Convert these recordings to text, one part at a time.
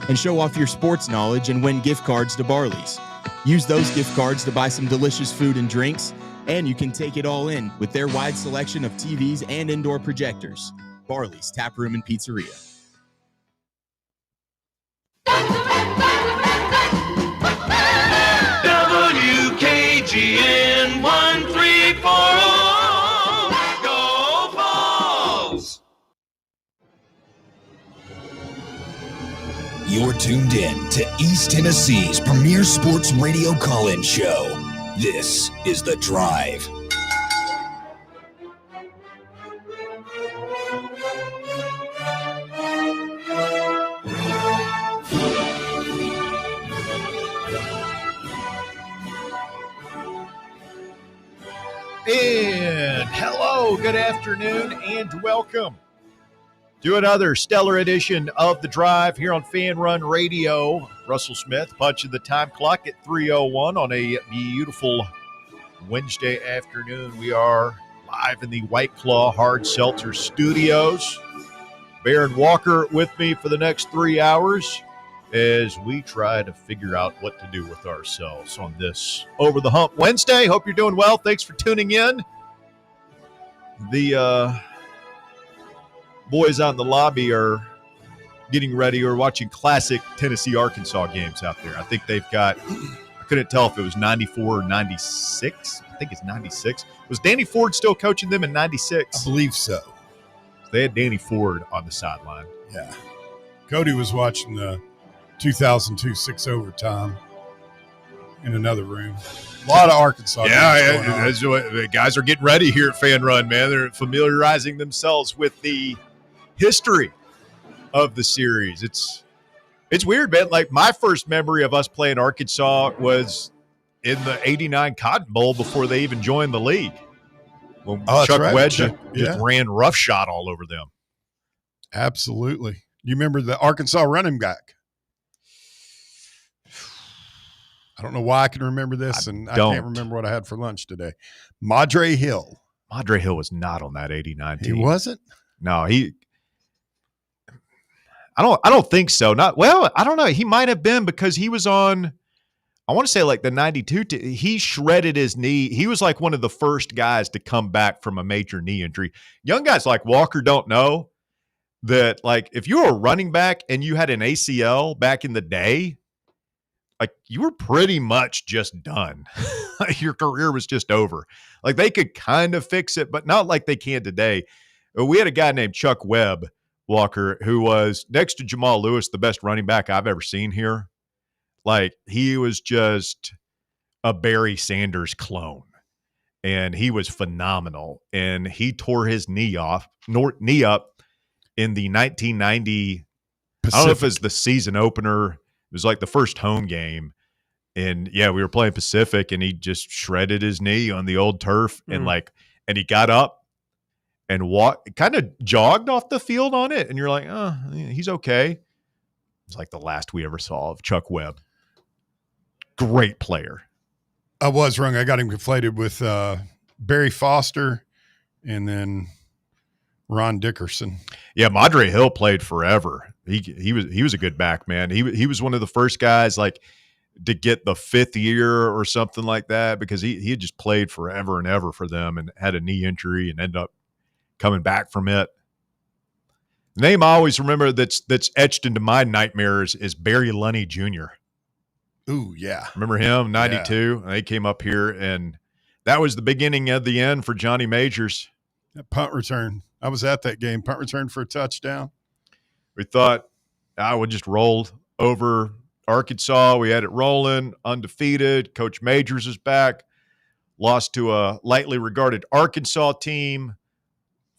and show off your sports knowledge and win gift cards to Barley's. Use those gift cards to buy some delicious food and drinks, and you can take it all in with their wide selection of TVs and indoor projectors. Barley's Tap Room and Pizzeria. WKGN 1340. Go Vols! You're tuned in to East Tennessee's premier sports radio call-in show. This is The Drive. And hello, good afternoon, and welcome to another stellar edition of The Drive here on Fan Run Radio. Russell Smith punching the time clock at 3:01 on a beautiful Wednesday afternoon. We are live in the White Claw Hard Seltzer Studios. Baron Walker with me for the next 3 hours as we try to figure out what to do with ourselves on this Over the Hump Wednesday. Hope you're doing well. Thanks for tuning in. The boys out in the lobby are getting ready or watching classic Tennessee-Arkansas games out there. I think they've got, I couldn't tell if it was 94 or 96. I think it's 96. Was Danny Ford still coaching them in 96? I believe so. They had Danny Ford on the sideline. Yeah. Cody was watching the 2002 6 overtime in another room. A lot of Arkansas. Yeah, that's what, the guys are getting ready here at Fan Run, man. They're familiarizing themselves with the history of the series. It's weird, man. Like, my first memory of us playing Arkansas was in the 89 Cotton Bowl before they even joined the league. When Chuck Wedge just ran roughshod all over them. Absolutely. You remember the Arkansas running back? I don't know why I can remember this, I can't remember what I had for lunch today. Madre Hill. Madre Hill was not on that 89 team. He wasn't? No, I don't think so. I don't know. He might have been because he was on, I want to say like the 92 he shredded his knee. He was like one of the first guys to come back from a major knee injury. Young guys like Walker don't know that, like, if you were a running back and you had an ACL back in the day, like, you were pretty much just done. Your career was just over. Like, they could kind of fix it, but not like they can today. We had a guy named Chuck Webb, Walker, who was, next to Jamal Lewis, the best running back I've ever seen here. Like, he was just a Barry Sanders clone, and he was phenomenal. And he tore his knee up in the 1990, Pacific. I don't know if it was the season opener. It was like the first home game. And yeah, we were playing Pacific, and he just shredded his knee on the old turf. And he got up and walked, kind of jogged off the field on it. And you're like, oh, he's okay. It's like the last we ever saw of Chuck Webb. Great player. I was wrong. I got him conflated with Barry Foster and then Ron Dickerson. Yeah, Madre Hill played forever. He was a good back, man. He was one of the first guys like to get the fifth year or something like that, because he had just played forever and ever for them and had a knee injury and ended up coming back from it. The name I always remember that's etched into my nightmares is Barry Lunny Jr. Ooh, yeah. Remember him, 92? Yeah. He came up here, and that was the beginning of the end for Johnny Majors. That punt return. I was at that game. Punt return for a touchdown. We thought I would just roll over Arkansas. We had it rolling, undefeated. Coach Majors is back. Lost to a lightly regarded Arkansas team.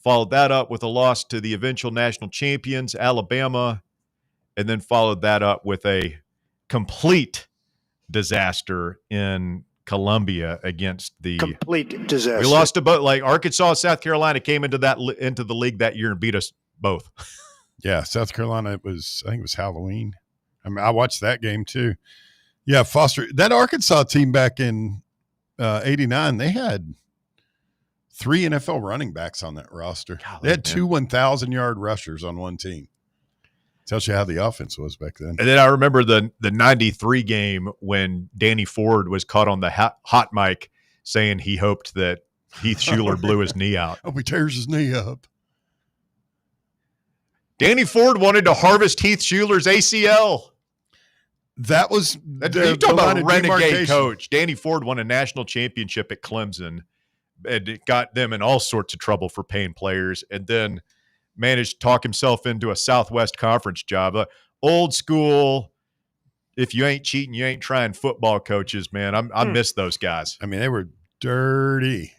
Followed that up with a loss to the eventual national champions, Alabama. And then followed that up with a complete disaster in Columbia against the complete disaster. We lost to both. Like, Arkansas and South Carolina came into the league that year and beat us both. Yeah, South Carolina, I think it was Halloween. I mean, I watched that game too. Yeah, Foster, that Arkansas team back in 89, they had 3 NFL running backs on that roster. Golly, they had 2 1,000-yard rushers on one team. Tells you how the offense was back then. And then I remember the 93 game when Danny Ford was caught on the hot mic saying he hoped that Heath Schuler blew his knee out. Hope he tears his knee up. Danny Ford wanted to harvest Heath Schuler's ACL. That was You talk about a renegade coach. Danny Ford won a national championship at Clemson, and it got them in all sorts of trouble for paying players, and then managed to talk himself into a Southwest Conference job. Old school, if you ain't cheating, you ain't trying football coaches, man. I miss those guys. I mean, they were dirty.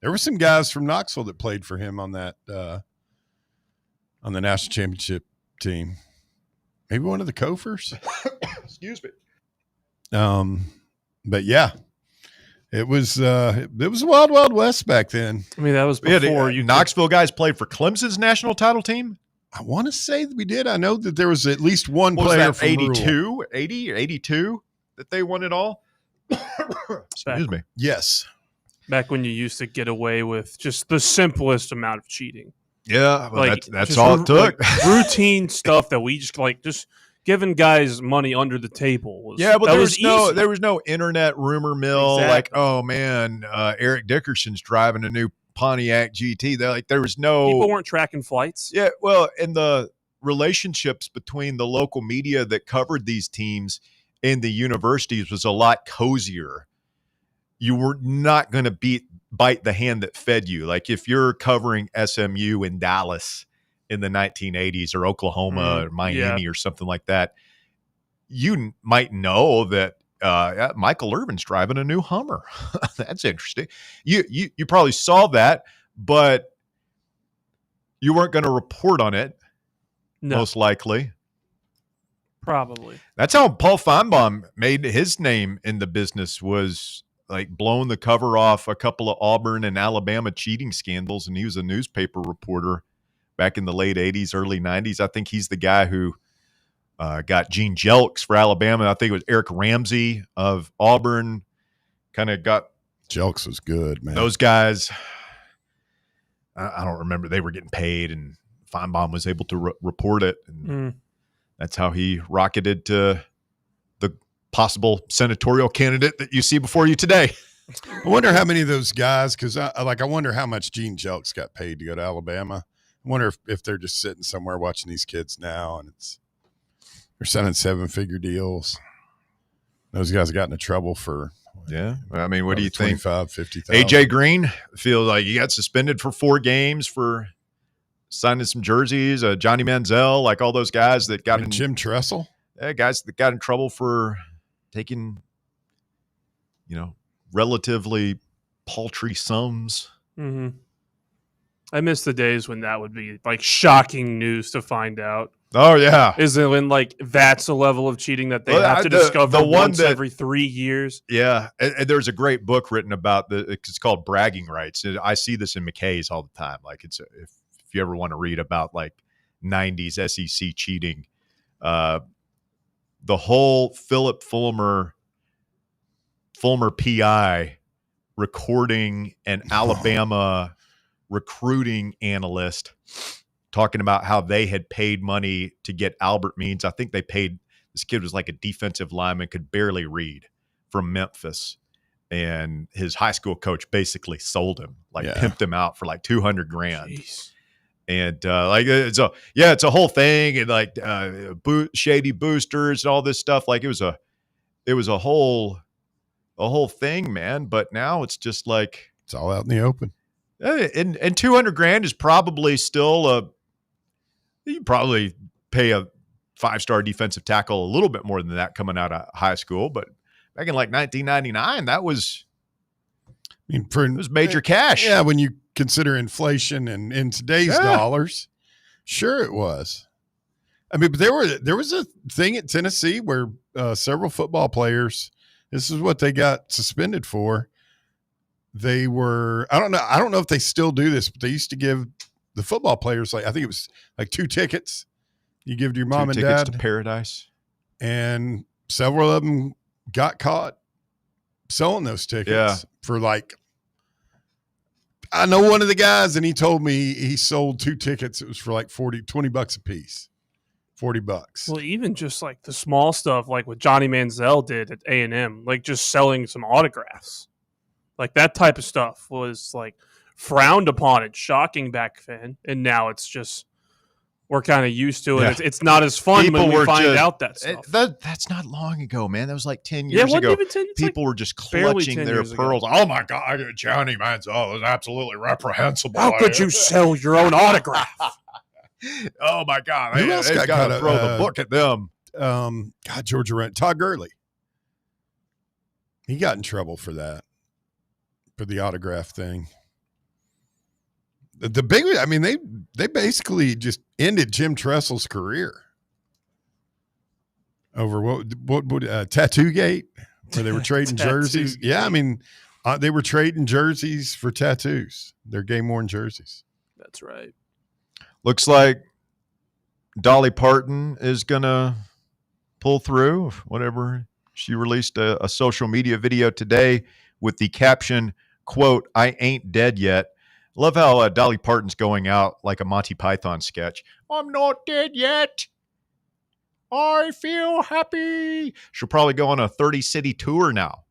There were some guys from Knoxville that played for him on that on the national championship team. Maybe one of the Koffers. Excuse me. But yeah, it was a wild, wild west back then. I mean, that was before Knoxville guys played for Clemson's national title team. I want to say that we did. I know that there was at least one What player was that, from 82, 80 or 82 that they won it all. Excuse me. Yes. back when you used to get away with just the simplest amount of cheating. Yeah, well, like that's all it took. Like, routine stuff that we just giving guys money under the table. Was, yeah, but there was no internet rumor mill. Exactly. Like, oh man, Eric Dickerson's driving a new Pontiac GT. There was no people weren't tracking flights. Yeah, well, and the relationships between the local media that covered these teams and the universities was a lot cozier. You were not going to bite the hand that fed you. Like if you're covering SMU in Dallas in the 1980s or Oklahoma or Miami or something like that, you might know that Michael Irvin's driving a new Hummer. That's interesting. You probably saw that, but you weren't going to report on it. No. Most likely. Probably. That's how Paul Feinbaum made his name in the business, was like blowing the cover off a couple of Auburn and Alabama cheating scandals. And he was a newspaper reporter back in the late 80s, early 90s. I think he's the guy who got Gene Jelks for Alabama. I think it was Eric Ramsey of Auburn kind of got. Jelks was good, man. Those guys, I don't remember. They were getting paid, and Feinbaum was able to report it. And that's how he rocketed to the possible senatorial candidate that you see before you today. I wonder how many of those guys, because I wonder how much Gene Jelks got paid to go to Alabama. I wonder if they're just sitting somewhere watching these kids now, and they're signing 7-figure deals. Those guys got into trouble for. Yeah. I mean, what do you think? 50,000. AJ Green feels like he got suspended for 4 games for signing some jerseys. Johnny Manziel, like all those guys that got in. Jim Tressel. Yeah, guys that got in trouble for taking, relatively paltry sums. Mm-hmm. I miss the days when that would be like shocking news to find out. Oh yeah, Isn't it when like that's a level of cheating that they have to discover the one once every 3 years? Yeah, and there's a great book written about it's called Bragging Rights. I see this in McKay's all the time. Like if you ever want to read about like 90s SEC cheating, the whole Philip Fulmer PI recording an Alabama recruiting analyst talking about how they had paid money to get Albert Means. I think they paid, this kid was like a defensive lineman, could barely read, from Memphis. And his high school coach basically sold him, pimped him out for like $200,000. Jeez. And it's a whole thing, and like shady boosters and all this stuff. Like it was a whole thing, man. But now it's just like it's all out in the open. And $200,000 is probably still you probably pay a 5-star defensive tackle a little bit more than that coming out of high school. But back in like 1999, that was, it was major cash. Yeah, when you consider inflation and in today's dollars, sure it was. I mean, but there was a thing at Tennessee where several football players, this is what they got suspended for. They were, I don't know if they still do this, but they used to give the football players, I think it was like 2 tickets you give to your mom 2 and tickets dad. to paradise. And several of them got caught selling those tickets for I know one of the guys, and he told me he sold 2 tickets. It was for like $20 a piece $40. Well, even just like the small stuff, like what Johnny Manziel did at A&M, like just selling some autographs, like that type of stuff was like frowned upon and shocking back then, and now it's just we're kind of used to it. Yeah. It's not as fun People when we were find just- out that stuff. That's not long ago, man. That was like 10 yeah, it years wasn't ago. even 10. It's People were just barely clutching 10 their years ago. pearls. Oh my God, Johnny Manziel is absolutely reprehensible. How could you sell your own autograph? Oh my God, Who else they got got to caught, throw the book at them. God, Georgia ran Todd Gurley. He got in trouble for that, for the autograph thing. The big, I mean, they basically just ended Jim Tressel's career over what Tattoo Gate, where they were trading jerseys. Tattoo Yeah, I Gate. mean, they were trading jerseys for tattoos. Their game worn jerseys. That's right. Looks like Dolly Parton is gonna pull through. Whatever, she released a social media video today with the caption, "quote I ain't dead yet." Love how Dolly Parton's going out like a Monty Python sketch. I'm not dead yet. I feel happy. She'll probably go on a 30-city tour now.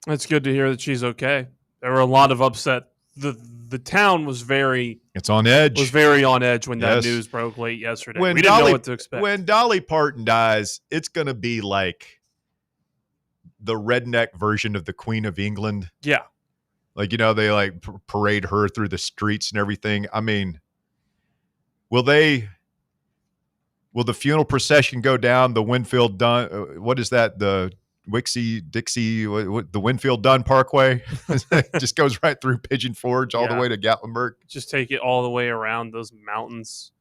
It's good to hear that she's okay. There were a lot of upset. The town was very It's on edge. on edge when that Yes. news broke late yesterday. When We didn't Dolly- know what to expect. When Dolly Parton dies, it's going to be like the redneck version of the Queen of England. yeah, Like, they like parade her through the streets and everything. I mean, will the funeral procession go down the Winfield Dunn? What is that? The Dixie, the Winfield Dunn Parkway? It just goes right through Pigeon Forge all the Yeah. way to Gatlinburg. just take it all the way around those mountains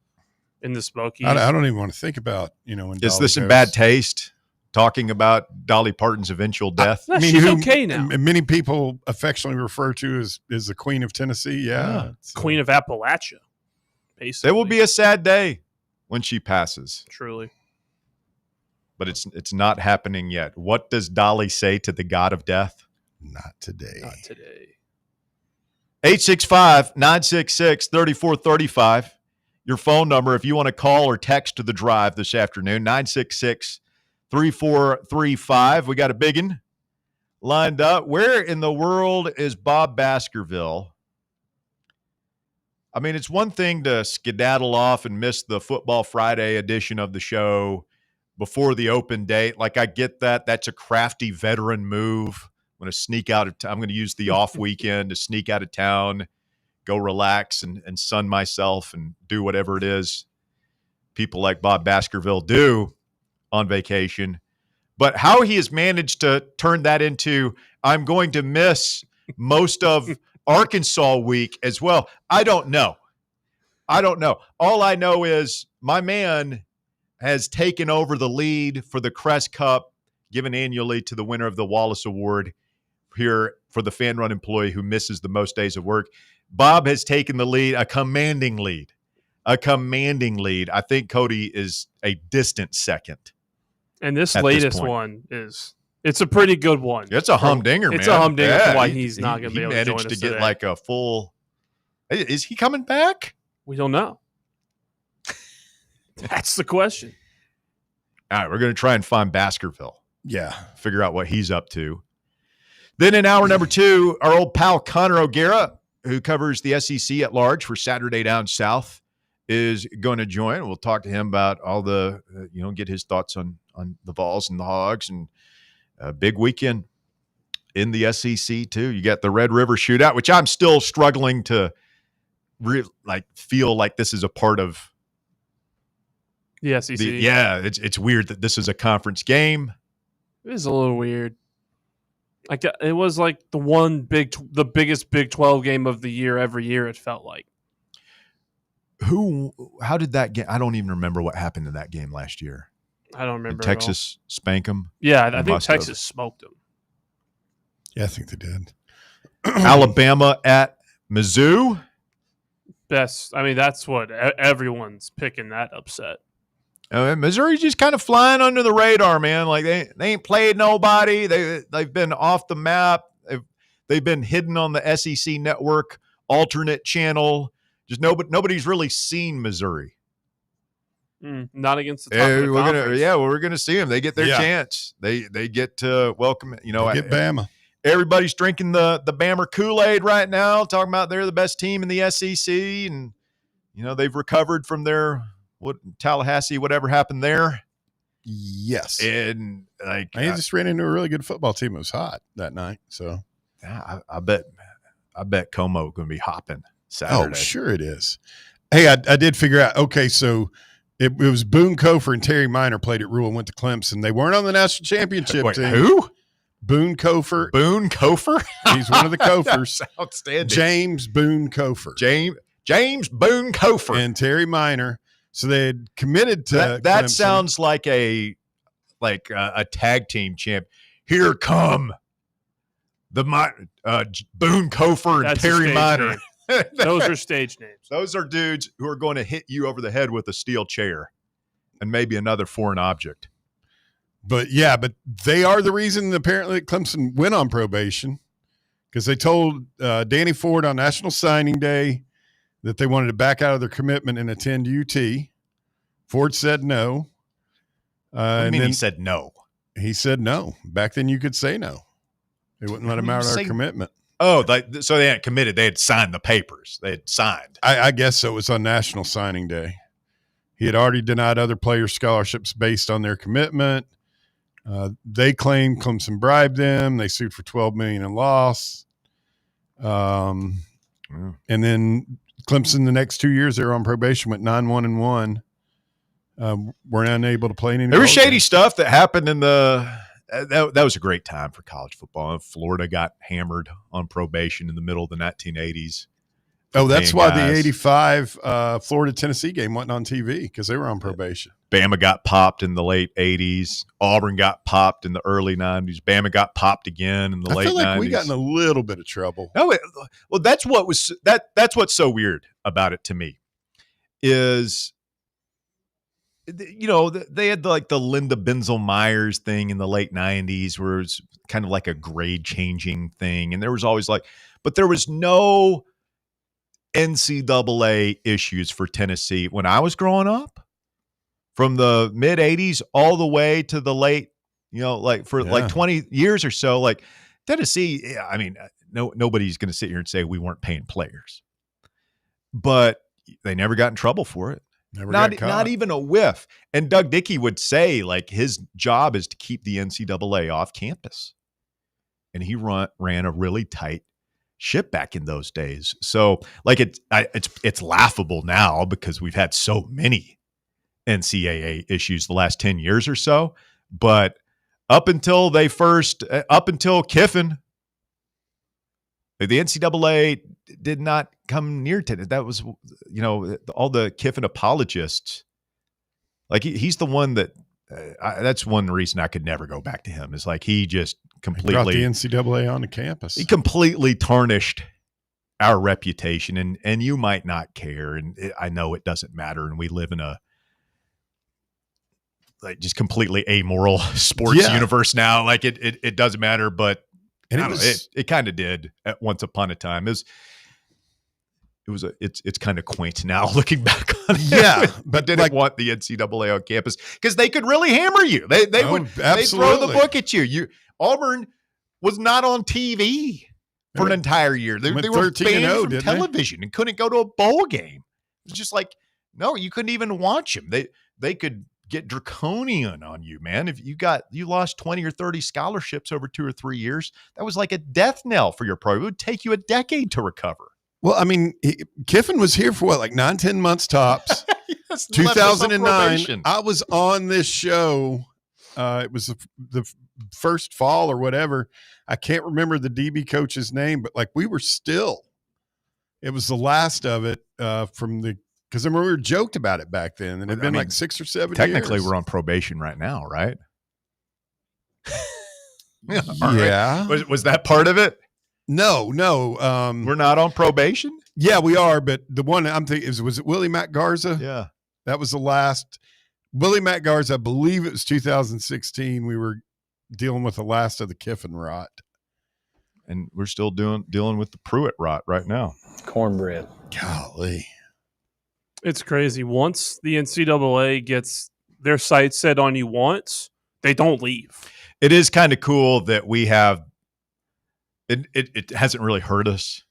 in the Smokies. I don't even want to think about, when Is Dolly this in goes. bad taste? Talking about Dolly Parton's eventual death? No, I mean, she's who okay now. Many people affectionately refer to as the Queen of Tennessee. Yeah. Queen of Appalachia, basically. There will be a sad day when she passes, truly. but it's not happening yet. What does Dolly say to the god of death? Not today. Not today. 865-966-3435. Your phone number if you want to call or text to the drive this afternoon, 966-3435. We got a biggin lined up. Where in the world is Bob Baskerville? I mean, it's one thing to skedaddle off and miss the Football Friday edition of the show before the open date. Like, I get that. That's a crafty veteran move. I'm going to sneak out of I'm going to use the off weekend to sneak out of town, go relax and sun myself and do whatever it is people like Bob Baskerville do on vacation. But how he has managed to turn that into, I'm going to miss most of Arkansas week as well, I don't know. All I know is my man has taken over the lead for the Crest Cup, given annually to the winner of the Wallace Award here for the fan run employee who misses the most days of work. Bob has taken the lead, a commanding lead. I think Cody is a distant second. And this At this latest point. one it's a pretty good one. It's a humdinger, man. It's a humdinger for why he- he's not going to be able to join us managed to get today. like a full. Is he coming back? We don't know. That's the question. All right, we're going to try and find Baskerville, Yeah. figure out what he's up to. Then in hour number 2, our old pal Connor O'Gara, who covers the SEC at large for Saturday Down South, is going to join. We'll talk to him about all the, get his thoughts on the Vols and the Hogs, and a big weekend in the SEC too. You got the Red River Shootout, which I'm still struggling to feel like this is a part of. The SEC. It's weird that this is a conference game. It is a little weird. Like it was like the biggest Big 12 game of the year every year. It felt like. How did that game? I don't even remember what happened in that game last year. I don't Did remember. Texas spank them? Yeah, I think must have. Texas smoked them. Yeah, I think they did. Alabama at Mizzou. Best. I mean, that's what everyone's picking that upset. Missouri's just kind of flying under the radar, man. Like they ain't played nobody. They've been off the map. They've been hidden on the SEC network alternate channel, Just nobody's really seen Missouri. Not against the top of the conference. We're gonna see them. They get their chance. They get to welcome. They get Bama. Everybody's drinking the Bama Kool-Aid right now, talking about they're the best team in the SEC, and they've recovered from their Tallahassee, whatever happened there. Yes, and they just ran into a really good football team. It was hot that night, so I bet Como going to be hopping Saturday. Oh, sure it is. Hey, I did figure out. Okay, so it was Boone Kofer and Terry Minor played at Rule and went to Clemson. They weren't on the national championship Wait, team. Who? Boone Kofer. Boone Kofer? He's one of the Kofers. Outstanding. James Boone Kofer. James Boone Kofer. And Terry Minor. So they had committed to that Clemson. Sounds like a tag team champ. Here come the Boone Kofer and That's Terry Minor. Those are stage names. Those are dudes who are going to hit you over the head with a steel chair and maybe another foreign object. But they are the reason apparently Clemson went on probation, because they told Danny Ford on National Signing Day that they wanted to back out of their commitment and attend UT. Ford said no. What do you mean he said no? He said no. Back then you could say no. They wouldn't let him out of their commitment. Oh, so they hadn't committed. They had signed the papers. They had signed. I guess so. It was on National Signing Day. He had already denied other players scholarships based on their commitment. They claimed Clemson bribed them. They sued for $12 million in loss. And then Clemson, the next 2 years, they were on probation, went 9-1-1. We're unable to play any. There was shady stuff that happened in that was a great time for college football. Florida got hammered on probation in the middle of the 1980s. Oh, that's why the 85 Florida-Tennessee game wasn't on TV, because they were on probation. Bama got popped in the late 80s. Auburn got popped in the early 90s. Bama got popped again in the late 90s. I feel like we got in a little bit of trouble. No, well, that's what's so weird about it to me is, they had the Linda Benzel Myers thing in the late 90s where it was kind of like a grade changing thing. And there was always but there was no NCAA issues for Tennessee when I was growing up, from the mid 80s all the way to the late, for 20 years or so. Tennessee, I mean, nobody's going to sit here and say we weren't paying players, but they never got in trouble for it. Not even a whiff. And Doug Dickey would say his job is to keep the NCAA off campus, and he ran a really tight ship back in those days. So it's laughable now because we've had so many NCAA issues the last 10 years or so. But up until Kiffin, the NCAA did not come near to it. That was, all the Kiffin apologists. He's the one that that's one reason I could never go back to him. Is he just completely brought the NCAA onto campus. He completely tarnished our reputation, and you might not care, and I know it doesn't matter, and we live in a just completely amoral sports universe now. It doesn't matter, but it kind of did at once upon a time. It's kind of quaint now looking back on it. Yeah, but didn't want the NCAA on campus because they could really hammer you. They would throw the book at you. Auburn was not on TV for an entire year. They were banned from television and couldn't go to a bowl game. It was just no, you couldn't even watch them. They could get draconian on you, man. If you lost 20 or 30 scholarships over 2 or 3 years, that was like a death knell for your program. It would take you a decade to recover. Well, I mean, Kiffin was here for 9-10 months tops. Yes, 2009. I was on this show. It was the first fall or whatever. I can't remember the DB coach's name, but we were still. It was the last of it because I remember we were joked about it back then, and it had been 6 or 7 years. Technically, we're on probation right now, right? Yeah. Right. Was that part of it? No. We're not on probation? Yeah, we are, but the one I'm thinking was it Willie Mack Garza? Yeah. That was the last. Willie Mack Garza, I believe it was 2016. We were dealing with the last of the Kiffin rot. And we're still dealing with the Pruitt rot right now. Cornbread. Golly. It's crazy. Once the NCAA gets their sights set on you once, they don't leave. It is kind of cool that we have it hasn't really hurt us.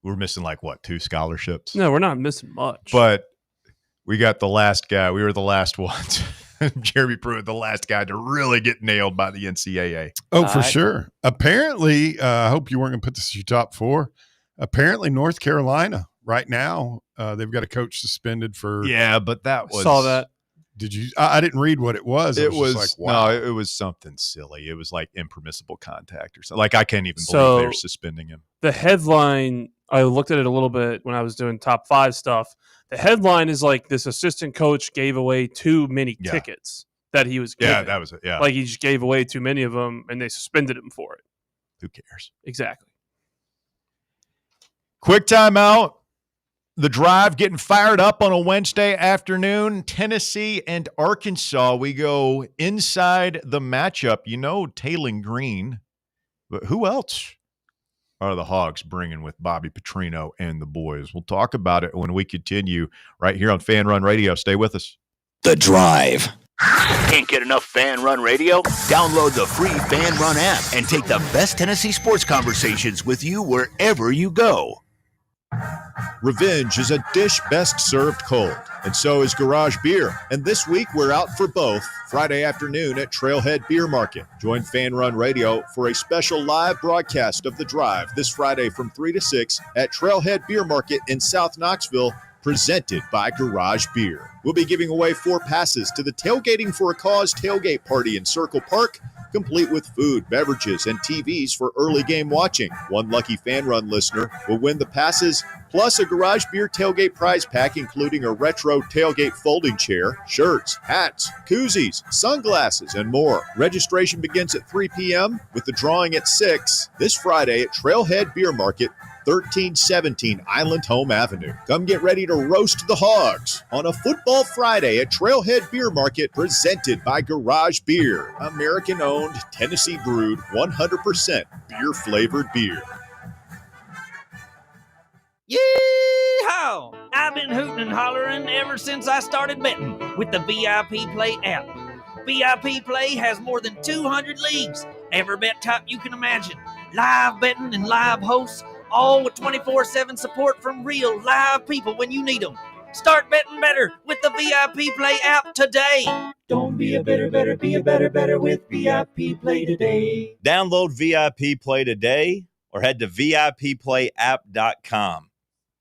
We're missing 2 scholarships. No, we're not missing much. But we got the last guy. We were the last ones. Jeremy Pruitt, the last guy to really get nailed by the NCAA. Oh, for sure. Apparently, I hope you weren't going to put this as your top 4. Apparently, North Carolina right now, they've got a coach suspended for. Yeah, but that was. Saw that. Did you? I didn't read what it was. It was just wow. No, it was something silly. It was like impermissible contact or something. I can't even believe they're suspending him. The headline, I looked at it a little bit when I was doing top 5 stuff. The headline is this assistant coach gave away too many tickets that he was given. Yeah, that was it. Yeah. He just gave away too many of them and they suspended him for it. Who cares? Exactly. Quick timeout. The Drive getting fired up on a Wednesday afternoon. Tennessee and Arkansas. We go inside the matchup. Taylen Green. But who else are the Hogs bringing with Bobby Petrino and the boys? We'll talk about it when we continue right here on Fan Run Radio. Stay with us. The Drive. Can't get enough Fan Run Radio? Download the free Fan Run app and take the best Tennessee sports conversations with you wherever you go. Revenge is a dish best served cold, and so is Garage Beer. And this week, we're out for both Friday afternoon at Trailhead Beer Market. Join Fan Run Radio for a special live broadcast of The Drive this Friday from 3 to 6 at Trailhead Beer Market in South Knoxville, presented by Garage Beer. We'll be giving away 4 passes to the Tailgating for a Cause tailgate party in Circle Park, complete with food, beverages, and TVs for early game watching. One lucky Fan Run listener will win the passes, plus a Garage Beer tailgate prize pack, including a retro tailgate folding chair, shirts, hats, koozies, sunglasses, and more. Registration begins at 3 p.m. with the drawing at 6 this Friday at Trailhead Beer Market, 1317 Island Home Avenue. Come get ready to roast the Hogs on a football Friday at Trailhead Beer Market, presented by Garage Beer. American-owned, Tennessee-brewed, 100% beer-flavored beer. Yee-haw! I've been hooting and hollering ever since I started betting with the VIP Play app. VIP Play has more than 200 leagues, every bet type you can imagine, live betting and live hosts, all with 24/7 support from real live people when you need them. Start betting better with the VIP Play app today. Don't be a better, be a better with VIP Play today. Download VIP Play today or head to VIPPlayApp.com.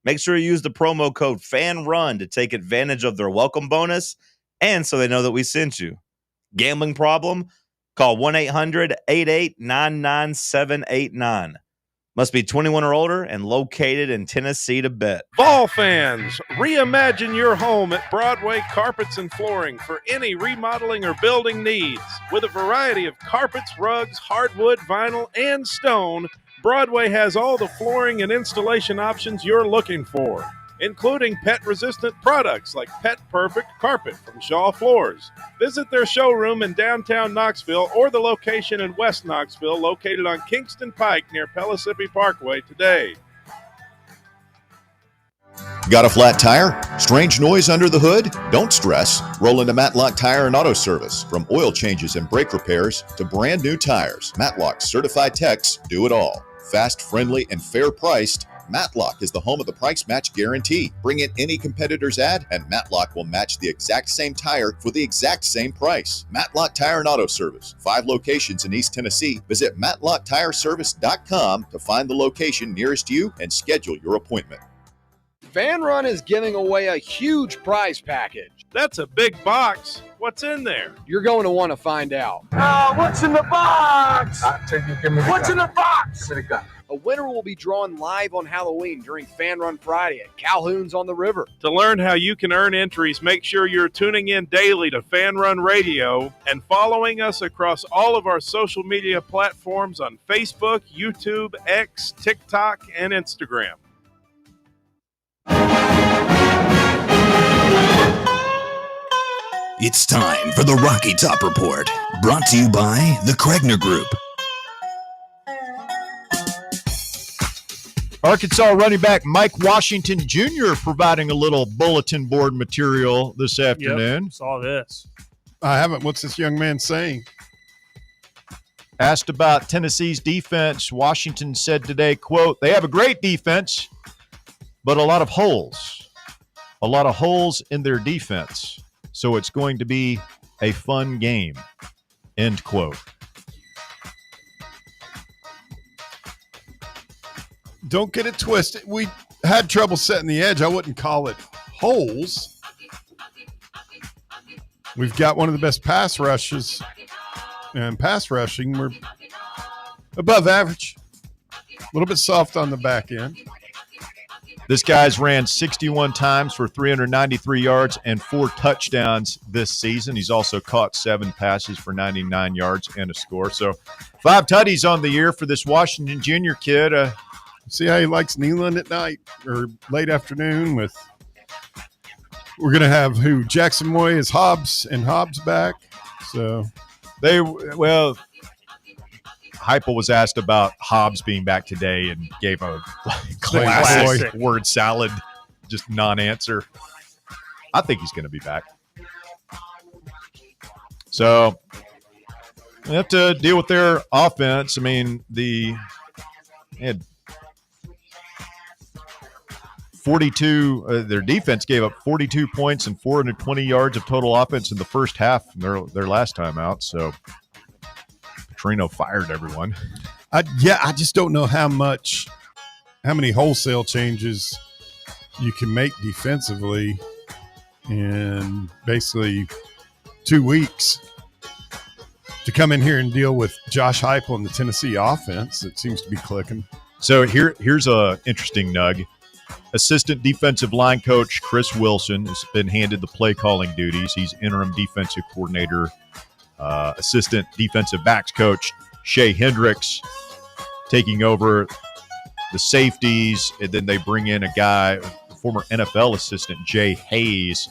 Make sure you use the promo code FANRUN to take advantage of their welcome bonus and so they know that we sent you. Gambling problem? Call 1-800-8899-789. Must be 21 or older and located in Tennessee to bet. Vol fans, reimagine your home at Broadway Carpets and Flooring for any remodeling or building needs. With a variety of carpets, rugs, hardwood, vinyl, and stone, Broadway has all the flooring and installation options you're looking for, including pet-resistant products like Pet Perfect Carpet from Shaw Floors. Visit their showroom in downtown Knoxville or the location in West Knoxville located on Kingston Pike near Pellissippi Parkway today. Got a flat tire? Strange noise under the hood? Don't stress. Roll into Matlock Tire and Auto Service. From oil changes and brake repairs to brand new tires, Matlock's certified techs do it all. Fast, friendly, and fair priced, Matlock is the home of the price match guarantee. Bring in any competitor's ad and Matlock will match the exact same tire for the exact same price. Matlock Tire and Auto Service. 5 locations in East Tennessee. Visit MatlockTireService.com to find the location nearest you and schedule your appointment. Fan Run is giving away a huge prize package. That's a big box. What's in there? You're going to want to find out. What's in the box? What's in the box? A winner will be drawn live on Halloween during Fan Run Friday at Calhoun's on the River. To learn how you can earn entries, make sure you're tuning in daily to Fan Run Radio and following us across all of our social media platforms on Facebook, YouTube, X, TikTok, and Instagram. It's time for the Rocky Top Report, brought to you by the Kregner Group. Arkansas running back Mike Washington Jr. providing a little bulletin board material this afternoon. Yep, saw this. I haven't. What's this young man saying? Asked about Tennessee's defense, Washington said today, quote, "They have a great defense, but a lot of holes. A lot of holes in their defense. So it's going to be a fun game." End quote. Don't get it twisted. We had trouble setting the edge. I wouldn't call it holes. We've got one of the best pass rushes, and pass rushing, we're above average. A little bit soft on the back end. This guy's ran 61 times for 393 yards and 4 touchdowns this season. He's also caught 7 passes for 99 yards and a score. So 5 tutties on the year for this Washington Jr. kid. See how he likes kneeling at night or late afternoon with – we're going to have who? Jackson Moy is Hobbs and Hobbs back. So Heupel was asked about Hobbs being back today and gave a classic word salad, just non-answer. I think he's going to be back. So they have to deal with their offense. I mean, they had 42. Their defense gave up 42 points and 420 yards of total offense in the first half from their last time out. So Petrino fired everyone. I just don't know how many wholesale changes you can make defensively in basically 2 weeks to come in here and deal with Josh Heupel and the Tennessee offense that seems to be clicking. So here's a interesting nug. Assistant defensive line coach Chris Wilson has been handed the play calling duties. He's interim defensive coordinator. Assistant defensive backs coach Shea Hendricks taking over the safeties, and then they bring in a guy, former NFL assistant Jay Hayes,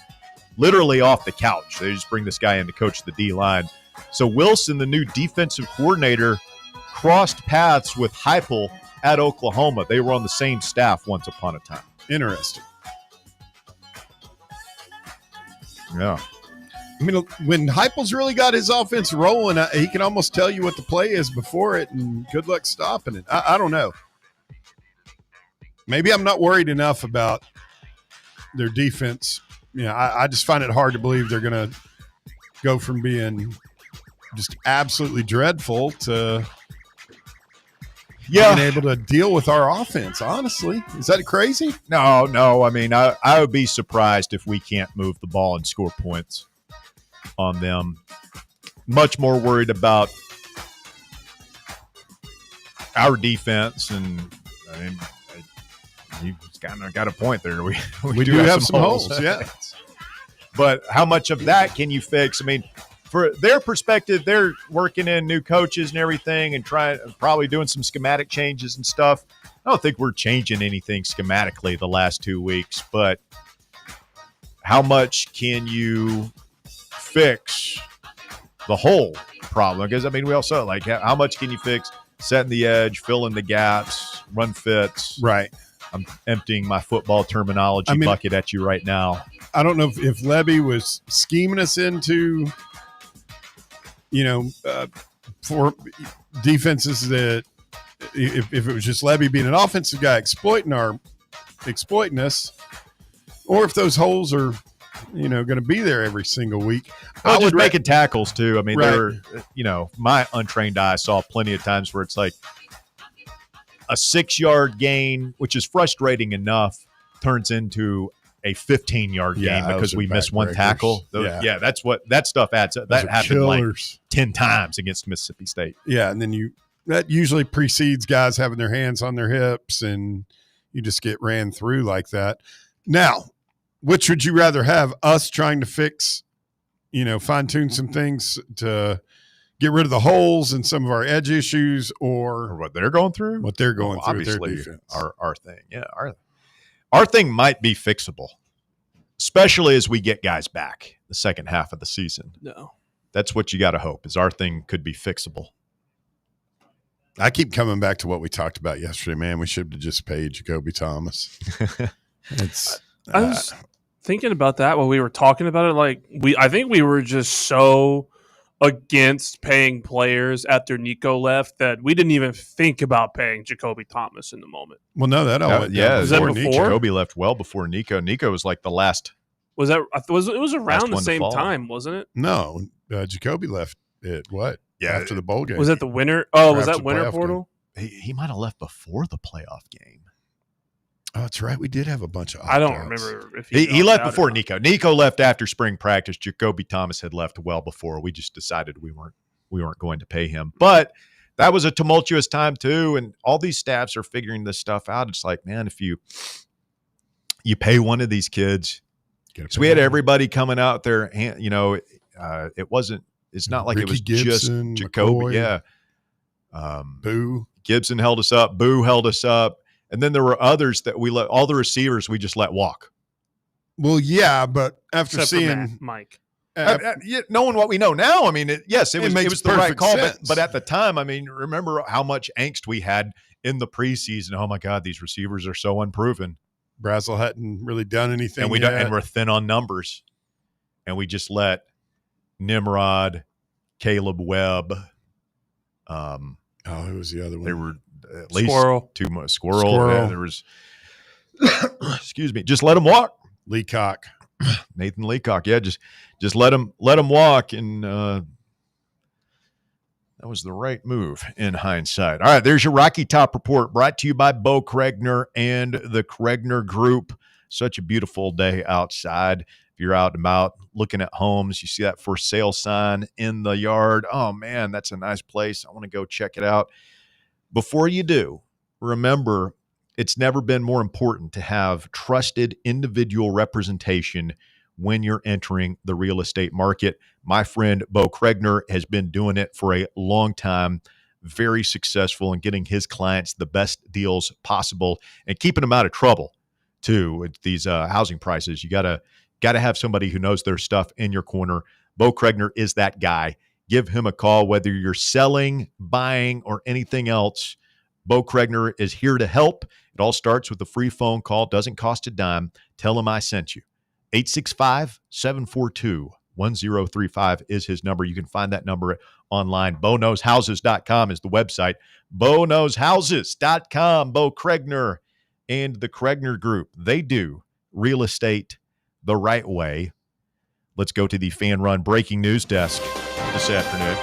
literally off the couch. They just bring this guy in to coach the D-line. So Wilson, the new defensive coordinator, crossed paths with Heupel at Oklahoma. They were on the same staff once upon a time. Interesting. Yeah. I mean, when Heupel's really got his offense rolling, he can almost tell you what the play is before it, and good luck stopping it. I don't know. Maybe I'm not worried enough about their defense. I just find it hard to believe they're going to go from being just absolutely dreadful to being able to deal with our offense, honestly. Is that crazy? No. I mean, I would be surprised if we can't move the ball and score points on them. Much more worried about our defense, and I mean, you kind of got a point there. We do have some holes, yeah. But how much of that can you fix? I mean, for their perspective, they're working in new coaches and everything and probably doing some schematic changes and stuff. I don't think we're changing anything schematically the last 2 weeks, but how much can you fix the whole problem? Because, I mean, we also like how much can you fix setting the edge, filling the gaps, run fits? Right. I'm emptying my football terminology bucket at you right now. I don't know if Levy was scheming us into, for defenses that if it was just Levy being an offensive guy exploiting us, or if those holes are, going to be there every single week. Well, just making tackles too. I mean, right. My untrained eye saw plenty of times where it's like a 6-yard gain, which is frustrating enough, turns into a 15-yard gain because we missed one tackle. That stuff adds up. That happened like 10 times against Mississippi State. Yeah, and then that usually precedes guys having their hands on their hips, and you just get ran through like that. Now, which would you rather have? Us trying to fix, fine-tune some things to get rid of the holes and some of our edge issues, or what they're going through? What they're going through with their obviously defense. Our thing. Yeah, our thing might be fixable, especially as we get guys back the second half of the season. No. That's what you got to hope, is our thing could be fixable. I keep coming back to what we talked about yesterday, man. We should have just paid Jacoby Thomas. I was thinking about that while we were talking about it. Like I think we were just so against paying players after Nico left that we didn't even think about paying Jacoby Thomas in the moment. Well, no, that all went down Was that before? Jacoby left well before Nico. Nico was like the last. Was that? It was around the one to same fall. time, wasn't it? No, Jacoby left it. What? Yeah, after the bowl game. Was that the winter? Oh, was Perhaps that the winter playoff portal? He might have left before the playoff game. Oh, that's right. We did have a bunch of. I don't opt-outs. remember if He left before Nico. Nico left after spring practice. Jacoby Thomas had left well before. We just decided we weren't going to pay him. But that was a tumultuous time too, and all these staffs are figuring this stuff out. It's like, man, if you pay one of these kids, so we had everybody coming out there. It wasn't. It's not like Ricky it was Gibson, just Jacoby. McCoy, Yeah. Boo. Gibson held us up. Boo held us up. And then there were others that we let, all the receivers we just let walk. Well, yeah, but after Except for seeing Mike. Knowing what we know now, I mean, it was makes the right perfect call. sense. But at the time, I mean, remember how much angst we had in the preseason. Oh my God, these receivers are so unproven. Brazel hadn't really done anything, And we're thin on numbers. And we just let Nimrod, Caleb Webb. Who was the other one? There were at least Squirrel. two more. Squirrel. Yeah, there was. Excuse me. Just let them walk. Leacock. Nathan Leacock. Yeah, just let him walk, and that was the right move in hindsight. All right, there's your Rocky Top Report, brought to you by Bo Kregner and the Kregner Group. Such a beautiful day outside. If you're out and about looking at homes, you see that for sale sign in the yard. Oh man, that's a nice place. I want to go check it out. Before you do, remember, it's never been more important to have trusted individual representation when you're entering the real estate market. My friend Bo Kregner has been doing it for a long time, very successful in getting his clients the best deals possible and keeping them out of trouble too with these housing prices. You gotta have somebody who knows their stuff in your corner. Bo Kregner is that guy. Give him a call, whether you're selling, buying, or anything else. Bo Kregner is here to help. It all starts with a free phone call. Doesn't cost a dime. Tell him I sent you. 865-742-1035 is his number. You can find that number online. BoKnowsHouses.com is the website. BoKnowsHouses.com. Bo Kregner and the Kregner Group. They do real estate the right way. Let's go to the Fan Run breaking news desk this afternoon.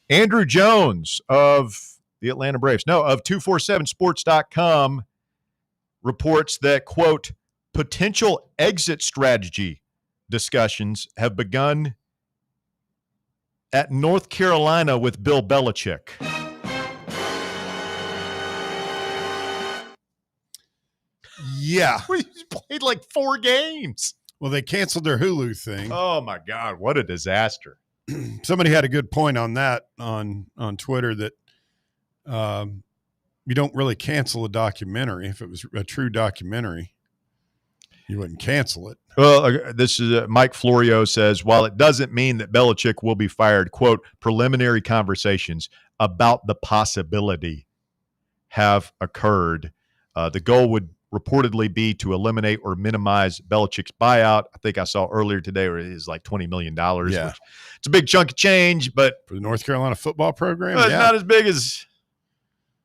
Andrew Jones of the Atlanta Braves, of 247sports.com reports that, quote, potential exit strategy discussions have begun at North Carolina with Bill Belichick. Yeah. He's played like 4 games. Well, they canceled their Hulu thing. Oh, my God. What a disaster. Somebody had a good point on that on Twitter that you don't really cancel a documentary. If it was a true documentary, you wouldn't cancel it. Well, this is Mike Florio says, while it doesn't mean that Belichick will be fired, quote, preliminary conversations about the possibility have occurred. The goal would reportedly be to eliminate or minimize Belichick's buyout. I think I saw earlier today where it is like $20 million. Yeah. Which it's a big chunk of change, but for the North Carolina football program, it's not as big as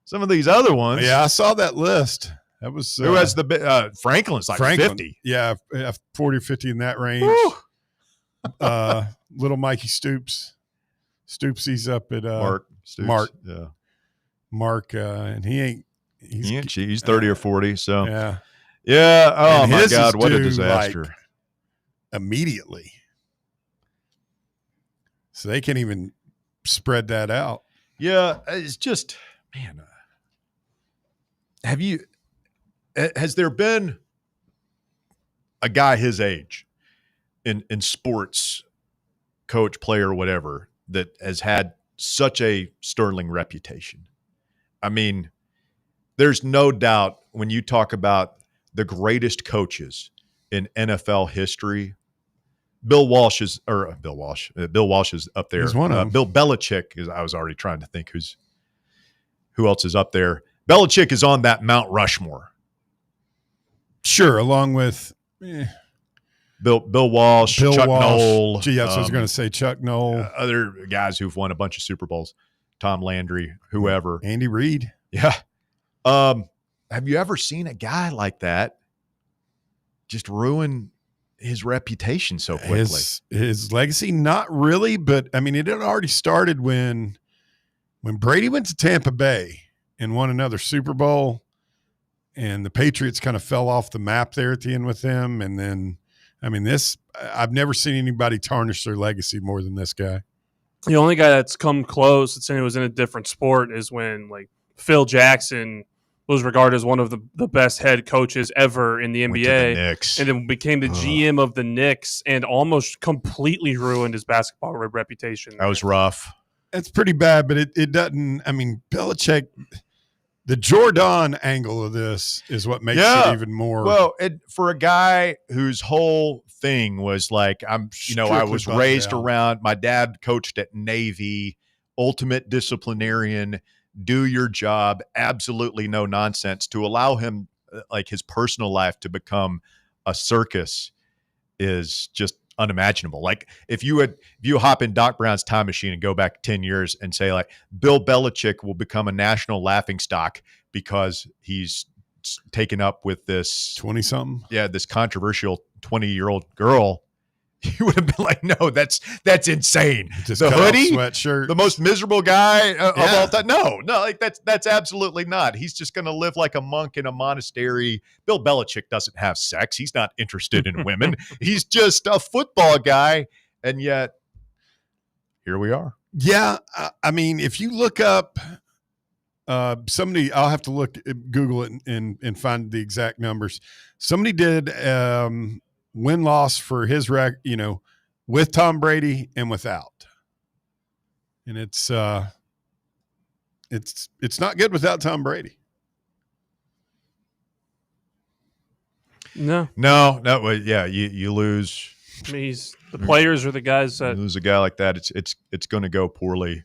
some of these other ones. Yeah, I saw that list. That was who has the Franklin's like 50. Yeah, 40 or 50 in that range. Little Mikey Stoopsy's up at Mark. Yeah. Mark, and he ain't. He's 30 or 40. So yeah. Oh and my God, what a disaster! Like, immediately, so they can't even spread that out. Yeah, it's just, man. Has there been a guy his age in sports, coach, player, whatever, that has had such a sterling reputation? I mean, there's no doubt when you talk about the greatest coaches in NFL history, Bill Walsh is up there. He's one of them. Bill Belichick is. I was already trying to think who else is up there. Belichick is on that Mount Rushmore. Sure, along with Bill Walsh, Chuck Noll. Gee, yes, I was going to say Chuck Noll. Other guys who've won a bunch of Super Bowls. Tom Landry, whoever. Andy Reid. Yeah. Have you ever seen a guy like that just ruin his reputation so quickly? His legacy, not really, but I mean, it had already started when Brady went to Tampa Bay and won another Super Bowl, and the Patriots kind of fell off the map there at the end with them. And then, I mean, I've never seen anybody tarnish their legacy more than this guy. The only guy that's come close, it was in a different sport, is when like Phil Jackson was regarded as one of the best head coaches ever in the NBA, and then became the GM of the Knicks and almost completely ruined his basketball reputation. That was rough. That's pretty bad, but it doesn't. I mean, Belichick, the Jordan angle of this is what makes it even more. Well, for a guy whose whole thing was like, I was raised around, my dad coached at Navy, ultimate disciplinarian, do your job, absolutely no nonsense. To allow him, like his personal life, to become a circus is just unimaginable. Like if you hop in Doc Brown's time machine and go back 10 years and say like Bill Belichick will become a national laughingstock because he's taken up with this 20-something, this controversial 20-year-old girl, you would have been like, no, that's insane. Just the hoodie, sweatshirt, the most miserable guy of all time. No, like that's absolutely not. He's just going to live like a monk in a monastery. Bill Belichick doesn't have sex. He's not interested in women. He's just a football guy. And yet here we are. Yeah. I mean, if you look up somebody, I'll have to Google it and find the exact numbers. Somebody did, win-loss for his with Tom Brady and without, and it's not good without Tom Brady. No, you lose. I mean, the players are the guys that lose a guy like that. It's going to go poorly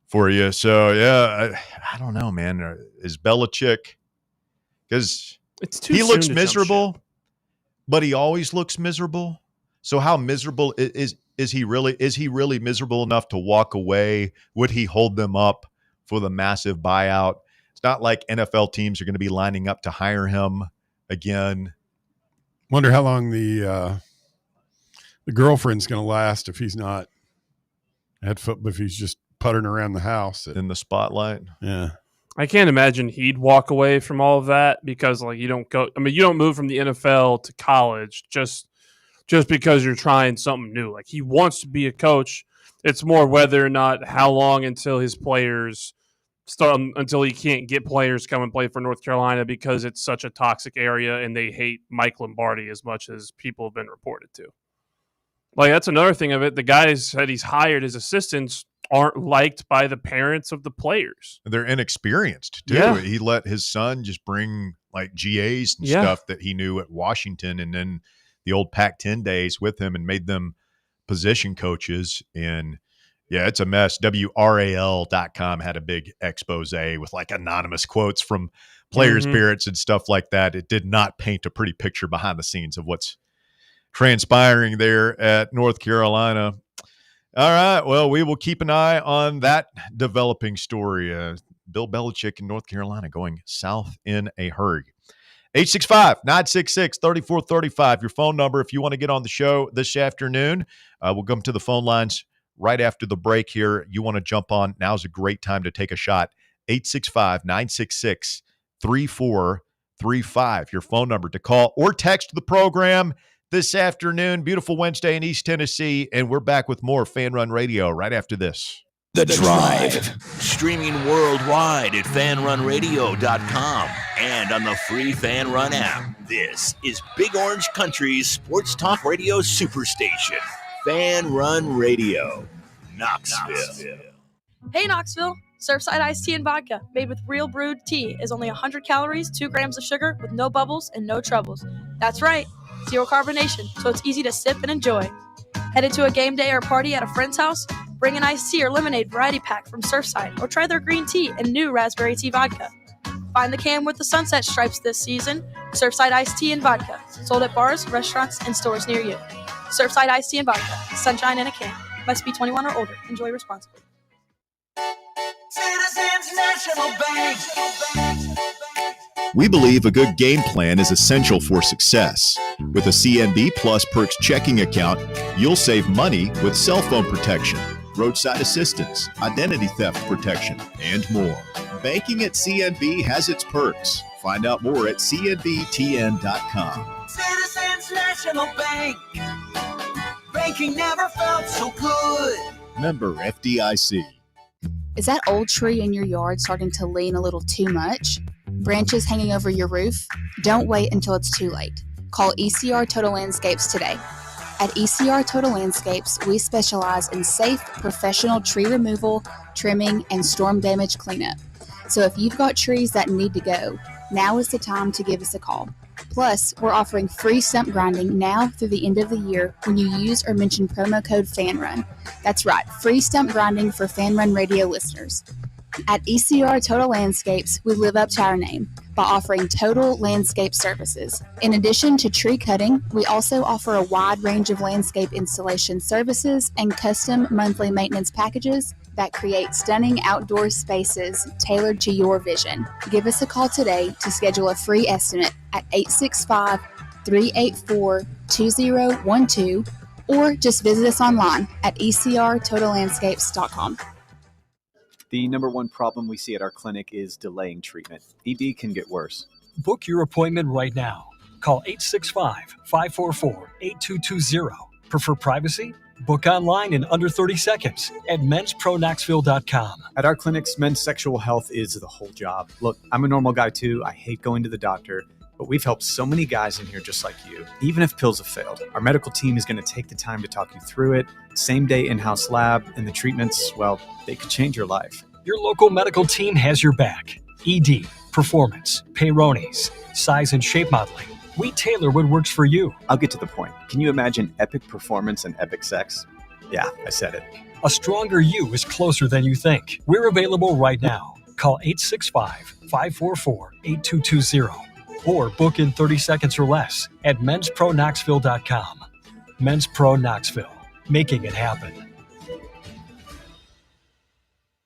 for you. So yeah, I don't know, man. Is Belichick, because he looks miserable. But he always looks miserable. So how miserable is he really? Is he really miserable enough to walk away? Would he hold them up for the massive buyout? It's not like NFL teams are going to be lining up to hire him again. Wonder how long the girlfriend's going to last if he's not if he's just puttering around the house in the spotlight. Yeah. I can't imagine he'd walk away from all of that because like you don't move from the NFL to college just because you're trying something new. Like he wants to be a coach. It's more whether or not how long until his players until he can't get players come and play for North Carolina because it's such a toxic area and they hate Mike Lombardi as much as people have been reported to. Like that's another thing of it. The guys that he's hired as assistants aren't liked by the parents of the players. They're inexperienced too. Yeah. He let his son just bring like GAs and stuff that he knew at Washington and then the old Pac-10 days with him and made them position coaches. And yeah, it's a mess. WRAL.com had a big expose with like anonymous quotes from players' parents and stuff like that. It did not paint a pretty picture behind the scenes of what's transpiring there at North Carolina. All right. Well, we will keep an eye on that developing story. Bill Belichick in North Carolina going south in a hurry. 865-966-3435, your phone number if you want to get on the show this afternoon. We'll come to the phone lines right after the break here. You want to jump on, now's a great time to take a shot. 865-966-3435, your phone number to call or text the program this afternoon. Beautiful Wednesday in East Tennessee, and we're back with more Fan Run Radio right after this. The Drive. Streaming worldwide at fanrunradio.com and on the free Fan Run app. This is Big Orange Country's sports talk radio superstation, Fan Run Radio, Knoxville. Hey, Knoxville. Surfside iced tea and vodka made with real brewed tea is only 100 calories, 2 grams of sugar with no bubbles and no troubles. That's right. zero carbonation, so it's easy to sip and enjoy. Headed to a game day or party at a friend's house? Bring an iced tea or lemonade variety pack from Surfside, or try their green tea and new raspberry tea vodka. Find the can with the sunset stripes this season. Surfside iced tea and vodka, sold at bars, restaurants, and stores near you. Surfside iced tea and vodka, sunshine in a can. Must be 21 or older. Enjoy responsibly. Citizens National Bank. We believe a good game plan is essential for success. With a CNB Plus Perks checking account, you'll save money with cell phone protection, roadside assistance, identity theft protection, and more. Banking at CNB has its perks. Find out more at cnbtn.com. Citizens National Bank. Banking never felt so good. Member FDIC. Is that old tree in your yard starting to lean a little too much? Branches hanging over your roof? Don't wait until it's too late. Call ECR Total Landscapes today. At ECR Total Landscapes, we specialize in safe, professional tree removal, trimming, and storm damage cleanup. So if you've got trees that need to go, now is the time to give us a call. Plus, we're offering free stump grinding now through the end of the year when you use or mention promo code FANRUN. That's right, free stump grinding for FanRun Radio listeners. At ECR Total Landscapes, we live up to our name by offering total landscape services. In addition to tree cutting, we also offer a wide range of landscape installation services and custom monthly maintenance packages that create stunning outdoor spaces tailored to your vision. Give us a call today to schedule a free estimate at 865-384-2012 or just visit us online at ecrtotallandscapes.com. The number one problem we see at our clinic is delaying treatment. ED can get worse. Book your appointment right now. Call 865-544-8220. Prefer privacy? Book online in under 30 seconds at menspronknoxville.com. At our clinics, men's sexual health is the whole job. Look, I'm a normal guy too. I hate going to the doctor, but we've helped so many guys in here just like you. Even if pills have failed, our medical team is going to take the time to talk you through it. Same day in-house lab, and the treatments, well, they could change your life. Your local medical team has your back. ED, performance, Peyronie's, size and shape modeling. We tailor what works for you. I'll get to the point. Can you imagine epic performance and epic sex? Yeah, I said it. A stronger you is closer than you think. We're available right now. Call 865-544-8220 or book in 30 seconds or less at menspronknoxville.com. Men's Pro Knoxville, making it happen.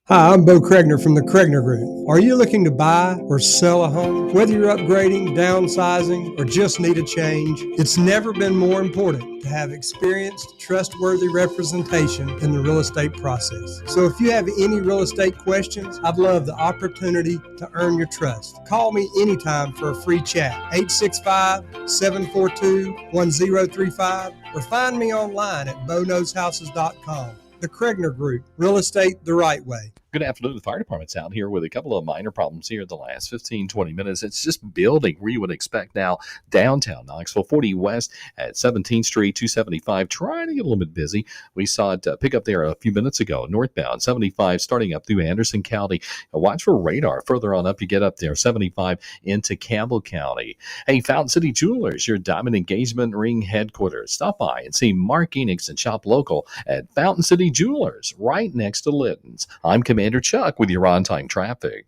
Hi, I'm Bo Kregner from the Kregner Group. Are you looking to buy or sell a home? Whether you're upgrading, downsizing, or just need a change, it's never been more important to have experienced, trustworthy representation in the real estate process. So if you have any real estate questions, I'd love the opportunity to earn your trust. Call me anytime for a free chat, 865-742-1035, or find me online at boknowshouses.com. The Kregner Group, real estate the right way. Good afternoon. The fire department's out here with a couple of minor problems here in the last 15, 20 minutes. It's just building where you would expect now. Downtown Knoxville, 40 West at 17th Street, 275, trying to get a little bit busy. We saw it pick up there a few minutes ago. Northbound, 75, starting up through Anderson County. Watch for radar. Further on up, you get up there, 75 into Campbell County. Hey, Fountain City Jewelers, your diamond engagement ring headquarters. Stop by and see Mark Enix and shop local at Fountain City Jewelers, right next to Litton's. I'm Commander Chuck with your on-time traffic.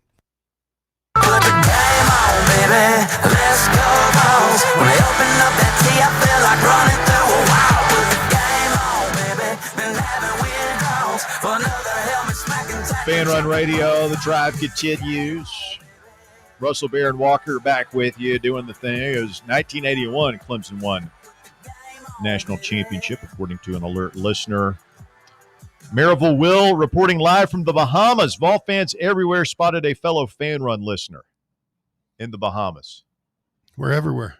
Put the game on, baby. Let's go Vols. When they open up that tee, I feel like running through a wall. Put the game on, baby. Been having weird calls for another helmet smacking. Fan Run Radio, the drive continues. Russell Bear and Walker back with you doing the thing. It was 1981 Clemson won national championship, according to an alert listener. Maryville Will reporting live from the Bahamas. Vol fans everywhere spotted a fellow Fan Run listener in the Bahamas. We're everywhere.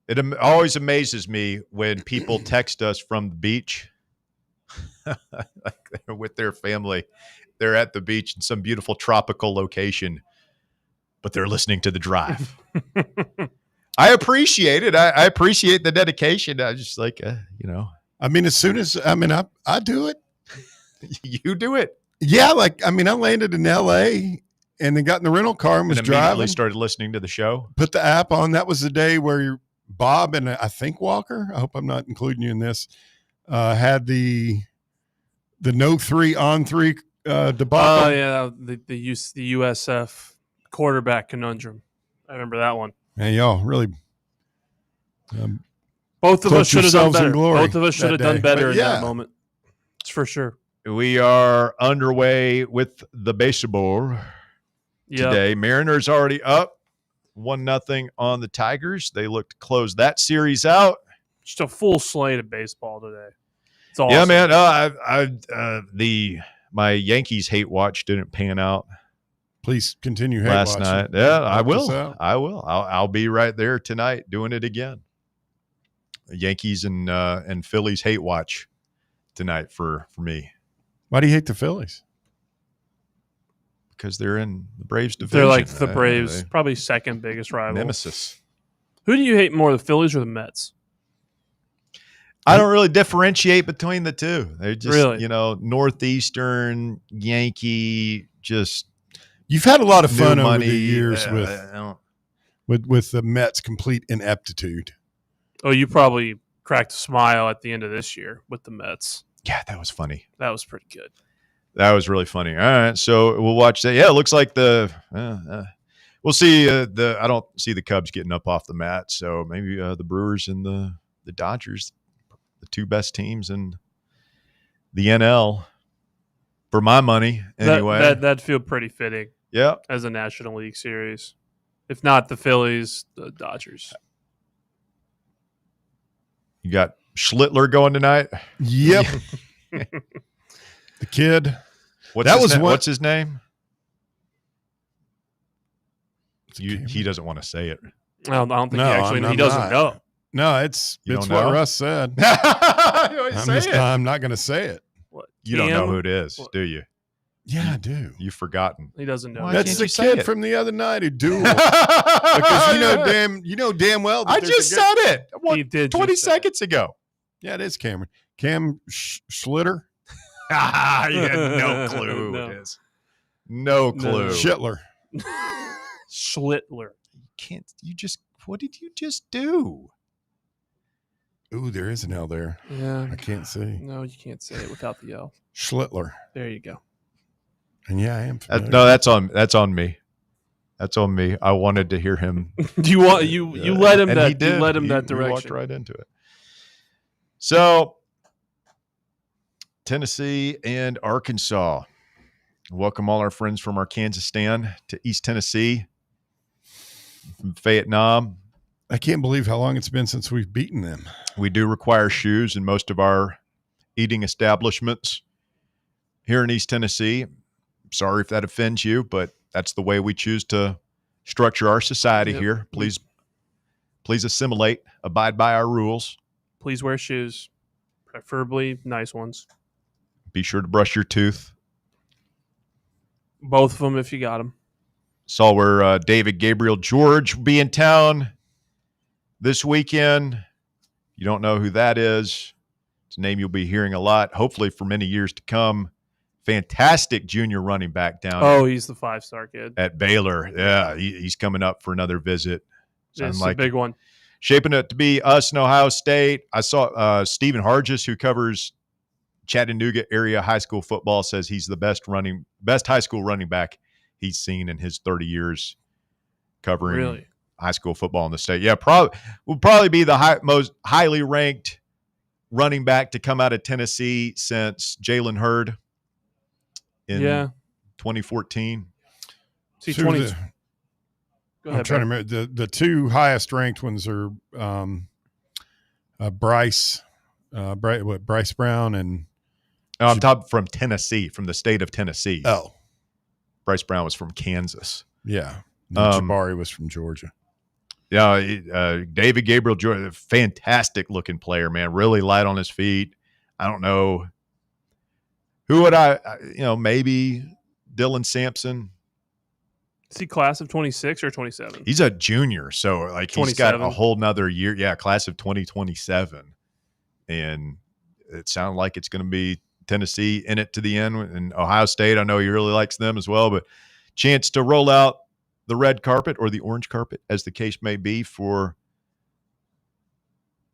It always amazes me when people text us from the beach with their family. They're at the beach in some beautiful tropical location, but they're listening to the drive. I appreciate it. I appreciate the dedication. I just like, I mean, as soon as, I do it. You do it. Yeah. I landed in LA and then got in the rental car and was immediately driving. Started listening to the show. Put the app on. That was the day where Bob and I think Walker, I hope I'm not including you in this, had the no 3-on-3 debacle. Oh yeah, the USF quarterback conundrum. I remember that one. Man, y'all really both of us should have done yourselves in better. glory Both of us should have that done day. better But in yeah. that moment. It's for sure. We are underway with the baseball today. Mariners already up 1-0 on the Tigers. They look to close that series out. Just a full slate of baseball today. It's awesome. Yeah, man. My Yankees hate watch didn't pan out. Please continue hate last watching. night. Yeah, I Help us will. out. I will. I'll be right there tonight doing it again. Yankees and Phillies hate watch tonight for me. Why do you hate the Phillies? Because they're in the Braves division. They're like the Braves, probably second biggest rival. Nemesis. Who do you hate more, the Phillies or the Mets? I don't really differentiate between the two. They're just, Really? Northeastern, Yankee, just You've had a lot of fun new over money. the years with the Mets' complete ineptitude. Oh, you probably cracked a smile at the end of this year with the Mets. Yeah, that was funny. That was pretty good. That was really funny. All right, so we'll watch that. Yeah, it looks like we'll see. I don't see the Cubs getting up off the mat, so maybe the Brewers and the Dodgers, the two best teams in the NL, for my money. Anyway, That'd feel pretty fitting. Yeah, as a National League series, if not the Phillies, the Dodgers. You got Schlittler going tonight. Yep. The kid. What's his name? He doesn't want to say it. I don't think he doesn't know. No, it's don't what know? Russ said. I'm not going to say it. What? You don't know who it is, do you? Yeah, I do. You've forgotten. He doesn't know. That's the kid from the other night who dueled. Because you know damn well. That I just said it. He did 20 seconds ago. Yeah, it is Cameron. Cam Schlitter. You had no clue who it is. No clue. Schlittler. Schlittler. What did you just do? Ooh, there is an L there. Yeah. I can't see. No, you can't say it without the L. Schlittler. There you go. And yeah, I am familiar. No, that's on me. That's on me. I wanted to hear him. You led him and that he did. You led him that He direction. walked right into it. So, Tennessee and Arkansas. Welcome all our friends from Arkansas to East Tennessee, from Vietnam. I can't believe how long it's been since we've beaten them. We do require shoes in most of our eating establishments here in East Tennessee. Sorry if that offends you, but that's the way we choose to structure our society here. Please assimilate, abide by our rules. Please wear shoes, preferably nice ones. Be sure to brush your tooth. Both of them if you got them. Saw where David Gabriel George will be in town this weekend. You don't know who that is. It's a name you'll be hearing a lot, hopefully for many years to come. Fantastic junior running back down. Oh, he's the 5-star kid at Baylor. Yeah, he's coming up for another visit. It's a big one. Shaping it to be us in Ohio State. I saw Stephen Hargis, who covers Chattanooga area high school football, says he's the best high school running back he's seen in his 30 years covering high school football in the state. Yeah, will probably be the most highly ranked running back to come out of Tennessee since Jalen Hurd in 2014. See, 20. I'm trying to remember. The two highest ranked ones are Bryce Brown and. No, I'm talking from Tennessee, from the state of Tennessee. Oh. Bryce Brown was from Kansas. Yeah. Jabari was from Georgia. Yeah, David Gabriel George, fantastic looking player, man. Really light on his feet. I don't know. Who would maybe Dylan Sampson. Is he class of 26 or 27? He's a junior, so he's got a whole nother year. Yeah, class of 2027. And it sounded like it's going to be Tennessee in it to the end. And Ohio State, I know he really likes them as well, but chance to roll out the red carpet or the orange carpet, as the case may be, for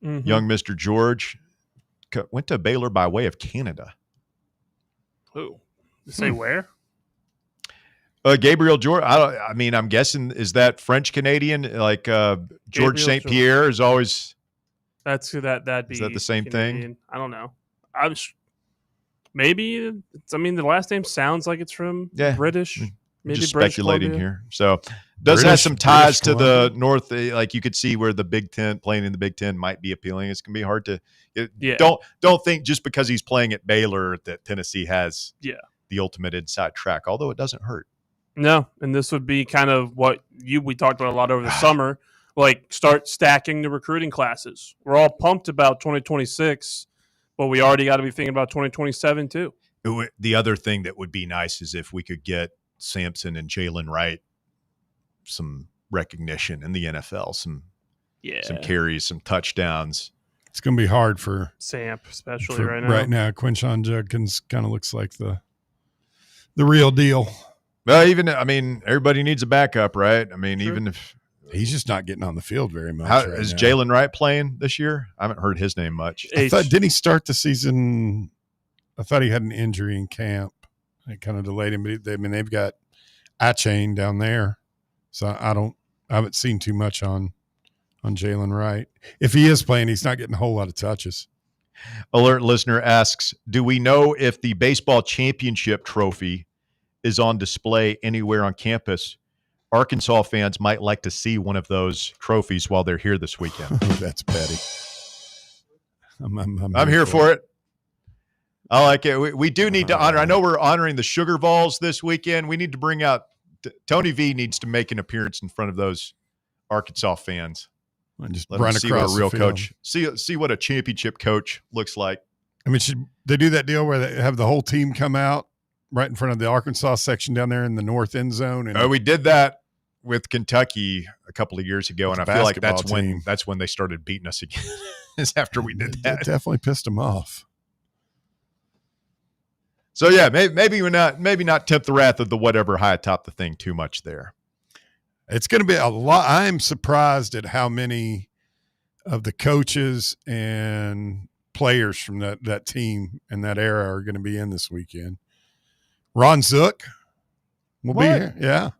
young Mr. George, went to Baylor by way of Canada. Who? Say where? Gabriel George. I'm guessing, is that French Canadian? Like George St. Pierre is always. That'd be. Is that the same Canadian. thing? I don't know. Maybe. The last name sounds like it's from British. Maybe just British speculating Columbia. here. So does have some ties to the North. Like you could see where the Big Ten, playing in the Big Ten, might be appealing. It's gonna be hard to. Don't think just because he's playing at Baylor that Tennessee has the ultimate inside track. Although it doesn't hurt. No, and this would be kind of what we talked about a lot over the summer. Like, start stacking the recruiting classes. We're all pumped about 2026, but we already got to be thinking about 2027 too. The other thing that would be nice is if we could get Sampson and Jalen Wright some recognition in the NFL, some carries, some touchdowns. It's going to be hard for Samp, especially right now. Right now, Quinshon Judkins kind of looks like the real deal. Well, everybody needs a backup, right? Even if he's just not getting on the field very much. Is Jalen Wright playing this year? I haven't heard his name much. Didn't he start the season? I thought he had an injury in camp. It kind of delayed him, but they've got Achane down there, so I haven't seen too much on Jalen Wright. If he is playing, he's not getting a whole lot of touches. Alert listener asks, do we know if the baseball championship trophy is on display anywhere on campus? Arkansas fans might like to see one of those trophies while they're here this weekend. That's petty. I'm here for it. I like it. We do need to honor. I know we're honoring the Sugar Vols this weekend. We need to bring out Tony V needs to make an appearance in front of those Arkansas fans. And just let run them see what across a real the field. coach see what a championship coach looks like. Should they do that deal where they have the whole team come out right in front of the Arkansas section down there in the north end zone? And we did that with Kentucky a couple of years ago, and I feel like that's team. when they started beating us again. Is after we did that. It definitely pissed them off. So yeah, maybe not tempt the wrath of the whatever high atop the thing too much there. It's going to be a lot. I'm surprised at how many of the coaches and players from that team and that era are going to be in this weekend. Ron Zook will be here. Yeah.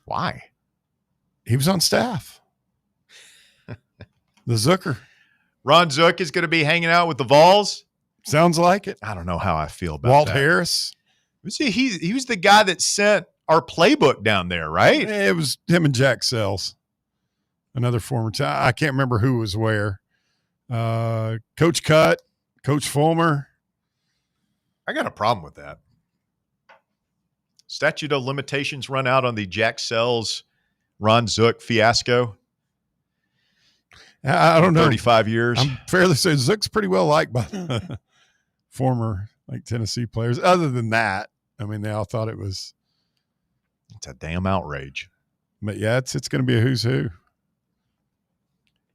Why? He was on staff. The Zooker. Ron Zook is going to be hanging out with the Vols. Sounds like it. I don't know how I feel about Walt that. Harris. He was the guy that sent our playbook down there, right? It was him and Jack Sells, another former I can't remember who was where. Coach Cutt, Coach Fulmer. I got a problem with that. Statute of limitations run out on the Jack Sells, Ron Zook fiasco. I don't know. 35 years. I'm fairly certain Zook's pretty well liked by the former Tennessee players. Other than that, they all thought it's a damn outrage. But yeah, it's going to be a who's who.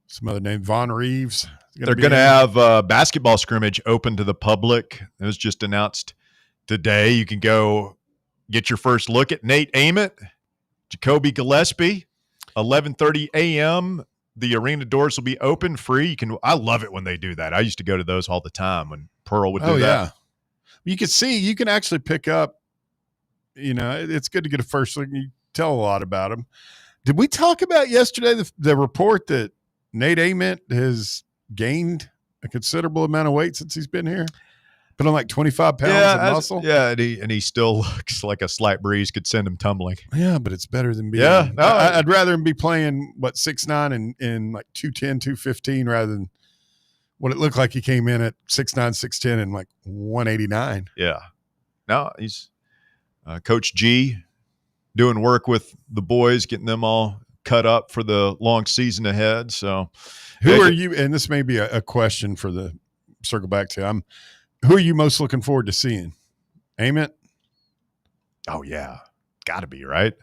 Some other name, Von Reeves. They're going to have a basketball scrimmage open to the public. It was just announced today. You can go get your first look at Nate Ament, Jacoby Gillespie, 11:30 a.m. The arena doors will be open, free. I love it when they do that. I used to go to those all the time when Pearl would do that. You can actually pick up, it's good to get a first look. You tell a lot about them. Did we talk about yesterday the report that Nate Ament has gained a considerable amount of weight since he's been here? Put on like 25 pounds of muscle. Yeah, and he still looks like a slight breeze could send him tumbling. Yeah, but it's better than being. Yeah, no, I'd rather him be playing 6'9" and like 210, 215 rather than what it looked like he came in at 6'9", 6'10" and like 189. Yeah. No, he's Coach G doing work with the boys, getting them all cut up for the long season ahead. So who are you? And this may be a question for the circle back to. Who are you most looking forward to seeing? Ament? Oh, yeah. Got to be, right?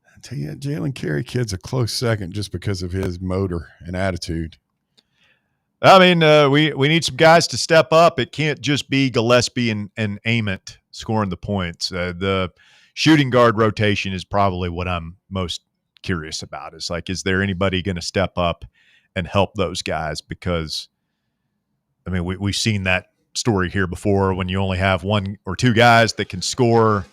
I tell you, Jalen Carey kid's a close second just because of his motor and attitude. We need some guys to step up. It can't just be Gillespie and Ament scoring the points. The shooting guard rotation is probably what I'm most curious about. Is there anybody going to step up and help those guys, because I mean, we've seen that story here before when you only have one or two guys that can score.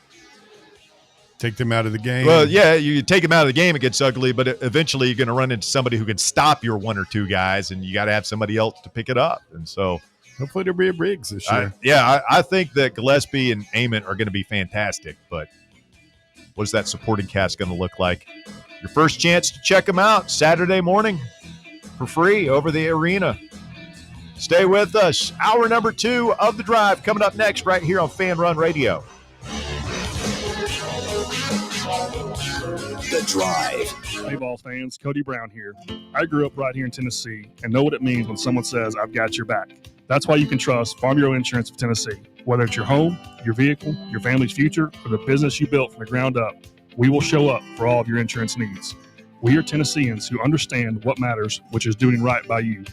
Take them out of the game. Well, yeah, you take them out of the game, it gets ugly, but eventually you're going to run into somebody who can stop your one or two guys, and you got to have somebody else to pick it up. And so hopefully there'll be a Briggs this year. I think that Gillespie and Amon are going to be fantastic, but what is that supporting cast going to look like? Your first chance to check them out Saturday morning for free over the arena. Stay with us. Hour number 2 of The Drive coming up next right here on Fan Run Radio. The Drive. Hey, Vols fans, Cody Brown here. I grew up right here in Tennessee and know what it means when someone says, I've got your back. That's why you can trust Farm Bureau Insurance of Tennessee. Whether it's your home, your vehicle, your family's future, or the business you built from the ground up, we will show up for all of your insurance needs. We are Tennesseans who understand what matters, which is doing right by you.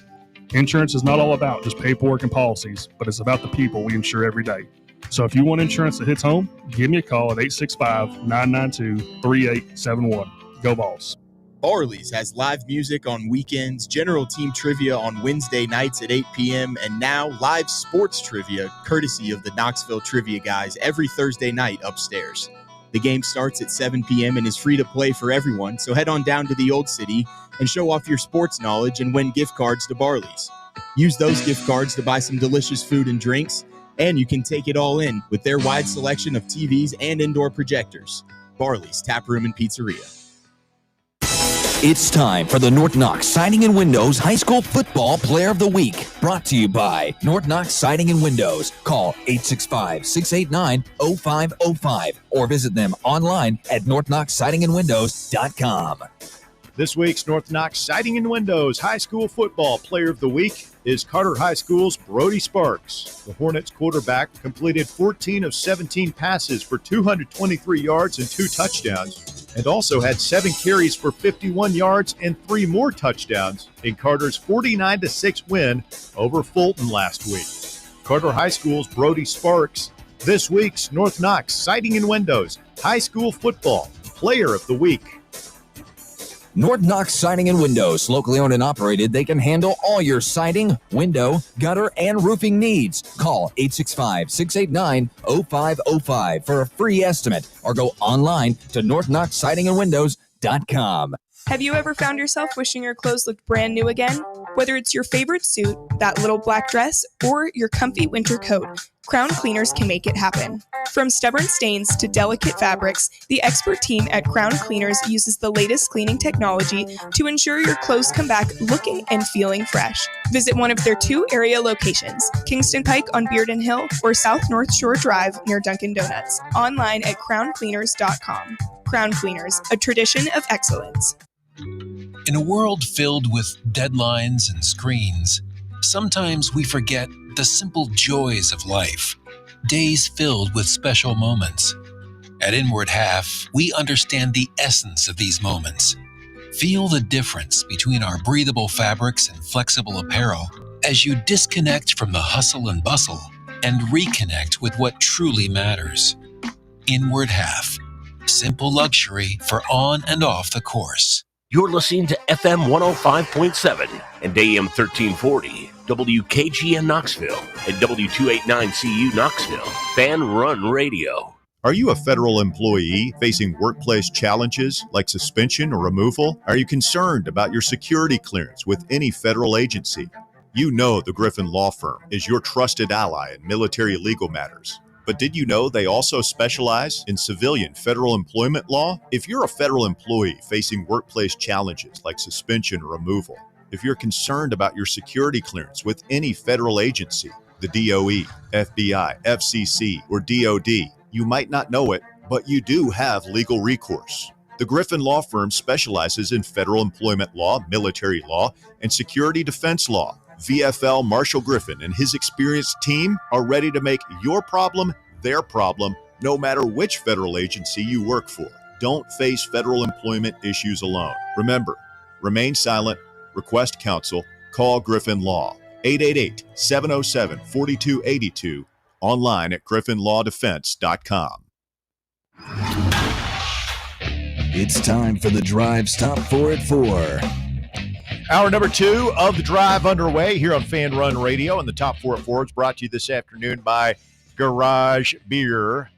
Insurance is not all about just paperwork and policies, but it's about the people we insure every day. So if you want insurance that hits home, give me a call at 865-992-3871. Go Vols. Barley's has live music on weekends, general team trivia on Wednesday nights at 8 p.m., and now live sports trivia courtesy of the Knoxville Trivia Guys every Thursday night upstairs. The game starts at 7 p.m. and is free to play for everyone, so head on down to the Old City and show off your sports knowledge and win gift cards to Barley's. Use those gift cards to buy some delicious food and drinks, and you can take it all in with their wide selection of TVs and indoor projectors. Barley's Tap Room and Pizzeria. It's time for the North Knox Siding and Windows High School Football Player of the Week. Brought to you by North Knox Siding and Windows. Call 865-689-0505 or visit them online at northknoxsidingandwindows.com. This week's North Knox Siding and Windows High School Football Player of the Week is Carter High School's Brody Sparks. The Hornets quarterback completed 14 of 17 passes for 223 yards and 2 touchdowns, and also had 7 carries for 51 yards and 3 more touchdowns in Carter's 49-6 win over Fulton last week. Carter High School's Brody Sparks, this week's North Knox Siding and Windows High School Football Player of the Week. North Knox Siding and Windows, locally owned and operated, they can handle all your siding, window, gutter, and roofing needs. Call 865-689-0505 for a free estimate or go online to northknoxsidingandwindows.com. Have you ever found yourself wishing your clothes looked brand new again? Whether it's your favorite suit, that little black dress, or your comfy winter coat, Crown Cleaners can make it happen. From stubborn stains to delicate fabrics, the expert team at Crown Cleaners uses the latest cleaning technology to ensure your clothes come back looking and feeling fresh. Visit one of their 2 area locations, Kingston Pike on Bearden Hill or South North Shore Drive near Dunkin' Donuts. Online at crowncleaners.com. Crown Cleaners, a tradition of excellence. In a world filled with deadlines and screens, sometimes we forget the simple joys of life, days filled with special moments. At Inward Half, we understand the essence of these moments. Feel the difference between our breathable fabrics and flexible apparel as you disconnect from the hustle and bustle and reconnect with what truly matters. Inward Half, simple luxury for on and off the course. You're listening to FM 105.7 and AM 1340, WKGN Knoxville, and W289CU Knoxville, Fan Run Radio. Are you a federal employee facing workplace challenges like suspension or removal? Are you concerned about your security clearance with any federal agency? You know the Griffin Law Firm is your trusted ally in military legal matters. But did you know they also specialize in civilian federal employment law? If you're a federal employee facing workplace challenges like suspension or removal, if you're concerned about your security clearance with any federal agency, the DOE, FBI, FCC, or DOD, you might not know it, but you do have legal recourse. The Griffin Law Firm specializes in federal employment law, military law, and security defense law. VFL Marshall Griffin and his experienced team are ready to make your problem their problem, no matter which federal agency you work for. Don't face federal employment issues alone. Remember, remain silent, request counsel, call Griffin Law, 888-707-4282, online at griffinlawdefense.com. It's time for the Drive's Top 4 at 4. Hour number 2 of the drive underway here on Fan Run Radio, and the top 4 at 4 is brought to you this afternoon by Garage Beer.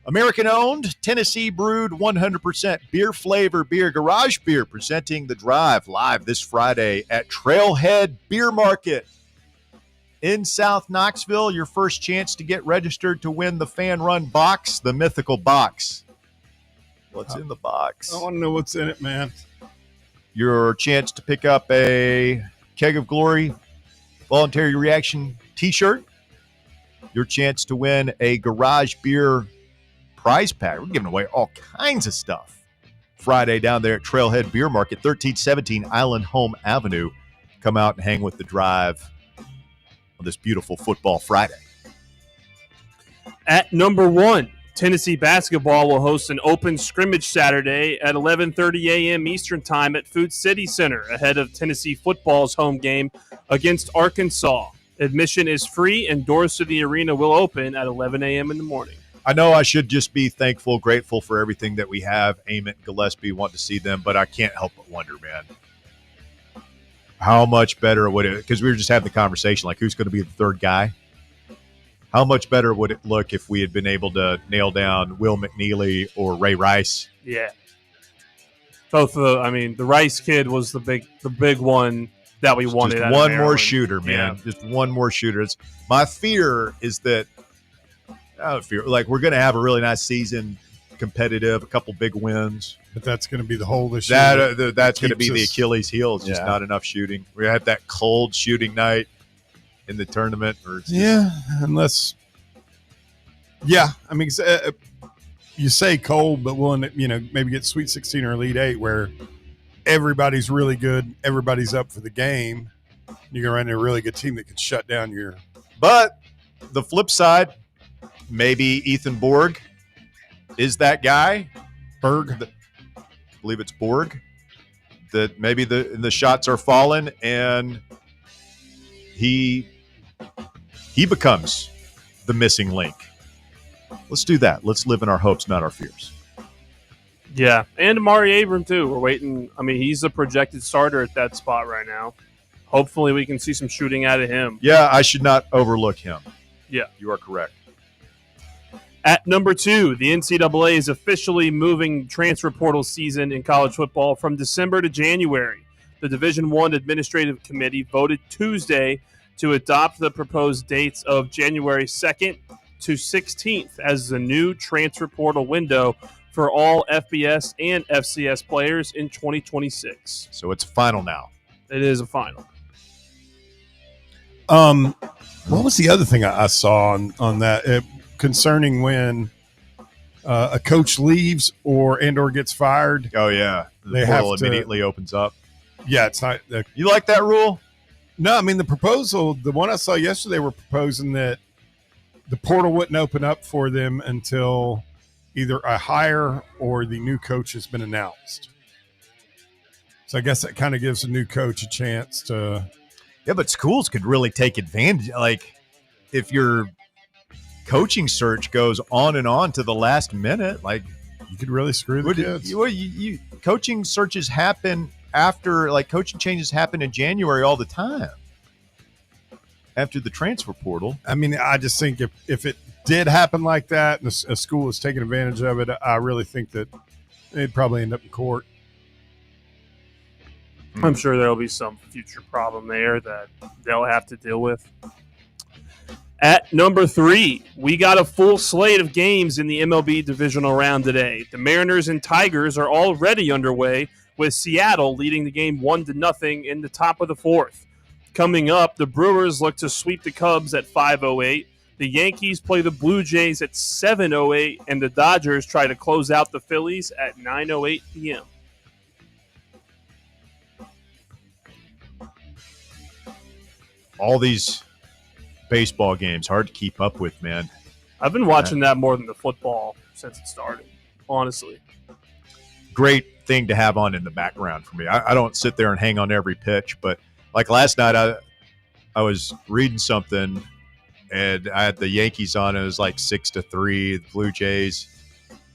American-owned, Tennessee-brewed, 100% beer-flavor beer. Garage Beer presenting the drive live this Friday at Trailhead Beer Market in South Knoxville. Your first chance to get registered to win the Fan Run box, the mythical box. What's in the box? I want to know what's in it, man. Your chance to pick up a Keg of Glory Voluntary Reaction t-shirt. Your chance to win a Garage Beer prize pack. We're giving away all kinds of stuff Friday down there at Trailhead Beer Market, 1317 Island Home Avenue. Come out and hang with the drive on this beautiful football Friday. At number 1, Tennessee basketball will host an open scrimmage Saturday at 11:30 a.m. Eastern Time at Food City Center ahead of Tennessee football's home game against Arkansas. Admission is free and doors to the arena will open at 11 a.m. in the morning. I know I should just be thankful, grateful for everything that we have. Ament and Gillespie, want to see them, but I can't help but wonder, man, how much better would it, because we were just having the conversation, like who's going to be the third guy? How much better would it look if we had been able to nail down Will McNeely or Ray Rice? Yeah. Both the Rice kid was the big one that we wanted. Just one more shooter, man. Yeah. Just one more shooter. My fear is that we're going to have a really nice season, competitive, a couple big wins. But that's going to be the hole this year. That's going to be the Achilles heel. It's just not enough shooting. We have that cold shooting night in the tournament. Unless you say cold, but willing to, maybe get Sweet 16 or Elite 8 where everybody's really good, everybody's up for the game. You're going to run into a really good team that can shut down your. But the flip side, maybe Ethan Borg is that guy. I believe it's Borg. That maybe the shots are falling and he becomes the missing link. Let's do that. Let's live in our hopes, not our fears. Yeah, and Amari Abram too. We're waiting. He's a projected starter at that spot right now. Hopefully we can see some shooting out of him. Yeah, I should not overlook him. Yeah. You are correct. At number 2, the NCAA is officially moving transfer portal season in college football from December to January. The Division I Administrative Committee voted Tuesday to adopt the proposed dates of January 2nd to 16th as the new transfer portal window for all FBS and FCS players in 2026. So it's final now. It is a final. What was the other thing I saw on that concerning when a coach leaves or gets fired? Oh yeah, the portal immediately opens up. Yeah, it's not. You like that rule? No, the proposal, the one I saw yesterday, were proposing that the portal wouldn't open up for them until either a hire or the new coach has been announced. So I guess that kind of gives a new coach a chance to. Yeah, but schools could really take advantage. Like if your coaching search goes on and on to the last minute, like you could really screw the kids. You coaching searches happen after, like coaching changes happen in January all the time after the transfer portal. I just think if it did happen like that and a school is taking advantage of it, I really think that they'd probably end up in court. I'm sure there'll be some future problem there that they'll have to deal with. At number 3, we got a full slate of games in the MLB divisional round today. The Mariners and Tigers are already underway, with Seattle leading the game 1-0 in the top of the 4th. Coming up, the Brewers look to sweep the Cubs at 5:08. The Yankees play the Blue Jays at 7:08, and the Dodgers try to close out the Phillies at 9:08 p.m. All these baseball games, hard to keep up with, man. I've been watching that more than the football since it started, honestly. Great thing to have on in the background for me. I don't sit there and hang on every pitch, but like last night I was reading something and I had the Yankees on. It was like 6-3, the Blue Jays.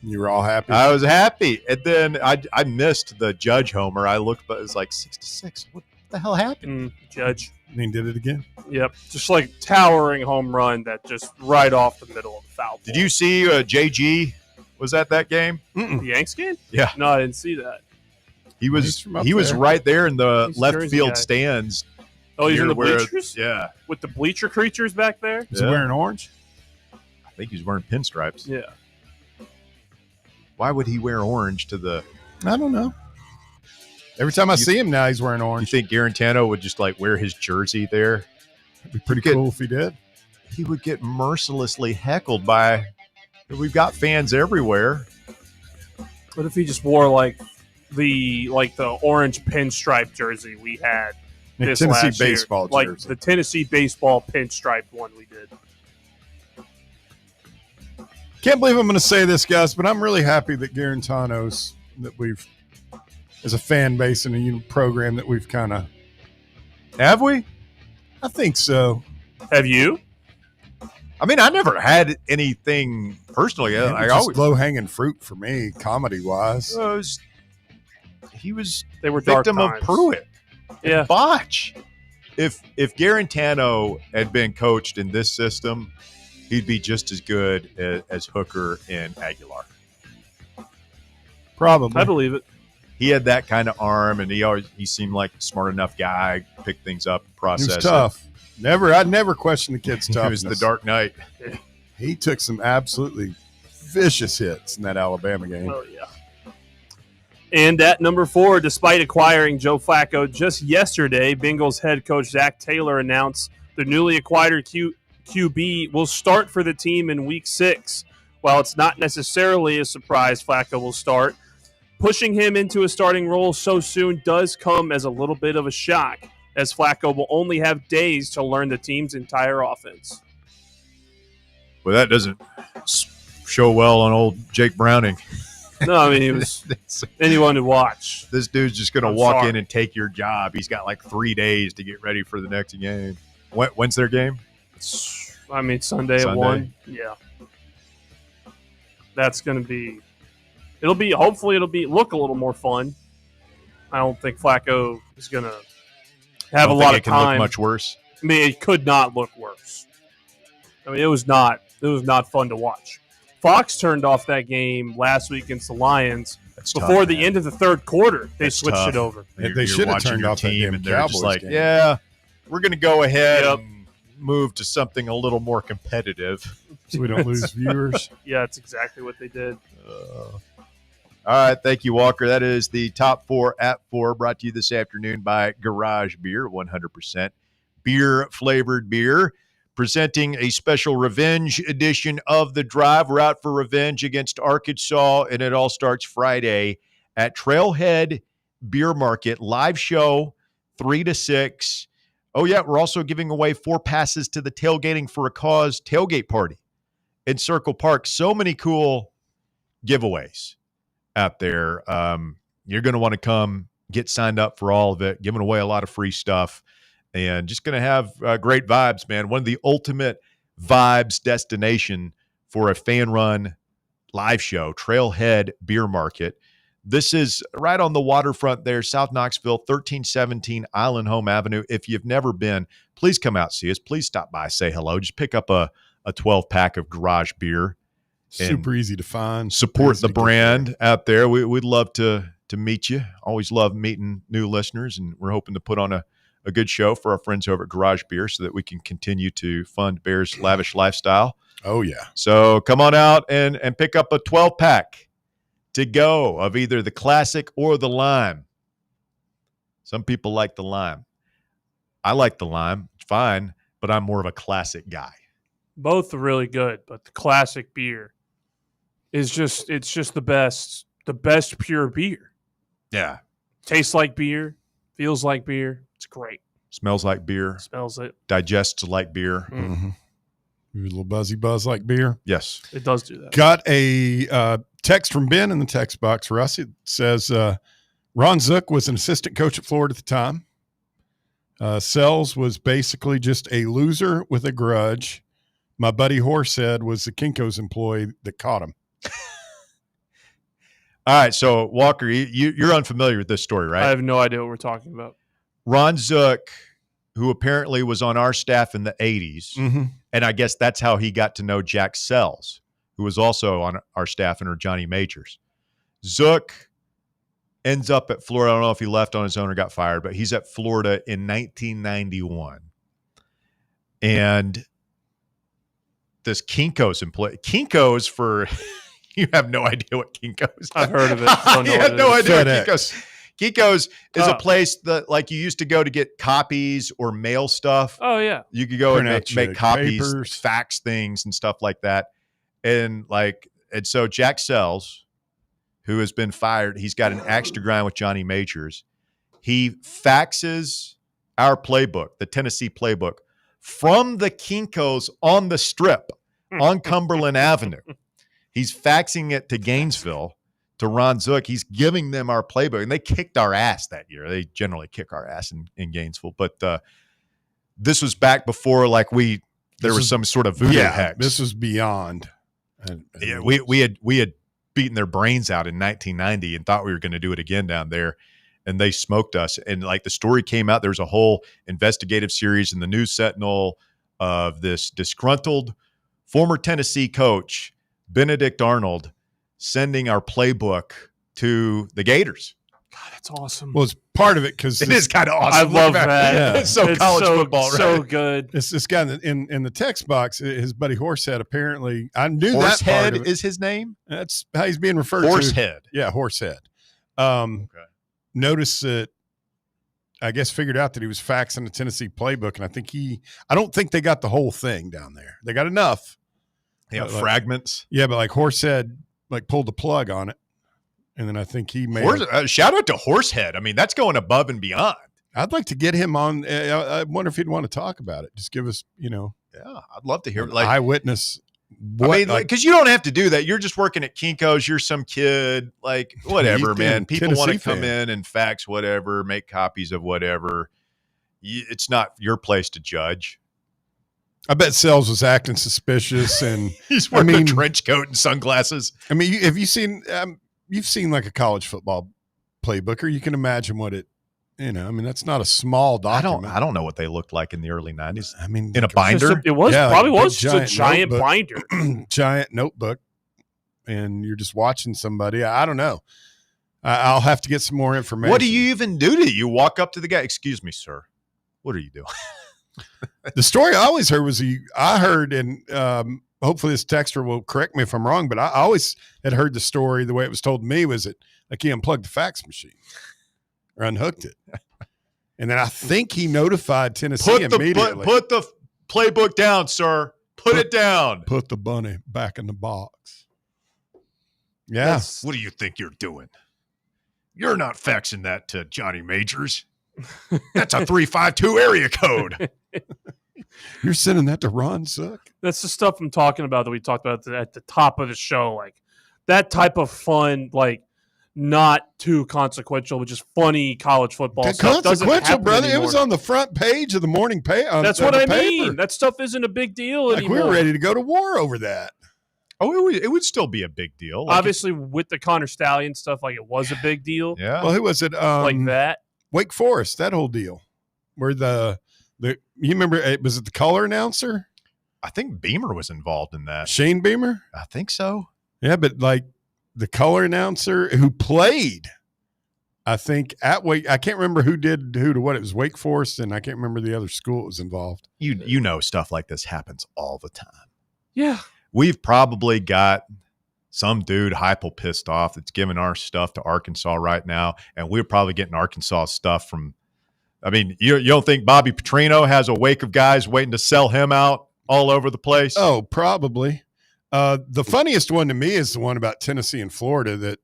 You were all happy. I was happy. And then I missed the Judge homer. I looked, but it was like 6-6. What the hell happened? Judge. And he did it again. Yep. Just like towering home run that just right off the middle of the foul. Did you see JG was at that game? The Yanks game? Yeah. No, I didn't see that. He was right there in the He's left Jersey field guy. stands. Oh, he's in near the where- bleachers? Yeah. With the bleacher creatures back there? Is he wearing orange? I think he's wearing pinstripes. Yeah. Why would he wear orange to the... I don't know. Every time I see him now, he's wearing orange. You think Garantano would just like wear his jersey there? It'd be pretty cool if he did. He would get mercilessly heckled by... We've got fans everywhere. What if he just wore like the orange pinstripe jersey we had The this Tennessee last year? baseball Like jersey. the Tennessee baseball pinstripe one we did. Can't believe I'm going to say this, guys, but I'm really happy that Garantano's, that we've, as a fan base and a program, that we've kind of... Have we? I think so. Have you? I mean, I never had anything personally. It was I just always... low-hanging fruit for me, comedy-wise. He was they were dark victim of times. Pruitt. Yeah. Botch. If Garantano had been coached in this system, he'd be just as good as Hooker and Aguilar. Probably. I believe it. He had that kind of arm, and he seemed like a smart enough guy, pick things up, He process was tough. I'd never question the kid's He toughness. was the Dark Knight. He took some absolutely vicious hits in that Alabama game. Oh, yeah. And at number 4, despite acquiring Joe Flacco just yesterday, Bengals head coach Zach Taylor announced the newly acquired QB will start for the team in Week 6. While it's not necessarily a surprise Flacco will start, pushing him into a starting role so soon does come as a little bit of a shock, as Flacco will only have days to learn the team's entire offense. Well, that doesn't show well on old Jake Browning. No, I mean, he was anyone to watch. This dude's just going to I'm walk sorry. in and take your job. He's got like 3 days to get ready for the next game. When's their game? I mean, Sunday at 1. Yeah. That's going to be – hopefully it'll look a little more fun. I don't think Flacco is going to have a lot of time. Look much worse. I mean, it could not look worse. I mean, it was not fun to watch. Fox turned off that game last week against the Lions. Before the end of the third quarter, they switched it over. They should have turned off that damn and they're just Cowboys like, game. yeah, we're going to go ahead and move to something a little more competitive. So we don't lose viewers. Yeah, that's exactly what they did. All right. Thank you, Walker. That is the top 4 at 4 brought to you this afternoon by Garage Beer, 100% beer flavored beer. Presenting a special revenge edition of The Drive. We're out for revenge against Arkansas, and it all starts Friday at Trailhead Beer Market. Live show, 3 to 6. Oh, yeah, we're also giving away 4 passes to the Tailgating for a Cause tailgate party in Circle Park. So many cool giveaways out there. You're going to want to come get signed up for all of it, giving away a lot of free stuff. And just going to have great vibes, man. One of the ultimate vibes destination for a fan-run live show, Trailhead Beer Market. This is right on the waterfront there, South Knoxville, 1317 Island Home Avenue. If you've never been, please come out, see us. Please stop by, say hello. Just pick up a 12-pack of Garage Beer. Super easy to find. Support the brand out there. We'd love to meet you. Always love meeting new listeners, and we're hoping to put on a good show for our friends over at Garage Beer so that we can continue to fund Bear's lavish lifestyle. Oh, yeah. So come on out and pick up a 12-pack to go of either the classic or the lime. Some people like the lime. I like the lime. It's fine, but I'm more of a classic guy. Both are really good, but the classic beer is just the best pure beer. Yeah. Tastes like beer, feels like beer. It's great. Smells like beer. Smells it. Digests like beer. Mm-hmm. A little buzzy buzz like beer. Yes. It does do that. Got a text from Ben in the text box for us. It says, Ron Zook was an assistant coach at Florida at the time. Sells was basically just a loser with a grudge. My buddy Horsehead was the Kinko's employee that caught him. All right, so Walker, you're unfamiliar with this story, right? I have no idea what we're talking about. Ron Zook, who apparently was on our staff in the 80s, and I guess that's how he got to know Jack Sells, who was also on our staff under Johnny Majors. Zook ends up at Florida. I don't know if he left on his own or got fired, but he's at Florida in 1991. And this Kinko's employee. Kinko's for you have no idea what Kinko's. I've heard of it. You have no idea what Kinko's. Kinko's is a place that like you used to go to get copies or mail stuff. Oh yeah. You could go and make copies, papers, fax things and stuff like that. And so Jack Sells, who has been fired, he's got an axe to grind with Johnny Majors. He faxes our playbook, the Tennessee playbook, from the Kinko's on the Strip on Cumberland Avenue. He's faxing it to Gainesville, to Ron Zook. He's giving them our playbook, and they kicked our ass that year. They generally kick our ass in Gainesville, but this was back before there was some sort of voodoo hex. This was beyond. Yeah, we had beaten their brains out in 1990 and thought we were going to do it again down there, and they smoked us. And the story came out, there's a whole investigative series in the News Sentinel of this disgruntled former Tennessee coach, Benedict Arnold, sending our playbook to the Gators. God, that's awesome. Well, it's part of it because it is kind of awesome. I love that. Yeah. It's college football, right? So good. This guy in the text box, his buddy Horsehead. Apparently, I knew that Horsehead part of it. is his name. That's how he's being referred to. Horsehead. Yeah, Horsehead. Okay. Notice that. I guess figured out that he was faxing the Tennessee playbook, and I don't think they got the whole thing down there. They got enough. Yeah, fragments. Yeah, but Horsehead pulled the plug on it, and then I think he made. Shout out to Horsehead. I mean, that's going above and beyond. I'd like to get him on. I wonder if he'd want to talk about it. Just give us, Yeah, I'd love to hear eyewitness. Because you don't have to do that. You're just working at Kinko's. You're some kid, whatever, man. People want to come in and fax whatever, make copies of whatever. It's not your place to judge. I bet Sells was acting suspicious, and he's wearing a trench coat and sunglasses. I mean, have you seen? You've seen a college football playbook, or you can imagine what it. That's not a small document. I don't know what they looked like in the early 90s. I mean, in a binder, it was probably was just a giant notebook, binder, giant notebook, and you're just watching somebody. I don't know. I'll have to get some more information. What do you even do? You walk up to the guy? Excuse me, sir. What are you doing? The story I always heard was I heard, and hopefully this texter will correct me if I'm wrong, but I always had heard the story, the way it was told to me, was that he unplugged the fax machine or unhooked it. And then I think he notified Tennessee immediately. Put the playbook down, sir. Put it down. Put the bunny back in the box. Yeah. What do you think you're doing? You're not faxing that to Johnny Majors. That's a 352 area code. You're sending that to Ron Zook? That's the stuff I'm talking about that we talked about at the top of the show. That type of fun, not too consequential, but just funny college football stuff. Consequential, brother. Anymore. It was on the front page of the morning paper. That's what I mean. That stuff isn't a big deal anymore. We were ready to go to war over that. Oh, it would still be a big deal. Obviously, with the Connor Stallion stuff, it was a big deal. Yeah. Well, who was it? Like that. Wake Forest, that whole deal. Where you remember, was it the color announcer? I think Beamer was involved in that. Shane Beamer? I think so. Yeah, but the color announcer who played, I think at Wake, I can't remember who did who to what. It was Wake Forest, and I can't remember the other school that was involved. You know, stuff like this happens all the time. Yeah. We've probably got some dude hypo pissed off that's giving our stuff to Arkansas right now, and we're probably getting Arkansas stuff from. I mean, you don't think Bobby Petrino has a wake of guys waiting to sell him out all over the place? Oh, probably. The funniest one to me is the one about Tennessee and Florida that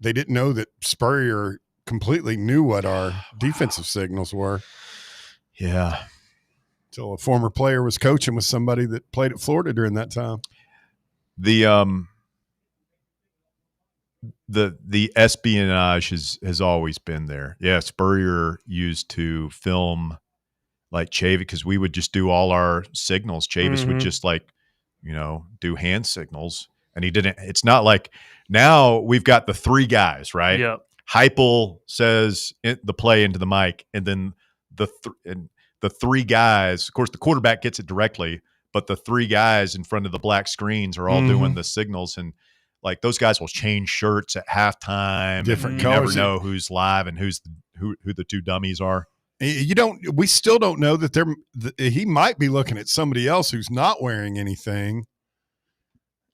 they didn't know that Spurrier completely knew what our defensive signals were. Yeah. So a former player was coaching with somebody that played at Florida during that time. The espionage has always been there. Yeah, Spurrier used to film Chavis, because we would just do all our signals. Chavis would just do hand signals, And he didn't. It's not like now we've got the three guys, right? Yeah. Heupel says the play into the mic, and then the three guys, of course, the quarterback gets it directly, but the three guys in front of the black screens are all doing the signals. And like those guys will change shirts at halftime. Different you colors. never know who's live and who the two dummies are. We still don't know that he might be looking at somebody else who's not wearing anything.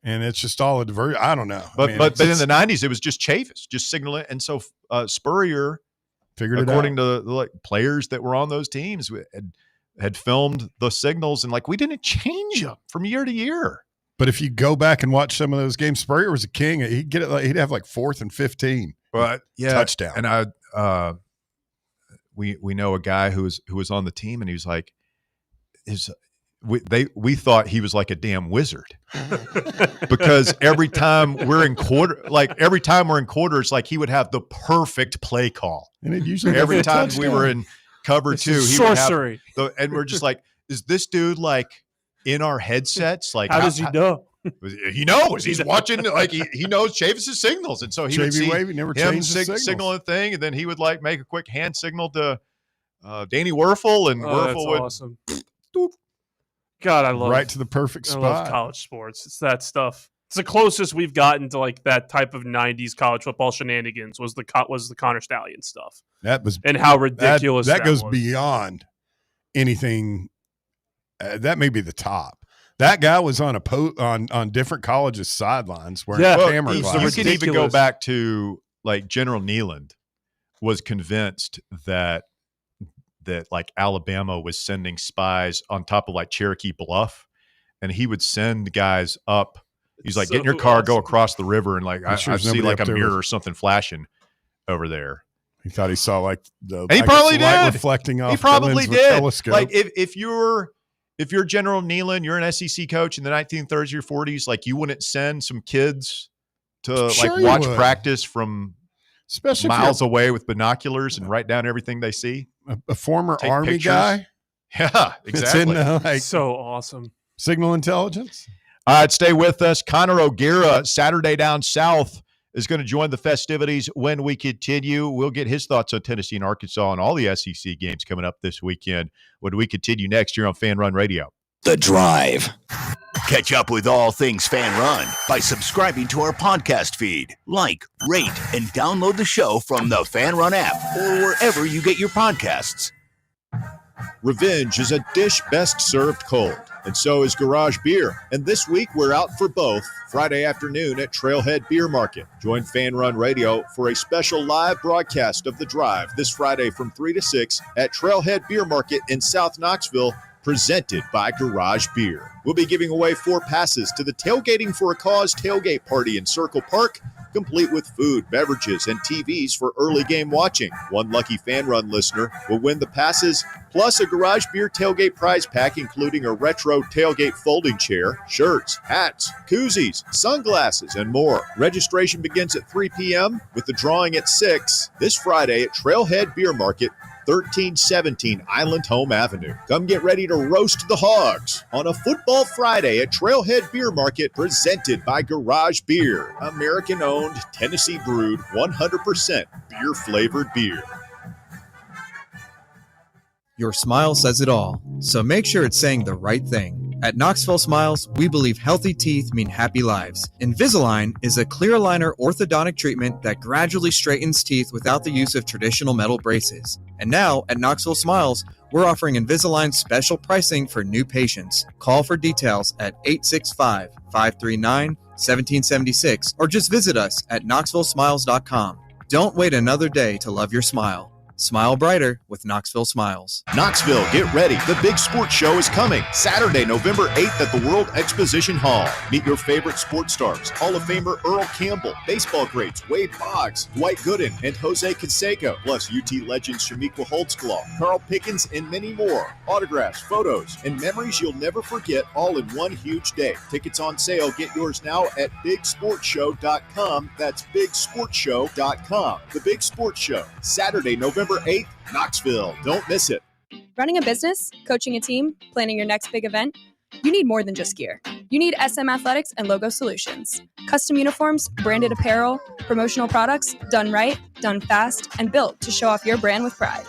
And it's just all a diversion. I don't know. But in the 90s, it was just Chavis, just signaling. And so Spurrier, according to the players that were on those teams, had filmed the signals, and like we didn't change them from year to year. But if you go back and watch some of those games, Spurrier was a king. He'd get it. He'd have like 4th and 15. But yeah, touchdown. And we know a guy who was on the team, and he was like, we thought he was like a damn wizard because every time we're in quarters, like he would have the perfect play call. And it usually every time we were in cover This 2, is he sorcery. would have and we're just like, is this dude like in our headsets? Like, how does he know? He knows. He's watching. Like he knows Chavis's signals, and so he would see Wavy never him changed the signal a thing, and then he would like make a quick hand signal to Danny Werfel, and Werfel that's would. Awesome. God, I love right to the perfect spot. I love college sports. It's that stuff. It's the closest we've gotten to like that type of '90s college football shenanigans. Was the Connor Stallion stuff? That was and how ridiculous that goes was. beyond anything. That may be the top. That guy was on on different colleges' sidelines wearing camera glasses. You can even go back to like General Neyland was convinced that like Alabama was sending spies on top of like Cherokee Bluff, and he would send guys up. He's like, get in your car, go across the river, and like I see like a mirror or something flashing over there. He thought he saw like the and he probably did reflecting off. He probably the lens did. Telescope. Like if you're General Neyland, you're an SEC coach in the 1930s or 40s, like you wouldn't send some kids to Sure like you watch would. practice from Especially miles away with binoculars and write down everything they see. A former Take Army pictures. guy. Yeah, exactly. It's in So awesome. signal intelligence. All right, stay with us. Connor O'Gara, Saturday Down South, is going to join the festivities when we continue. We'll get his thoughts on Tennessee and Arkansas and all the SEC games coming up this weekend when we continue next year on Fan Run Radio. The Drive. Catch up with all things Fan Run by subscribing to our podcast feed. Like, rate, and download the show from the Fan Run app or wherever you get your podcasts. Revenge is a dish best served cold, and so is Garage Beer. And this week we're out for both Friday afternoon at Trailhead Beer Market. Join Fan Run Radio for a special live broadcast of The Drive this Friday from 3 to 6 at Trailhead Beer Market in South Knoxville, presented by Garage Beer. We'll be giving away 4 passes to the Tailgating for a Cause tailgate party in Circle Park, complete with food, beverages, and TVs for early game watching. One lucky Fan Run listener will win the passes, plus a Garage Beer tailgate prize pack including a retro tailgate folding chair, shirts, hats, koozies, sunglasses, and more. Registration begins at 3 p.m. with the drawing at 6 this Friday at Trailhead Beer Market, 1317 Island Home Avenue. Come get ready to roast the hogs on a football Friday at Trailhead Beer Market, presented by Garage Beer. American-owned, Tennessee-brewed, 100% beer-flavored beer. Your smile says it all, so make sure it's saying the right thing. At Knoxville Smiles, we believe healthy teeth mean happy lives. Invisalign is a clear aligner orthodontic treatment that gradually straightens teeth without the use of traditional metal braces. And now, at Knoxville Smiles, we're offering Invisalign special pricing for new patients. Call for details at 865-539-1776 or just visit us at knoxvillesmiles.com. Don't wait another day to love your smile. Smile brighter with Knoxville Smiles. Knoxville, get ready. The big sports show is coming Saturday, November 8th at the World Exposition Hall. Meet your favorite sports stars, Hall of Famer Earl Campbell, baseball greats Wade Boggs, Dwight Gooden, and Jose Canseco, plus UT legends Shamiqua Holtzclaw, Carl Pickens, and many more. Autographs, photos, and memories you'll never forget, all in one huge day. Tickets on sale. Get yours now at bigsportshow.com. That's bigsportshow.com. The Big Sports Show, Saturday, November 8th, Knoxville. Don't miss it. Running a business, coaching a team, planning your next big event? You need more than just gear. You need SM Athletics and Logo Solutions. Custom uniforms, branded apparel, promotional products, done right, done fast, and built to show off your brand with pride.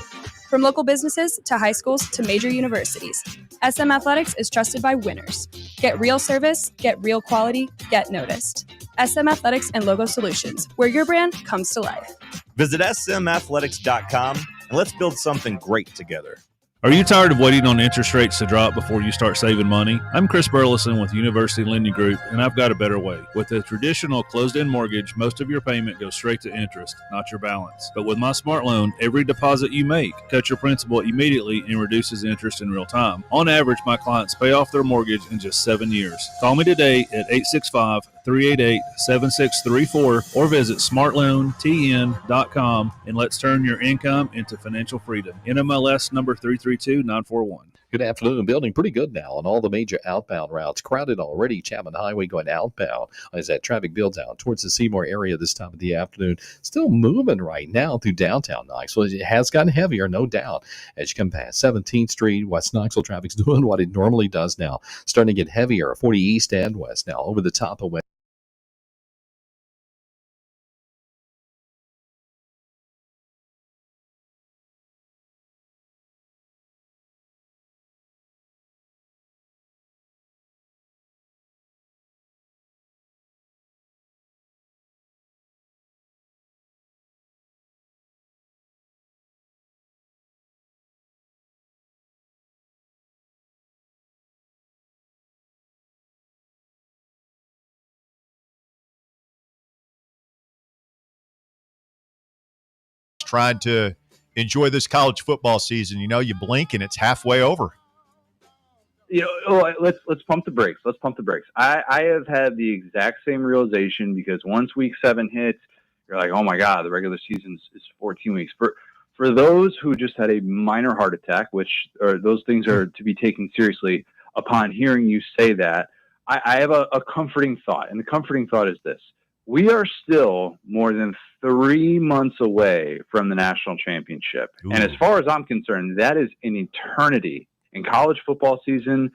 From local businesses to high schools to major universities, SM Athletics is trusted by winners. Get real service, get real quality, get noticed. SM Athletics and Logo Solutions, where your brand comes to life. Visit smathletics.com and let's build something great together. Are you tired of waiting on interest rates to drop before you start saving money? I'm Chris Burleson with University Lending Group, and I've got a better way. With a traditional closed-end mortgage, most of your payment goes straight to interest, not your balance. But with my Smart Loan, every deposit you make cuts your principal immediately and reduces interest in real time. On average, my clients pay off their mortgage in just 7 years. Call me today at 865-388-7634 or visit smartloantn.com and let's turn your income into financial freedom. NMLS number 332941. Good afternoon. Building pretty good now on all the major outbound routes. Crowded already. Chapman Highway going outbound as that traffic builds out towards the Seymour area this time of the afternoon. Still moving right now through downtown Knoxville. It has gotten heavier, no doubt. As you come past 17th Street, West Knoxville traffic's doing what it normally does now. Starting to get heavier. 40 east and west now over the top of West. Trying to enjoy this college football season. You know, you blink and it's halfway over. Let's pump the brakes. Let's pump the brakes. I have had the exact same realization because once week 7 hits, you're like, oh my God, the regular season is 14 weeks. For those who just had a minor heart attack, those things are to be taken seriously, upon hearing you say that, I have a comforting thought. And the comforting thought is this. We are still more than 3 months away from the national championship. Ooh. And as far as I'm concerned, that is an eternity. In college football season,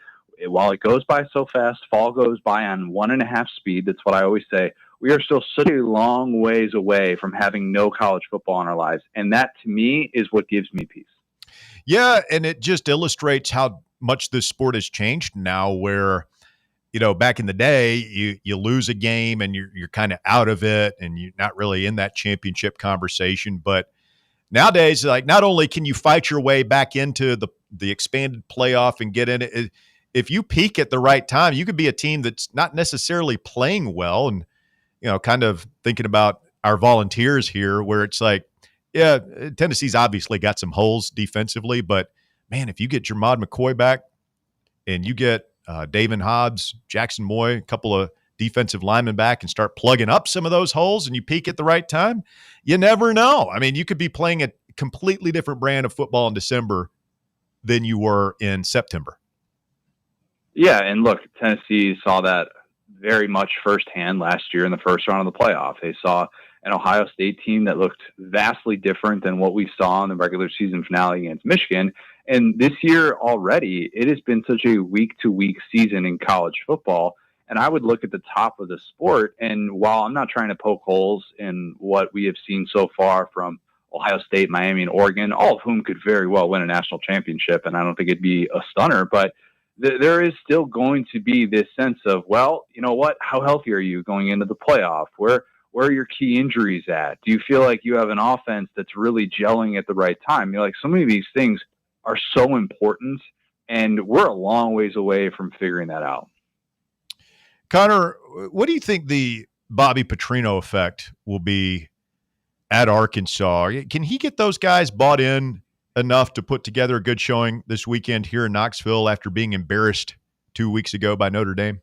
while it goes by so fast, fall goes by on 1.5 speed. That's what I always say. We are still such a long ways away from having no college football in our lives. And that, to me, is what gives me peace. Yeah, and it just illustrates how much this sport has changed now where, you know, back in the day, you lose a game and you're kind of out of it and you're not really in that championship conversation. But nowadays, like, not only can you fight your way back into the expanded playoff and get in it, if you peak at the right time, you could be a team that's not necessarily playing well. And, you know, kind of thinking about our Volunteers here where it's like, yeah, Tennessee's obviously got some holes defensively, but man, if you get Jermod McCoy back and you get David Hobbs, Jackson Moy, a couple of defensive linemen back and start plugging up some of those holes and you peak at the right time, you never know. I mean, you could be playing a completely different brand of football in December than you were in September. Yeah, and look, Tennessee saw that very much firsthand last year in the first round of the playoff. They saw an Ohio State team that looked vastly different than what we saw in the regular season finale against Michigan. And this year already, it has been such a week-to-week season in college football. And I would look at the top of the sport. And while I'm not trying to poke holes in what we have seen so far from Ohio State, Miami, and Oregon, all of whom could very well win a national championship, and I don't think it'd be a stunner, but there is still going to be this sense of, well, you know what? How healthy are you going into the playoff? Where are your key injuries at? Do you feel like you have an offense that's really gelling at the right time? You know, like, so many of these things are so important, and we're a long ways away from figuring that out. Connor, what do you think the Bobby Petrino effect will be at Arkansas? Can he get those guys bought in enough to put together a good showing this weekend here in Knoxville after being embarrassed 2 weeks ago by Notre Dame?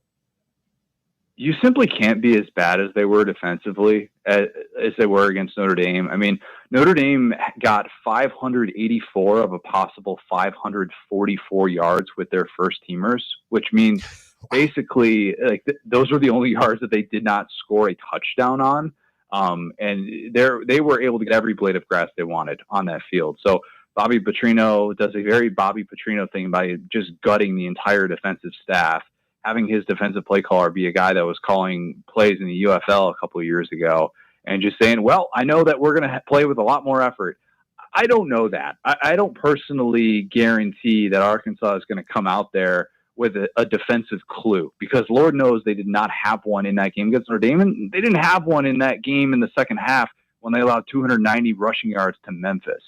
You simply can't be as bad as they were defensively as they were against Notre Dame. I mean, Notre Dame got 584 of a possible 544 yards with their first teamers, which means basically like those were the only yards that they did not score a touchdown on. And they were able to get every blade of grass they wanted on that field. So Bobby Petrino does a very Bobby Petrino thing by just gutting the entire defensive staff, having his defensive play caller be a guy that was calling plays in the UFL a couple of years ago, and just saying, well, I know that we're going to play with a lot more effort. I don't know that. I don't personally guarantee that Arkansas is going to come out there with a defensive clue, because Lord knows they did not have one in that game against Notre Dame, and they didn't have one in that game in the second half when they allowed 290 rushing yards to Memphis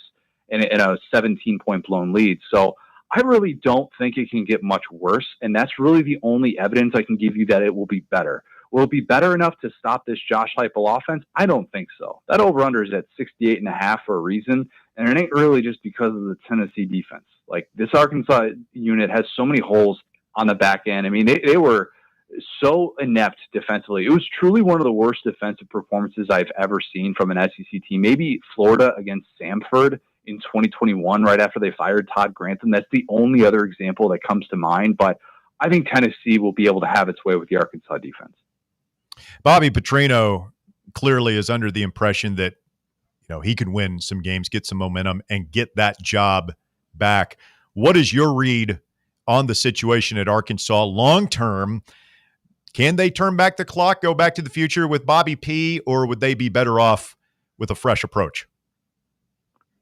in a 17-point blown lead. So I really don't think it can get much worse, and that's really the only evidence I can give you that it will be better. Will it be better enough to stop this Josh Heupel offense? I don't think so. That over-under is at 68.5 for a reason, and it ain't really just because of the Tennessee defense. Like, this Arkansas unit has so many holes on the back end. I mean, they were so inept defensively. It was truly one of the worst defensive performances I've ever seen from an SEC team. Maybe Florida against Samford in 2021, right after they fired Todd Grantham. That's the only other example that comes to mind. But I think Tennessee will be able to have its way with the Arkansas defense. Bobby Petrino clearly is under the impression that, he can win some games, get some momentum, and get that job back. What is your read on the situation at Arkansas long term? Can they turn back the clock, go back to the future with Bobby P., or would they be better off with a fresh approach?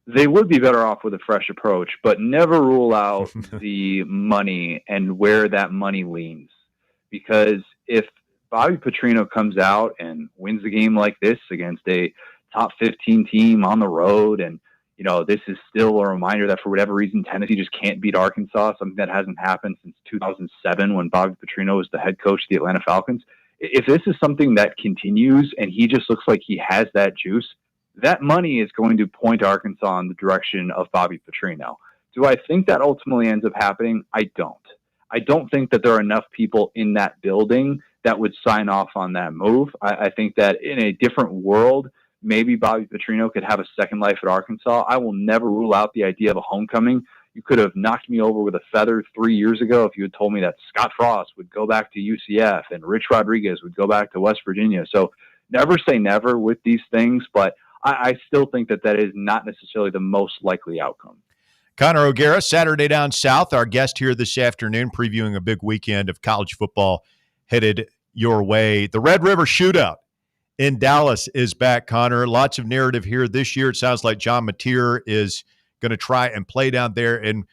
They would be better off with a fresh approach, but never rule out the money and where that money leans. Because if Bobby Petrino comes out and wins a game like this against a top 15 team on the road, and this is still a reminder that for whatever reason Tennessee just can't beat Arkansas, something that hasn't happened since 2007 when Bobby Petrino was the head coach of the Atlanta Falcons. If this is something that continues and he just looks like he has that juice, that money is going to point Arkansas in the direction of Bobby Petrino. Do I think that ultimately ends up happening? I don't. I don't think that there are enough people in that building that would sign off on that move. I think that in a different world, maybe Bobby Petrino could have a second life at Arkansas. I will never rule out the idea of a homecoming. You could have knocked me over with a feather 3 years ago if you had told me that Scott Frost would go back to UCF and Rich Rodriguez would go back to West Virginia. So never say never with these things, but I still think that is not necessarily the most likely outcome. Connor O'Gara, Saturday Down South, our guest here this afternoon, previewing a big weekend of college football headed your way. The Red River Shootout in Dallas is back, Connor. Lots of narrative here this year. It sounds like John Mateer is going to try and play down there. And,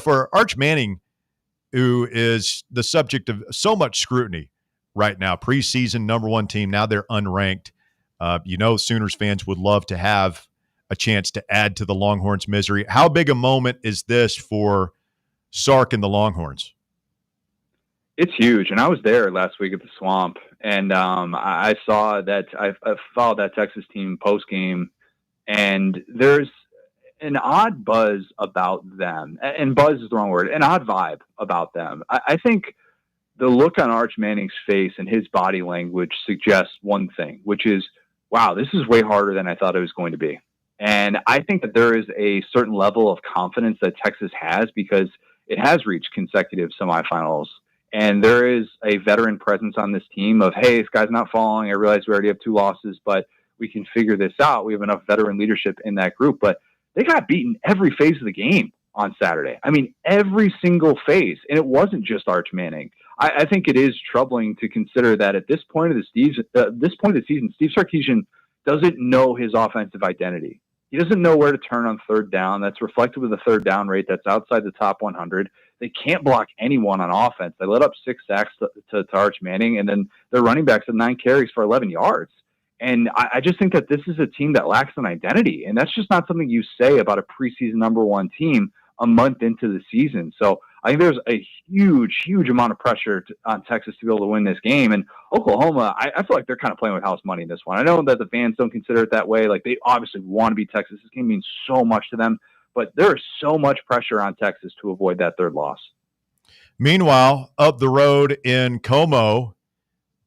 for Arch Manning, who is the subject of so much scrutiny right now, preseason #1 team, now they're unranked. Sooners fans would love to have a chance to add to the Longhorns' misery. How big a moment is this for Sark and the Longhorns? It's huge. And I was there last week at the Swamp, and I saw that I followed that Texas team post-game, and there's an odd buzz about them. And buzz is the wrong word. An odd vibe about them. I think the look on Arch Manning's face and his body language suggests one thing, which is, wow, this is way harder than I thought it was going to be. And I think that there is a certain level of confidence that Texas has because it has reached consecutive semifinals. And there is a veteran presence on this team of, hey, this guy's not falling. I realize we already have 2 losses, but we can figure this out. We have enough veteran leadership in that group. But they got beaten every phase of the game on Saturday. I mean, every single phase. And it wasn't just Arch Manning. I think it is troubling to consider that at this point of the season, Steve Sarkisian doesn't know his offensive identity. He doesn't know where to turn on third down. That's reflected with a third down rate that's outside the top 100. They can't block anyone on offense. They let up 6 sacks to Arch Manning, and then their running backs had 9 carries for 11 yards. And I just think that this is a team that lacks an identity, and that's just not something you say about a preseason #1 team a month into the season. So I think there's a huge amount of pressure on Texas to be able to win this game. And Oklahoma, I feel like they're kind of playing with house money in this one. I know that the fans don't consider it that way. Like, they obviously want to beat Texas. This game means so much to them. But there is so much pressure on Texas to avoid that third loss. Meanwhile, up the road in Como,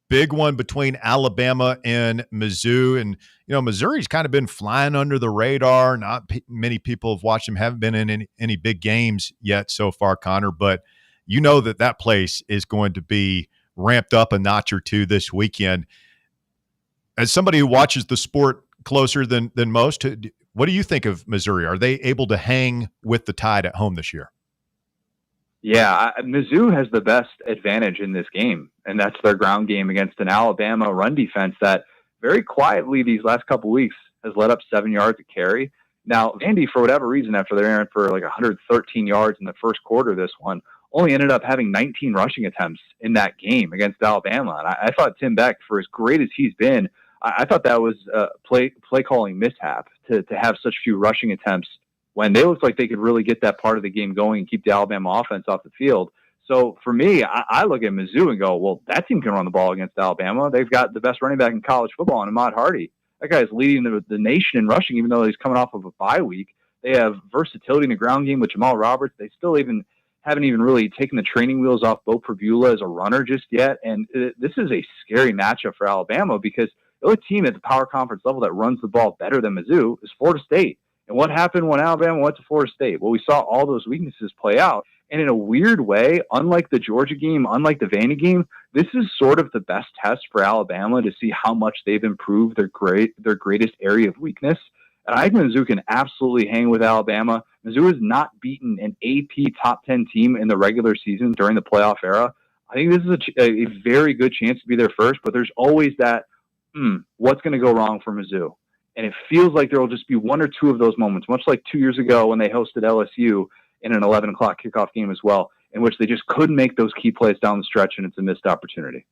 big one between Alabama and Mizzou. And, Missouri's kind of been flying under the radar. Not many people have watched them, haven't been in any big games yet so far, Connor. But that place is going to be ramped up a notch or two this weekend. As somebody who watches the sport closer than most, What do you think of Missouri? Are they able to hang with the Tide at home this year? Yeah, Mizzou has the best advantage in this game, and that's their ground game against an Alabama run defense that very quietly these last couple weeks has let up 7 yards a carry. Now, Vandy, for whatever reason, after they ran for like 113 yards in the first quarter, this one only ended up having 19 rushing attempts in that game against Alabama. And I thought Tim Beck, for as great as he's been, I thought that was a play calling mishap to have such few rushing attempts when they looked like they could really get that part of the game going and keep the Alabama offense off the field. So for me, I look at Mizzou and go, well, that team can run the ball against Alabama. They've got the best running back in college football in Ahmad Hardy. That guy's leading the nation in rushing, even though he's coming off of a bye week. They have versatility in the ground game with Jamal Roberts. They still haven't even really taken the training wheels off Bo Prabula as a runner just yet. And this is a scary matchup for Alabama because the only team at the power conference level that runs the ball better than Mizzou is Florida State. And what happened when Alabama went to Florida State? Well, we saw all those weaknesses play out. And in a weird way, unlike the Georgia game, unlike the Vandy game, this is sort of the best test for Alabama to see how much they've improved their greatest area of weakness. And I think Mizzou can absolutely hang with Alabama. Mizzou has not beaten an AP top 10 team in the regular season during the playoff era. I think this is a very good chance to be there first, but there's always that, what's going to go wrong for Mizzou? And it feels like there will just be one or two of those moments, much like 2 years ago when they hosted LSU in an 11 o'clock kickoff game as well, in which they just couldn't make those key plays down the stretch, and it's a missed opportunity.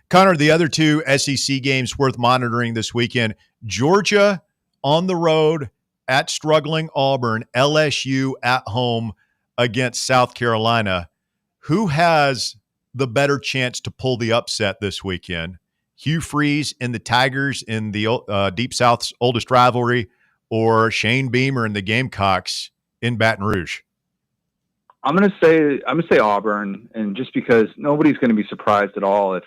Connor, the other two SEC games worth monitoring this weekend, Georgia on the road at struggling Auburn, LSU at home against South Carolina. Who has the better chance to pull the upset this weekend? Hugh Freeze and the Tigers in the Deep South's oldest rivalry, or Shane Beamer and the Gamecocks in Baton Rouge? I'm gonna say Auburn, and just because nobody's going to be surprised at all if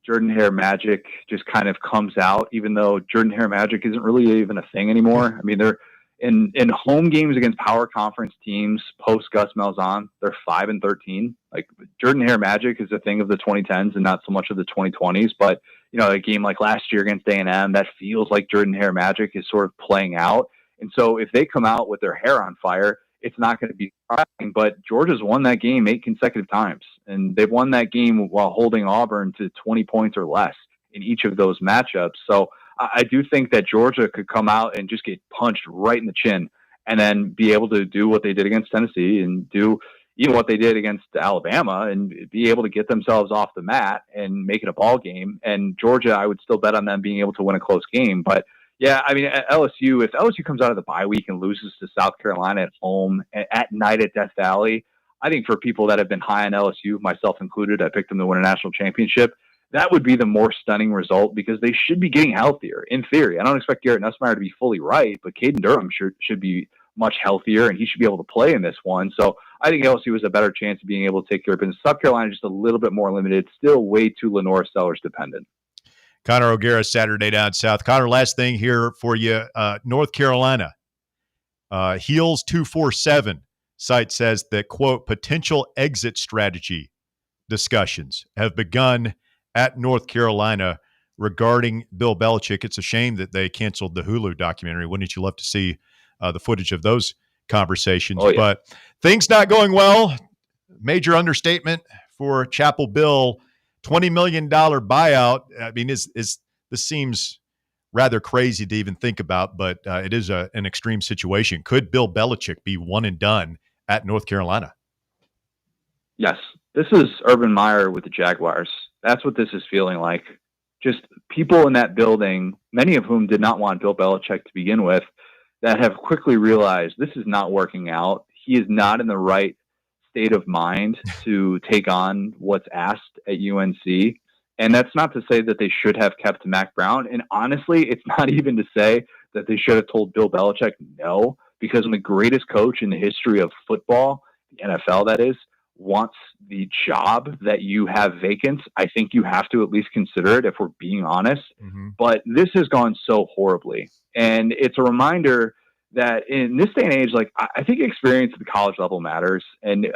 Jordan Hare Magic just kind of comes out, even though Jordan Hare Magic isn't really even a thing anymore. I mean, they're in home games against power conference teams post Gus Malzahn, they're 5-13. Like Jordan Hare Magic is a thing of the 2010s and not so much of the 2020s. But a game like last year against A&M, that feels like Jordan Hare Magic is sort of playing out. And so if they come out with their hair on fire, it's not going to be surprising. But Georgia's won that game 8 consecutive times, and they've won that game while holding Auburn to 20 points or less in each of those matchups. So I do think that Georgia could come out and just get punched right in the chin and then be able to do what they did against Tennessee and do even what they did against Alabama and be able to get themselves off the mat and make it a ball game. And Georgia, I would still bet on them being able to win a close game. But yeah, I mean, at LSU, if LSU comes out of the bye week and loses to South Carolina at home at night at Death Valley, I think for people that have been high on LSU, myself included, I picked them to win a national championship. That would be the more stunning result because they should be getting healthier in theory. I don't expect Garrett Nussmeier to be fully right, but Caden Durham should be much healthier and he should be able to play in this one. So I think LSU has a better chance of being able to take care of business. South Carolina just a little bit more limited, still way too Lenore Sellers dependent. Connor O'Gara, Saturday Down South. Connor, last thing here for you. North Carolina, Heels 247 site says that, quote, potential exit strategy discussions have begun at North Carolina regarding Bill Belichick. It's a shame that they canceled the Hulu documentary. Wouldn't you love to see the footage of those conversations? Oh, yeah. But things not going well. Major understatement for Chapel Bill. $20 million buyout. I mean, this seems rather crazy to even think about, but it is an extreme situation. Could Bill Belichick be one and done at North Carolina? Yes. This is Urban Meyer with the Jaguars. That's what this is feeling like. Just people in that building, many of whom did not want Bill Belichick to begin with, that have quickly realized this is not working out. He is not in the right state of mind to take on what's asked at UNC. And that's not to say that they should have kept Mac Brown. And honestly, it's not even to say that they should have told Bill Belichick no, because when the greatest coach in the history of football, the NFL that is, wants the job that you have vacant, I think you have to at least consider it if we're being honest. Mm-hmm. But this has gone so horribly. And it's a reminder that in this day and age, like, I think experience at the college level matters. And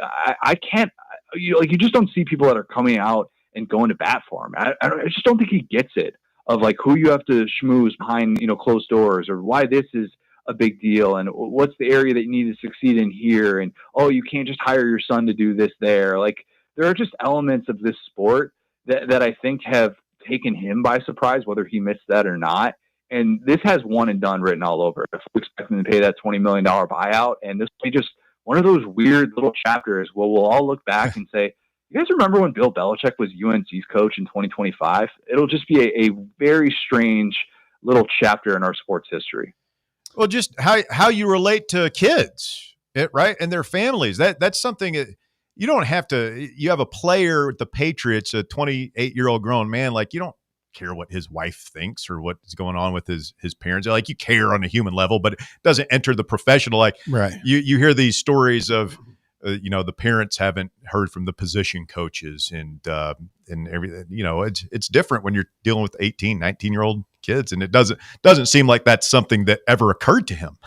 I can't, you just don't see people that are coming out and going to bat for him. I just don't think he gets it of like who you have to schmooze behind, closed doors, or why this is a big deal, and what's the area that you need to succeed in here, and oh, you can't just hire your son to do this there. Like, there are just elements of this sport that I think have taken him by surprise, whether he missed that or not. And this has one and done written all over it. If we expect him to pay that $20 million buyout, and this will be just one of those weird little chapters where we'll all look back and say, you guys remember when Bill Belichick was UNC's coach in 2025? It'll just be a very strange little chapter in our sports history. Well, just how you relate to kids, right? And their families. That's something that you don't have to. You have a player with the Patriots, a 28-year-old grown man. Like, you don't care what his wife thinks or what's going on with his parents. Like, you care on a human level, but it doesn't enter the professional. Like, right. You hear these stories of, the parents haven't heard from the position coaches and everything. It's different when you're dealing with 18, 19-year-old kids, and it doesn't seem like that's something that ever occurred to him.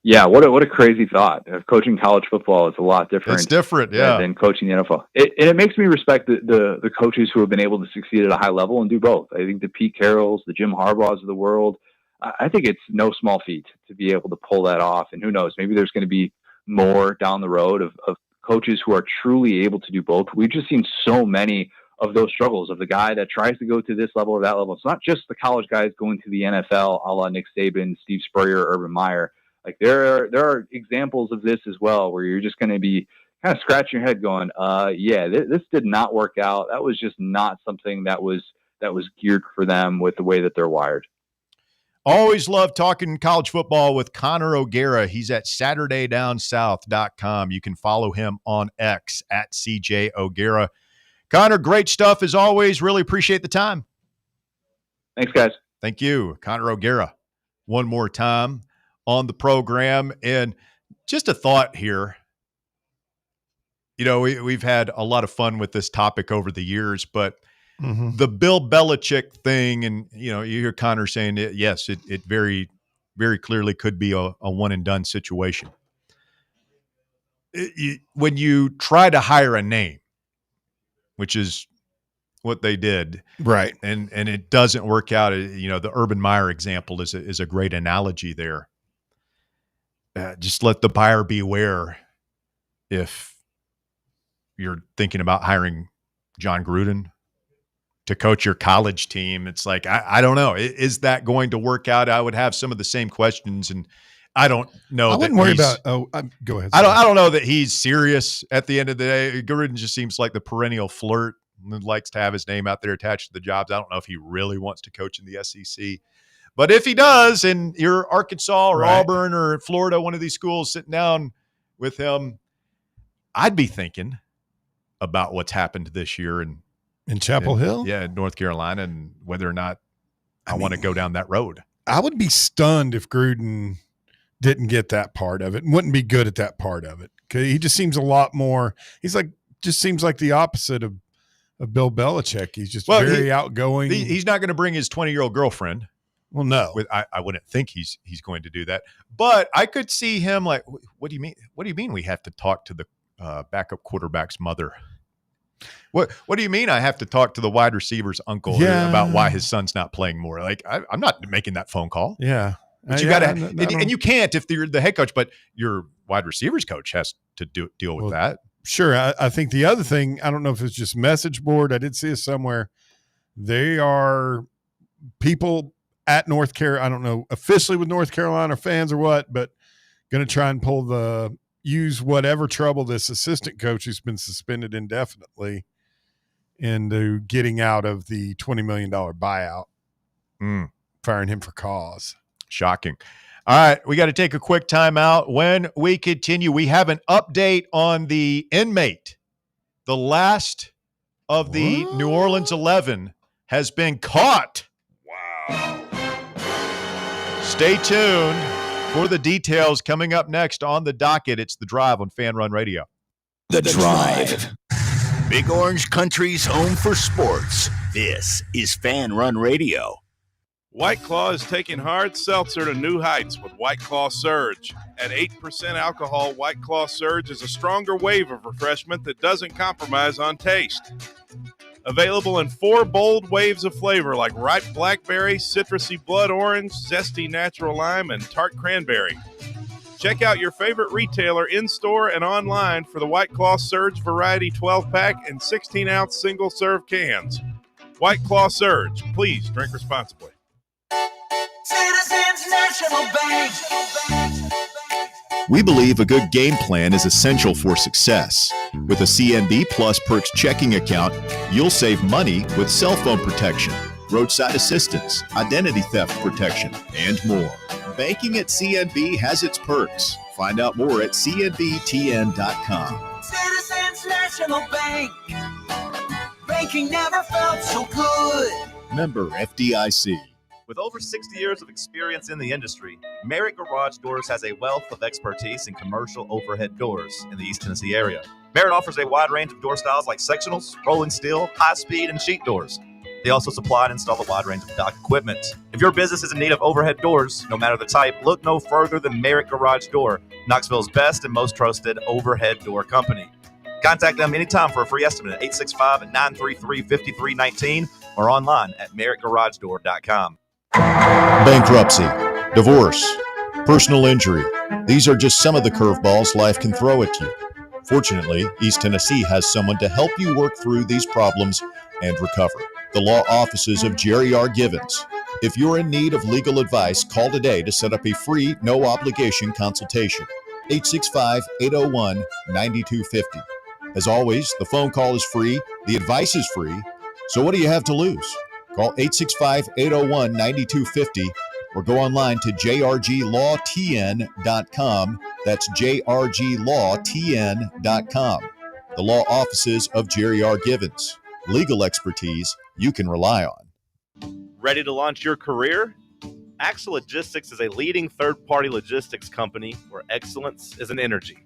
Yeah, what a crazy thought. Coaching college football is a lot different. It's different, yeah, than coaching the NFL. It makes me respect the coaches who have been able to succeed at a high level and do both. I think the Pete Carrolls, the Jim Harbaughs of the world, I think it's no small feat to be able to pull that off. And who knows, maybe there's going to be more down the road of coaches who are truly able to do both. We've just seen so many of those struggles of the guy that tries to go to this level or that level. It's not just the college guys going to the NFL, a la Nick Saban, Steve Spurrier, Urban Meyer. Like, there are examples of this as well, where you're just going to be kind of scratching your head going, this did not work out. That was just not something that was geared for them with the way that they're wired. Always love talking college football with Connor O'Gara. He's at SaturdayDownSouth.com. You can follow him on X at CJ O'Gara. Connor, great stuff as always. Really appreciate the time. Thanks, guys. Thank you. Connor O'Gara, one more time on the program. And just a thought here. We've had a lot of fun with this topic over the years, but the Bill Belichick thing, and you hear Connor saying that, yes, it very, very clearly could be a one and done situation. When you try to hire a name, which is what they did, right, and it doesn't work out. The Urban Meyer example is a great analogy there. Just let the buyer beware if you're thinking about hiring John Gruden to coach your college team. It's like, I don't know. Is that going to work out? I would have some of the same questions, and I don't know. I wouldn't worry about. Go ahead. I don't know that he's serious at the end of the day. Gruden just seems like the perennial flirt and likes to have his name out there attached to the jobs. I don't know if he really wants to coach in the SEC, but if he does, and you're Arkansas or Auburn or Florida, one of these schools sitting down with him, I'd be thinking about what's happened this year in Chapel Hill? Yeah, in North Carolina, and whether or not I want to go down that road. I would be stunned if Gruden didn't get that part of it and wouldn't be good at that part of it. Because he just seems a lot more – just seems like the opposite of Bill Belichick. He's just very outgoing. He's not going to bring his 20-year-old girlfriend. Well, no. I wouldn't think he's going to do that. But I could see him like, what do you mean? What do you mean we have to talk to the backup quarterback's mother? What do you mean I have to talk to the wide receiver's uncle about why his son's not playing more? Like, I'm not making that phone call. Yeah. But you got to, and you can't if you're the head coach, but your wide receivers coach has to deal with that. Sure. I think the other thing, I don't know if it's just message board. I did see it somewhere. They are people at North Carolina. I don't know officially with North Carolina fans or what, but going to try and use whatever trouble this assistant coach who's been suspended indefinitely into getting out of the $20 million buyout, firing him for cause. Shocking. All right, we got to take a quick timeout. When we continue, we have an update on the inmate. The last of the New Orleans 11 has been caught. Wow. Stay tuned for the details coming up next on the docket. It's The Drive on Fan Run Radio. The Drive. Big Orange Country's home for sports. This is Fan Run Radio. White Claw is taking hard seltzer to new heights with White Claw Surge. At 8% alcohol, White Claw Surge is a stronger wave of refreshment that doesn't compromise on taste. Available in 4 bold waves of flavor like ripe blackberry, citrusy blood orange, zesty natural lime, and tart cranberry. Check out your favorite retailer in-store and online for the White Claw Surge Variety 12-pack and 16-ounce single-serve cans. White Claw Surge. Please drink responsibly. Citizens National Bank. We believe a good game plan is essential for success. With a CNB Plus Perks checking account, you'll save money with cell phone protection, roadside assistance, identity theft protection, and more. Banking at CNB has its perks. Find out more at cnbtn.com. Citizens National Bank. Banking never felt so good. Member FDIC. With over 60 years of experience in the industry, Merritt Garage Doors has a wealth of expertise in commercial overhead doors in the East Tennessee area. Merritt offers a wide range of door styles like sectionals, rolling steel, high-speed, and sheet doors. They also supply and install a wide range of dock equipment. If your business is in need of overhead doors, no matter the type, look no further than Merritt Garage Door, Knoxville's best and most trusted overhead door company. Contact them anytime for a free estimate at 865-933-5319 or online at merrittgaragedoor.com. Bankruptcy, divorce, personal injury. These are just some of the curveballs life can throw at you. Fortunately, East Tennessee has someone to help you work through these problems and recover. The law offices of Jerry R. Givens. If you're in need of legal advice, call today to set up a free, no-obligation consultation. 865-801-9250. As always, the phone call is free, the advice is free, so what do you have to lose? Call 865-801-9250 or go online to jrglawtn.com. That's jrglawtn.com. The law offices of Jerry R. Givens. Legal expertise you can rely on. Ready to launch your career? Axle Logistics is a leading third-party logistics company where excellence is an energy.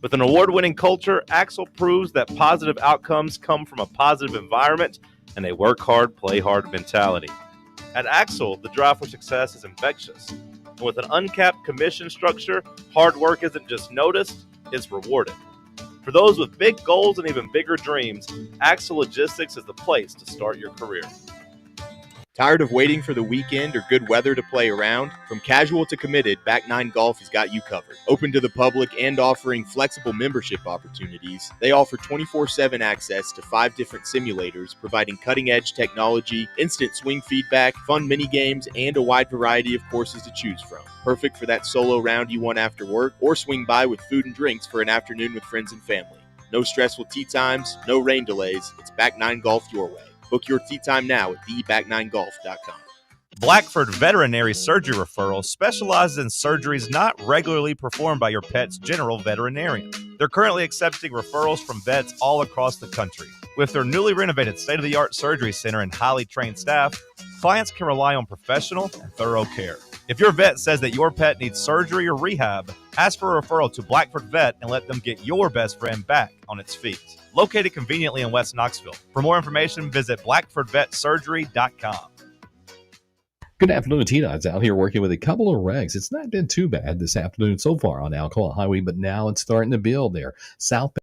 With an award-winning culture, Axle proves that positive outcomes come from a positive environment and a work hard, play hard mentality. At Axle, the drive for success is infectious. And with an uncapped commission structure, hard work isn't just noticed, it's rewarded. For those with big goals and even bigger dreams, Axle Logistics is the place to start your career. Tired of waiting for the weekend or good weather to play around? From casual to committed, Back 9 Golf has got you covered. Open to the public and offering flexible membership opportunities, they offer 24/7 access to 5 different simulators, providing cutting-edge technology, instant swing feedback, fun mini games, and a wide variety of courses to choose from. Perfect for that solo round you want after work, or swing by with food and drinks for an afternoon with friends and family. No stressful tee times, no rain delays. It's Back 9 Golf your way. Book your tee time now at theback9golf.com. Blackford Veterinary Surgery Referral specializes in surgeries not regularly performed by your pet's general veterinarian. They're currently accepting referrals from vets all across the country. With their newly renovated state-of-the-art surgery center and highly trained staff, clients can rely on professional and thorough care. If your vet says that your pet needs surgery or rehab, ask for a referral to Blackford Vet and let them get your best friend back on its feet. Located conveniently in West Knoxville. For more information, visit blackfordvetsurgery.com. Good afternoon, T-Dot's out here working with a couple of wrecks. It's not been too bad this afternoon so far on Alcoa Highway, but now it's starting to build there. Southbound.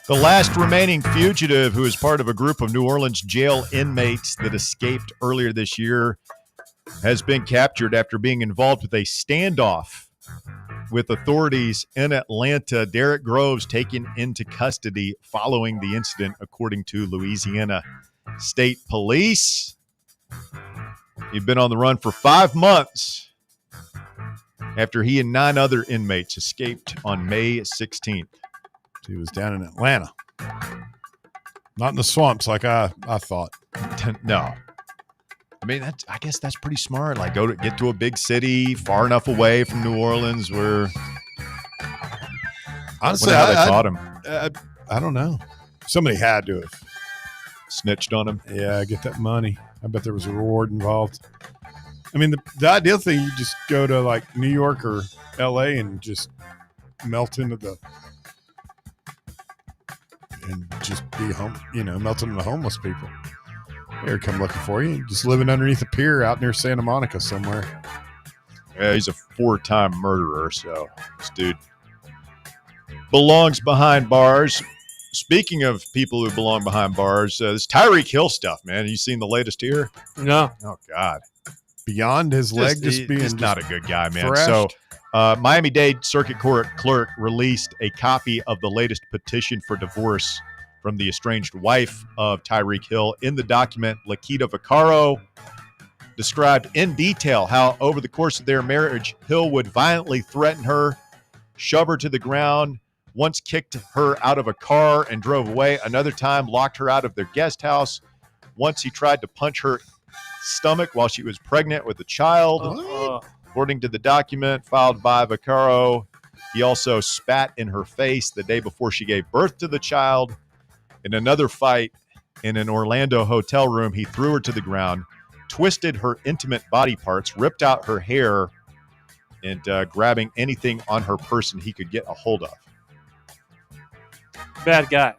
The last remaining fugitive who is part of a group of New Orleans jail inmates that escaped earlier this year has been captured after being involved with a standoff with authorities in Atlanta. Derek Groves taken into custody following the incident, according to Louisiana State Police. He'd been on the run for 5 months after he and 9 other inmates escaped on May 16th. He was down in Atlanta. Not in the swamps like I thought. No. I mean, I guess that's pretty smart. Like, get to a big city far enough away from New Orleans where... Honestly, how they caught him. I don't know. Somebody had to have snitched on him. Yeah, get that money. I bet there was a reward involved. I mean, the ideal thing, you just go to like New York or L.A. and just melt into melt into the homeless people. They'll come looking for you. Just living underneath a pier out near Santa Monica somewhere. Yeah, he's a 4-time murderer, so this dude belongs behind bars. Speaking of people who belong behind bars, this Tyreek Hill stuff, man. You seen the latest here? No. Oh, God. Beyond his leg he's not a good guy, man. thrashed. So Miami-Dade Circuit Court clerk released a copy of the latest petition for divorce from the estranged wife of Tyreek Hill. In the document, Lakita Vaccaro described in detail how over the course of their marriage, Hill would violently threaten her, shove her to the ground, once kicked her out of a car and drove away. Another time locked her out of their guest house. Once he tried to punch her stomach while she was pregnant with a child. According to the document filed by Vaccaro, he also spat in her face the day before she gave birth to the child. In another fight in an Orlando hotel room, he threw her to the ground, twisted her intimate body parts, ripped out her hair, and grabbing anything on her person he could get a hold of. Bad guy.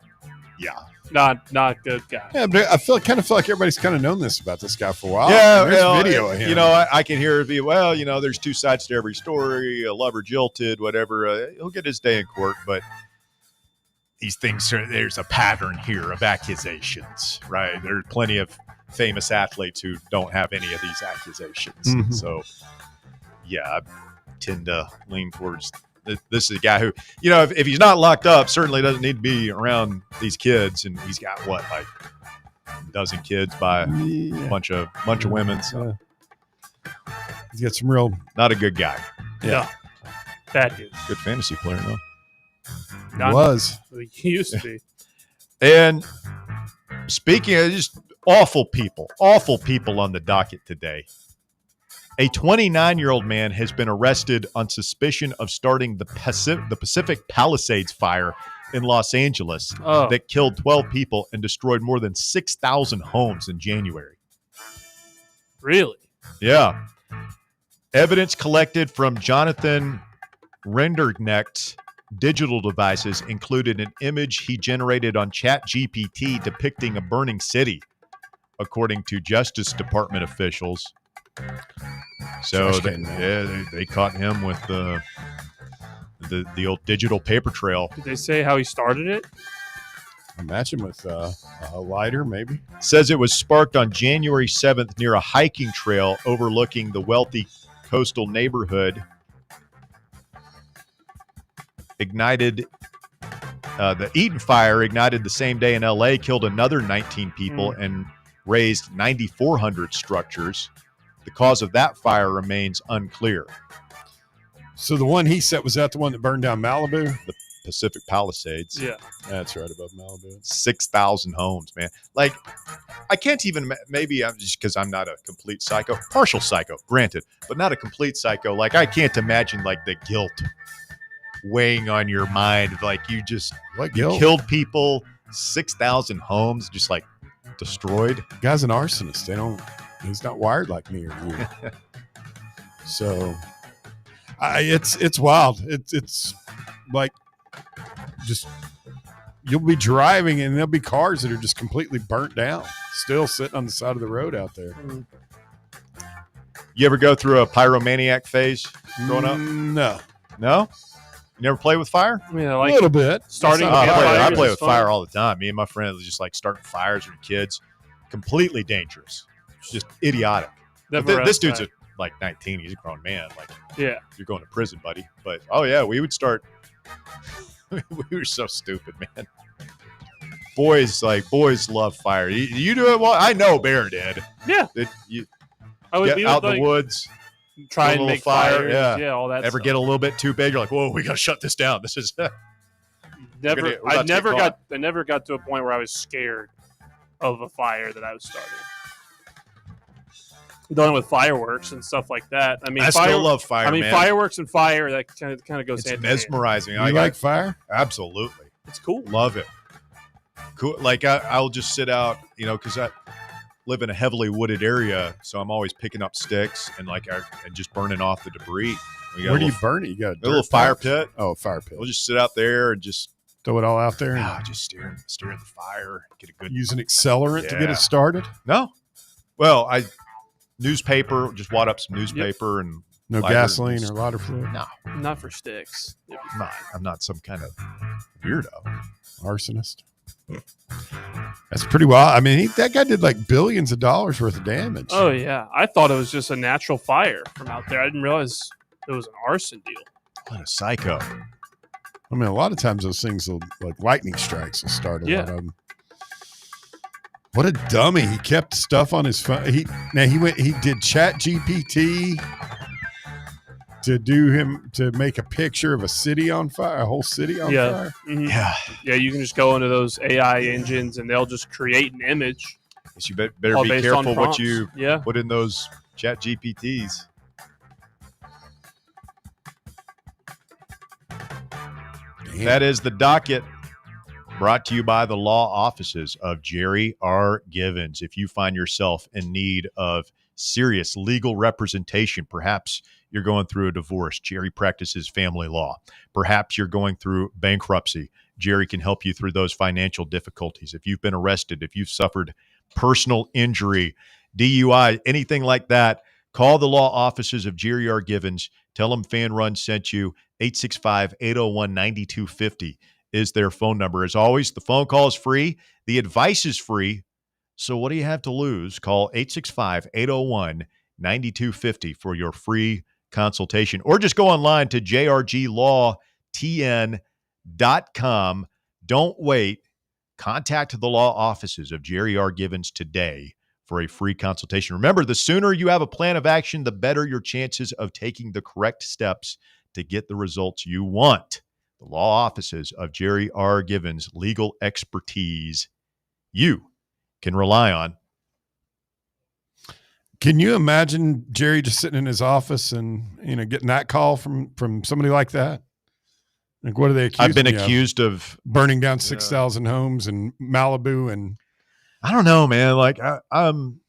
Yeah. Not good guy. Yeah, but I kind of feel like everybody's kind of known this about this guy for a while. Yeah, there's video of him. I can hear it be, there's two sides to every story. A lover jilted, whatever. He'll get his day in court, but these things, there's a pattern here of accusations, right? There are plenty of famous athletes who don't have any of these accusations. Mhm. So, yeah, I tend to lean towards this is a guy who, if he's not locked up, certainly doesn't need to be around these kids. And he's got like a dozen kids by a bunch of women. So he's got some real, not a good guy. Yeah. Bad dude. Good fantasy player, though. He used to be. And speaking of just awful people on the docket today. A 29-year-old man has been arrested on suspicion of starting the Pacific Palisades fire in Los Angeles that killed 12 people and destroyed more than 6,000 homes in January. Really? Yeah. Evidence collected from Jonathan Renderknecht's digital devices included an image he generated on ChatGPT depicting a burning city, according to Justice Department officials. So they caught him with the old digital paper trail. Did they say how he started it? Imagine with a lighter, maybe. Says it was sparked on January 7th near a hiking trail overlooking the wealthy coastal neighborhood. Ignited the Eaton fire ignited the same day in LA, killed another 19 people and razed 9,400 structures. The cause of that fire remains unclear. So the one he set, was that the one that burned down Malibu? The Pacific Palisades. Yeah. That's right above Malibu. 6,000 homes, man. Like, I can't even, maybe I'm just because I'm not a complete psycho, partial psycho, granted, but not a complete psycho. Like, I can't imagine like the guilt weighing on your mind. Like, you just killed people, 6,000 homes just like destroyed. The guy's an arsonist. He's not wired like me or you. So it's wild. It's like just you'll be driving and there'll be cars that are just completely burnt down, still sitting on the side of the road out there. You ever go through a pyromaniac phase growing up? No? You never play with fire? I mean, a little bit. I play with fire all the time. Me and my friends just like starting fires with kids. Completely dangerous. Just idiotic. This dude's like 19. He's a grown man. Like, yeah, you're going to prison, buddy. But we would start. We were so stupid, man. Boys love fire. You do it well. I know Bear did. Yeah. You get out in the woods, try and make fire. Yeah, all that. Ever stuff. get a little bit too big? You're like, whoa, we got to shut this down. This is I never got to a point where I was scared of a fire that I was starting. Done with fireworks and stuff like that. I mean, I still love fire. I mean, man. fiarworks and fire that kind of goes hand in hand. Mesmerizing. You like fire? Absolutely. It's cool. Love it. Cool. Like I'll just sit out, because I live in a heavily wooded area, so I'm always picking up sticks and and just burning off the debris. Where do you burn it? You got a little fire pit. Oh, fire pit. We'll just sit out there and just throw it all out there. Just steer the fire. Get a good. Use an accelerant to get it started. No. Well, newspaper. Just wad up some newspaper and no gasoline or lighter fluid. No, not for sticks. I'm not some kind of weirdo, arsonist. That's pretty wild. I mean, that guy did like billions of dollars worth of damage. Oh yeah, I thought it was just a natural fire from out there. I didn't realize it was an arson deal. What a psycho! I mean, a lot of times those things will, like lightning strikes, will start a lot of them. What a dummy! He kept stuff on his phone. He did Chat GPT to make a picture of a city on fire, a whole city on fire. Mm-hmm. Yeah. You can just go into those AI engines and they'll just create an image. Yes, you better be careful what you put in those Chat GPTs. Damn. That is the docket, brought to you by the law offices of Jerry R. Givens. If you find yourself in need of serious legal representation, perhaps you're going through a divorce, Jerry practices family law. Perhaps you're going through bankruptcy, Jerry can help you through those financial difficulties. If you've been arrested, if you've suffered personal injury, DUI, anything like that, call the law offices of Jerry R. Givens. Tell them Fan Run sent you. 865-801-9250 is their phone number. As always, the phone call is free. The advice is free. So what do you have to lose? Call 865-801-9250 for your free consultation, or just go online to jrglawtn.com. Don't wait. Contact the law offices of Jerry R. Givens today for a free consultation. Remember, the sooner you have a plan of action, the better your chances of taking the correct steps to get the results you want. The law offices of Jerry R. Givens, legal expertise you can rely on. Can you imagine Jerry just sitting in his office and getting that call from somebody like that? Like, what are they accused? I've been accused of burning down 6,000 homes in Malibu, and I don't know, man. Like I'm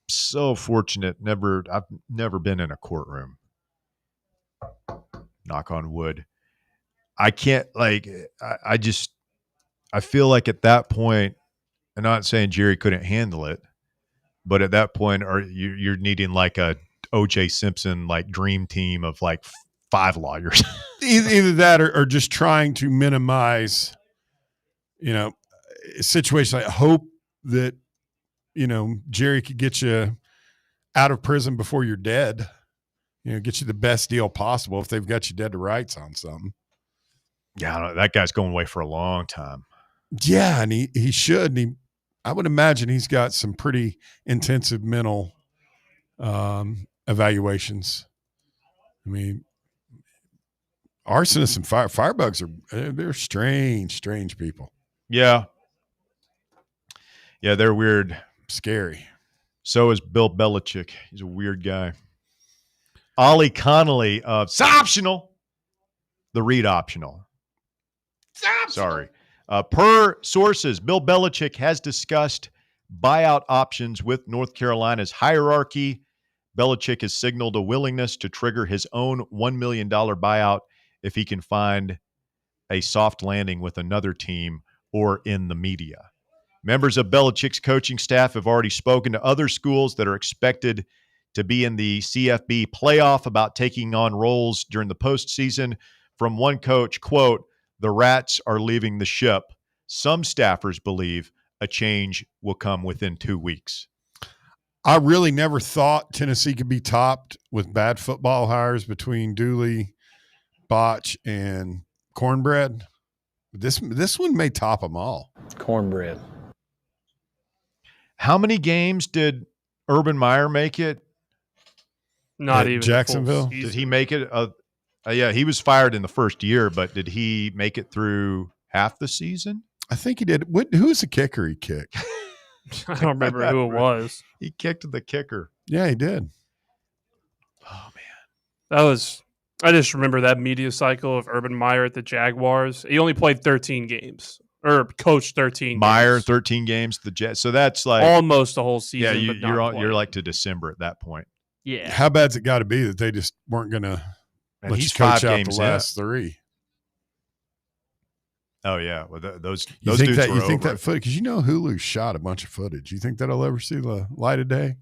so fortunate. I've never been in a courtroom. Knock on wood. I can't I feel like at that point, I'm not saying Jerry couldn't handle it, but at that point, you're needing like a O.J. Simpson dream team of 5 lawyers. Either that or just trying to minimize, a situation. Like hope that Jerry could get you out of prison before you're dead. Get you the best deal possible if they've got you dead to rights on something. Yeah, I don't know. That guy's going away for a long time. Yeah, and he should. And I would imagine he's got some pretty intensive mental evaluations. I mean, arsonists and firebugs they're strange people. Yeah. Yeah, they're weird. Scary. So is Bill Belichick. He's a weird guy. Ollie Connolly of It's Optional. The Read Optional. Sorry. Per sources, Bill Belichick has discussed buyout options with North Carolina's hierarchy. Belichick has signaled a willingness to trigger his own $1 million buyout if he can find a soft landing with another team or in the media. Members of Belichick's coaching staff have already spoken to other schools that are expected to be in the CFB playoff about taking on roles during the postseason. From one coach, quote, "The Rats are leaving the ship. Some staffers believe a change will come within 2 weeks." I really never thought Tennessee could be topped with bad football hires between Dooley, Botch, and Cornbread. This one may top them all. Cornbread. How many games did Urban Meyer make it? Not even Jacksonville. Did he make it? Yeah, he was fired in the first year, but did he make it through half the season? I think he did. Who was the kicker he kicked? I don't remember who it was. He kicked the kicker. Yeah, he did. Oh man, that was I just remember that media cycle of Urban Meyer at the Jaguars. He only played 13 games. Or coached 13 Meyer, games. 13 games, the Jets. So that's like almost the whole season. Yeah, but not you're like to December at that point. Yeah. How bad's it got to be that they just weren't going to let he's you coach 5 out games the last 3? Oh yeah, well those You dudes think were over. that footage? Because Hulu shot a bunch of footage. You think that'll ever see the light of day?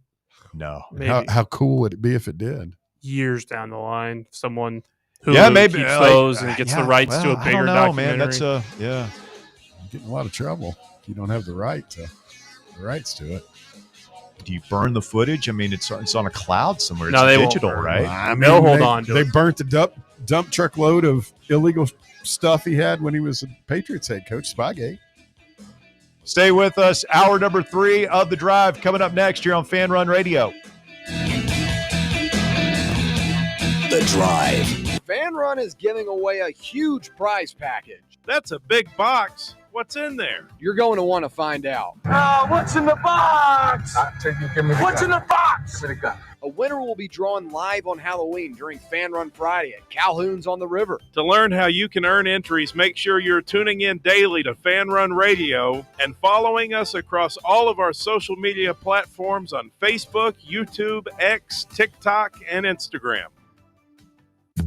No. How cool would it be if it did? Years down the line, someone who maybe keeps like, those and gets the rights to a I bigger don't know, documentary. man. That's yeah. You get in a lot of trouble if you don't have the rights to it. Do you burn the footage? I mean, it's on a cloud somewhere. It's No, they won't digital, burn it. right? I mean, They'll hold on to They it. burnt the dump truck load of illegal stuff he had when he was a Patriots head coach, Spygate. Stay with us. Hour number 3 of The Drive coming up next here on Fan Run Radio. The Drive. Fan Run is giving away a huge prize package. That's a big box. What's in there? You're going to want to find out. What's in the box? What's in the box? A winner will be drawn live on Halloween during Fan Run Friday at Calhoun's on the River. To learn how you can earn entries, make sure you're tuning in daily to Fan Run Radio and following us across all of our social media platforms on Facebook, YouTube, X, TikTok, and Instagram.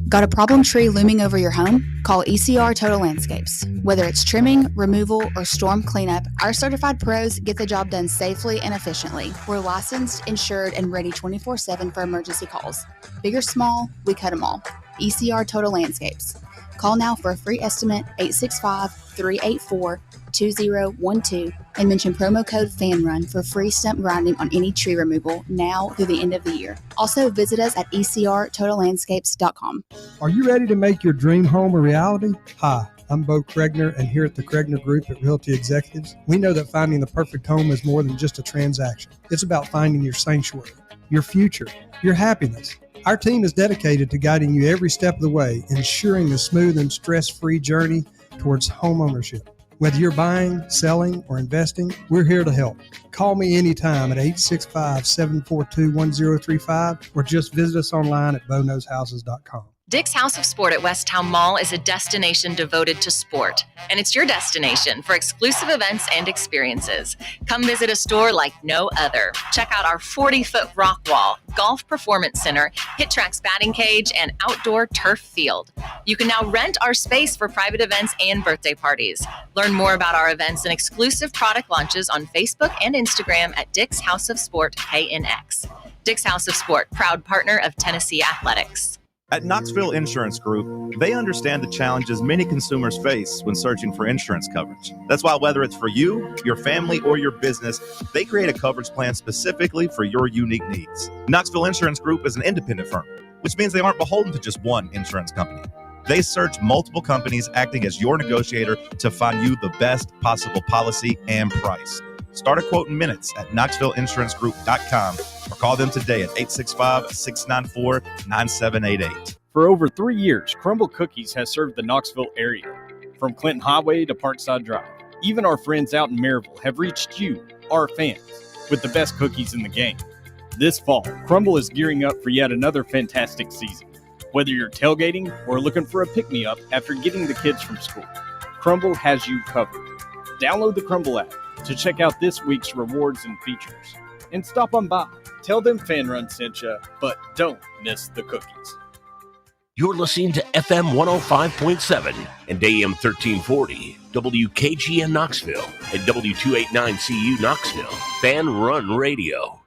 Got a problem tree looming over your home? Call ECR Total Landscapes. Whether it's trimming, removal, or storm cleanup, our certified pros get the job done safely and efficiently. We're licensed, insured, and ready 24/7 for emergency calls. Big or small, we cut them all. ECR Total Landscapes. Call now for a free estimate, 865-384-2012, and mention promo code FANRUN for free stump grinding on any tree removal now through the end of the year. Also, visit us at ecrtotallandscapes.com. Are you ready to make your dream home a reality? Hi, I'm Bo Kregner, and here at the Kregner Group at Realty Executives, we know that finding the perfect home is more than just a transaction. It's about finding your sanctuary, your future, your happiness. Our team is dedicated to guiding you every step of the way, ensuring a smooth and stress-free journey towards home ownership. Whether you're buying, selling, or investing, we're here to help. Call me anytime at 865-742-1035 or just visit us online at bonowshouses.com. Dick's House of Sport at West Town Mall is a destination devoted to sport, and it's your destination for exclusive events and experiences. Come visit a store like no other. Check out our 40-foot rock wall, golf performance center, hit tracks batting cage, and outdoor turf field. You can now rent our space for private events and birthday parties. Learn more about our events and exclusive product launches on Facebook and Instagram at Dick's House of Sport KNX. Dick's House of Sport, proud partner of Tennessee Athletics. At Knoxville Insurance Group, they understand the challenges many consumers face when searching for insurance coverage. That's why whether it's for you, your family, or your business, they create a coverage plan specifically for your unique needs. Knoxville Insurance Group is an independent firm, which means they aren't beholden to just one insurance company. They search multiple companies acting as your negotiator to find you the best possible policy and price. Start a quote in minutes at KnoxvilleInsuranceGroup.com or call them today at 865-694-9788. For over 3 years, Crumble Cookies has served the Knoxville area. From Clinton Highway to Parkside Drive, even our friends out in Maryville have reached you, our fans, with the best cookies in the game. This fall, Crumble is gearing up for yet another fantastic season. Whether you're tailgating or looking for a pick-me-up after getting the kids from school, Crumble has you covered. Download the Crumble app to check out this week's rewards and features. And stop on by. Tell them Fan Run sent you, but don't miss the cookies. You're listening to FM 105.7 and AM 1340, WKGN Knoxville, and W289CU Knoxville, Fan Run Radio.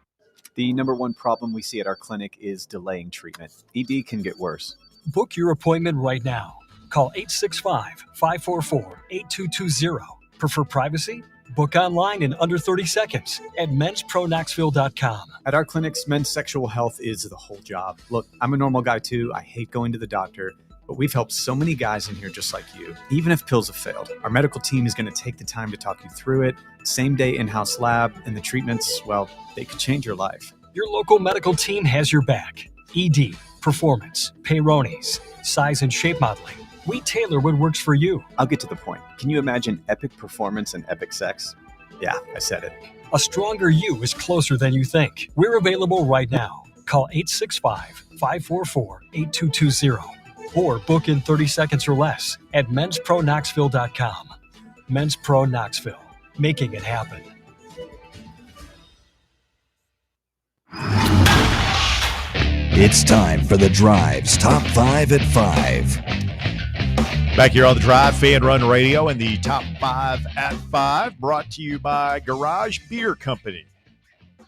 The number one problem we see at our clinic is delaying treatment. ED can get worse. Book your appointment right now. Call 865-544-8220. Prefer privacy? Book online in under 30 seconds at menspronaknxville.com. At our clinics, men's sexual health is the whole job. Look, I'm a normal guy too. I hate going to the doctor, but we've helped so many guys in here just like you. Even if pills have failed, our medical team is going to take the time to talk you through it. Same day in-house lab, and the treatments, well, they could change your life. Your local medical team has your back. ED, performance, Peyronie's, size and shape modeling. We tailor what works for you. I'll get to the point. Can you imagine epic performance and epic sex? Yeah, I said it. A stronger you is closer than you think. We're available right now. Call 865-544-8220. or book in 30 seconds or less at menspronknoxville.com. Men's Pro Knoxville, making it happen. It's time for The Drive's Top 5 at 5. Back here on The Drive, Fan Run Radio, and the Top 5 at 5, brought to you by Garage Beer Company.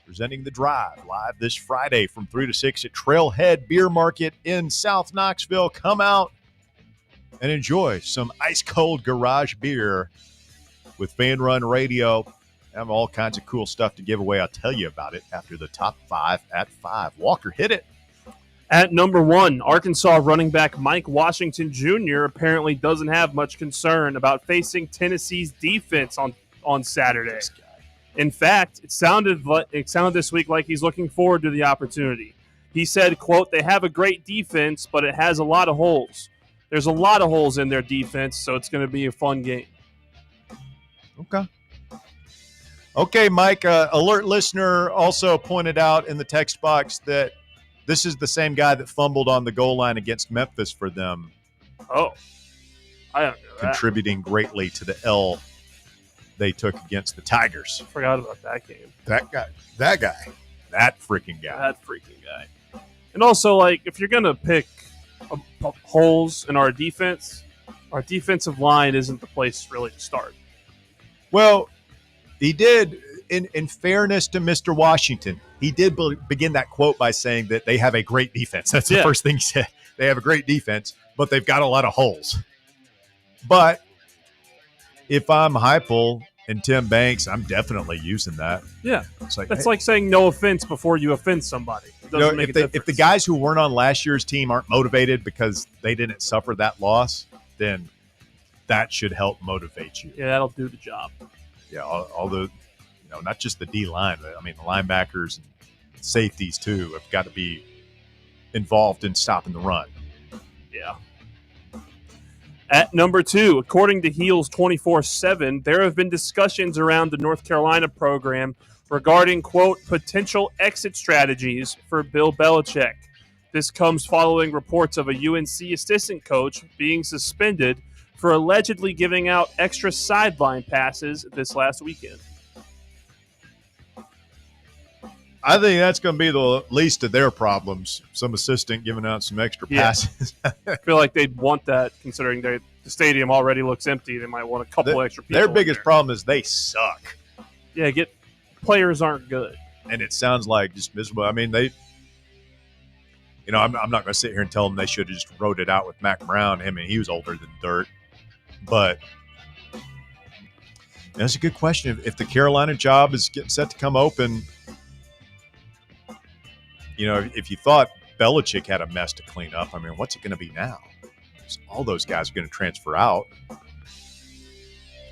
Presenting The Drive live this Friday from 3 to 6 at Trailhead Beer Market in South Knoxville. Come out and enjoy some ice-cold garage beer with Fan Run Radio. I have all kinds of cool stuff to give away. I'll tell you about it after the Top 5 at 5. Walker, hit it. At number 1, Arkansas running back Mike Washington Jr. apparently doesn't have much concern about facing Tennessee's defense on Saturday. In fact, it sounded this week like he's looking forward to the opportunity. He said, quote, "They have a great defense, but it has a lot of holes. There's a lot of holes in their defense, so it's going to be a fun game." Okay, Mike, alert listener also pointed out in the text box that this is the same guy that fumbled on the goal line against Memphis for them. Oh, I don't know that. Contributing greatly to the L they took against the Tigers. Forgot about that game. That freaking guy. And also, like, if you're going to pick holes in our defensive line isn't the place really to start. Well, he did, in fairness to Mr. Washington, he did begin that quote by saying that they have a great defense. That's the first thing he said. They have a great defense, but they've got a lot of holes. But if I'm Heupel and Tim Banks, I'm definitely using that. Yeah. It's like, that's like saying no offense before you offend somebody. It doesn't make a difference. If the guys who weren't on last year's team aren't motivated because they didn't suffer that loss, then that should help motivate you. Yeah, that'll do the job. Yeah, all the, not just the D-line, but I mean the linebackers and safeties too have got to be involved in stopping the run. Yeah. At number 2, according to Heels 24/7, there have been discussions around the North Carolina program regarding, quote, potential exit strategies for Bill Belichick. This comes following reports of a UNC assistant coach being suspended for allegedly giving out extra sideline passes this last weekend. I think that's going to be the least of their problems. Some assistant giving out some extra passes. I feel like they'd want that, considering the stadium already looks empty. They might want a couple extra people. Their biggest problem is they suck. Yeah, players aren't good. And it sounds like just miserable. I mean, I'm not going to sit here and tell them they should have just wrote it out with Mac Brown. I mean, he was older than dirt. But that's a good question. If the Carolina job is getting set to come open, if you thought Belichick had a mess to clean up, I mean, what's it going to be now? All those guys are going to transfer out.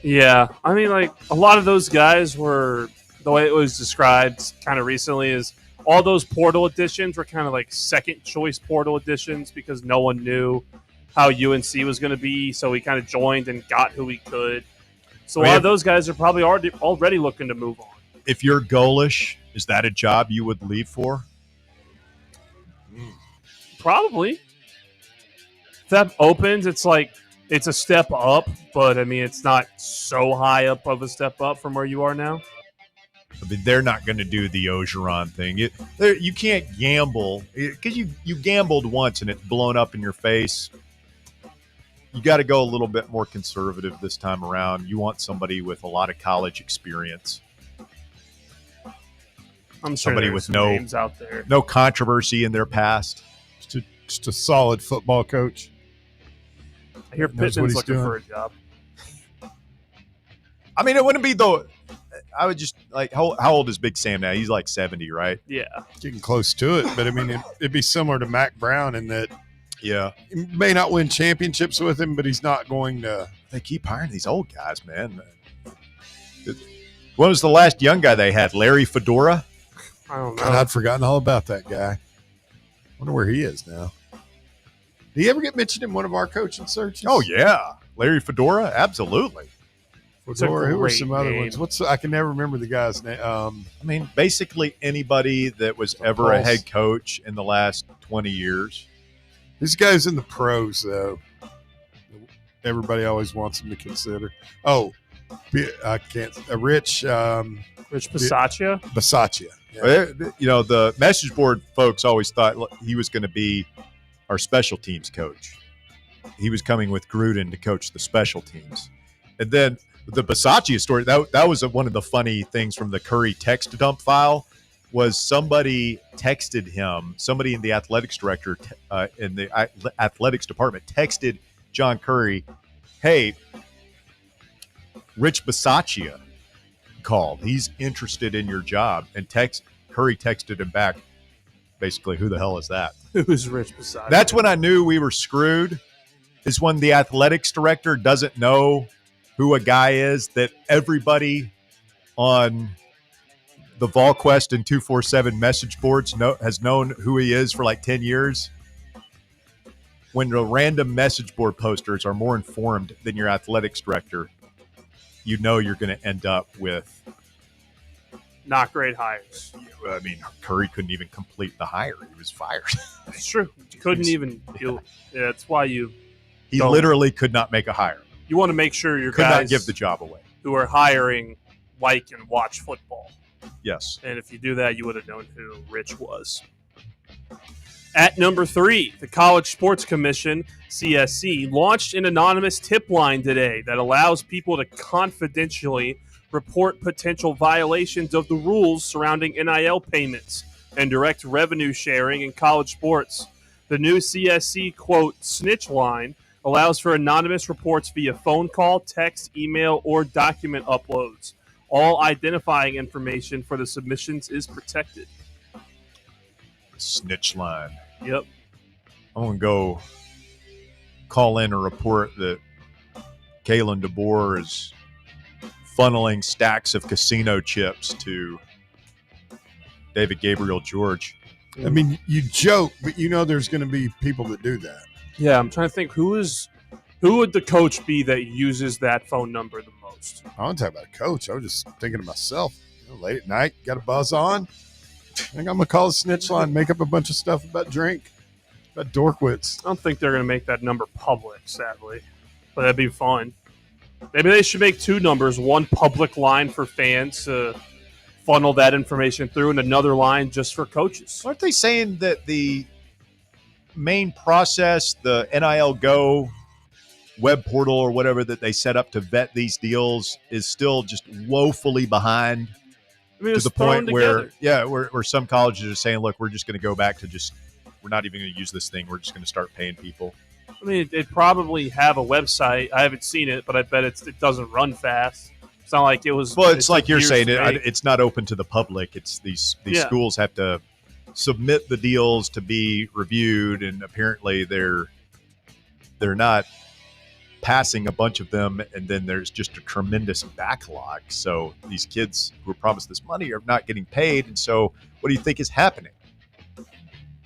Yeah. I mean, like, a lot of those guys were, the way it was described kind of recently is all those portal additions were kind of like second choice portal additions because no one knew how UNC was going to be. So we kind of joined and got who we could. So a lot of those guys are probably already looking to move on. If you're goalish, is that a job you would leave for? Probably. If that opens, it's a step up, but I mean, it's not so high up of a step up from where you are now. I mean, they're not going to do the Ogeron thing. You can't gamble because you gambled once and it's blown up in your face. You got to go a little bit more conservative this time around. You want somebody with a lot of college experience. I'm sure somebody with no names out there. No controversy in their past. Just a solid football coach. I hear Pittman's looking for a job. I mean, it wouldn't be though. I would just like how old is Big Sam now? He's like 70, right? Yeah, getting close to it. But I mean, it'd be similar to Mac Brown in that. Yeah, he may not win championships with him, but he's not going to. They keep hiring these old guys, man. When was the last young guy they had? Larry Fedora? I don't know. God, I'd forgotten all about that guy. Wonder where he is now. Did he ever get mentioned in one of our coaching searches? Oh yeah, Larry Fedora, absolutely. Fedora. Who were some other ones? I can never remember the guy's name. I mean, basically anybody that was ever a head coach in the last 20 years. These guys in the pros, though, everybody always wants them to consider. Oh, I can't. Rich Bisaccia? Bisaccia. Yeah. The message board folks always thought he was going to be our special teams coach. He was coming with Gruden to coach the special teams. And then the Bisaccia story, that was one of the funny things from the Curry text dump file, was somebody texted him, somebody in the athletics director in the athletics department texted John Curry, hey, Rich Bisaccia called. He's interested in your job. And Curry texted him back, basically, who the hell is that? Who's Rich Bisaccia? That's when I knew we were screwed, is when the athletics director doesn't know who a guy is that everybody on the VolQuest and 247 message boards has known who he is for like 10 years. When the random message board posters are more informed than your athletics director, you know you're going to end up with not great hires. I mean, Curry couldn't even complete the hire. He was fired. It's true. Couldn't even. That's why he literally could not make a hire. You want to make sure your could guys not give the job away who are hiring like and watch football. Yes. And if you do that, you would have known who Rich was. At number 3, the College Sports Commission, CSC, launched an anonymous tip line today that allows people to confidentially report potential violations of the rules surrounding NIL payments and direct revenue sharing in college sports. The new CSC, quote, snitch line allows for anonymous reports via phone call, text, email, or document uploads. All identifying information for the submissions is protected. Snitch line. Yep. I'm going to go call in a report that Kalen DeBoer is funneling stacks of casino chips to David Gabriel George. I mean, you joke, but there's going to be people that do that. Yeah, I'm trying to think who would the coach be that uses that phone number the most? I don't talk about a coach. I was just thinking to myself, late at night, got a buzz on. I think I'm going to call the snitch line, make up a bunch of stuff about drink, about Dorkwitz. I don't think they're going to make that number public, sadly, but that'd be fun. Maybe they should make 2 numbers, one public line for fans to funnel that information through and another line just for coaches. Aren't they saying that the main process, the NIL Go web portal or whatever that they set up to vet these deals is still just woefully behind? I mean, to the point where some colleges are saying, look, we're just going to go back to we're not even going to use this thing. We're just going to start paying people. I mean, it'd probably have a website. I haven't seen it, but I bet it doesn't run fast. It's not like it was. Well, it's like you're saying, it's not open to the public. It's these schools have to submit the deals to be reviewed, and apparently they're not passing a bunch of them, and then there's just a tremendous backlog. So these kids who were promised this money are not getting paid. And so what do you think is happening?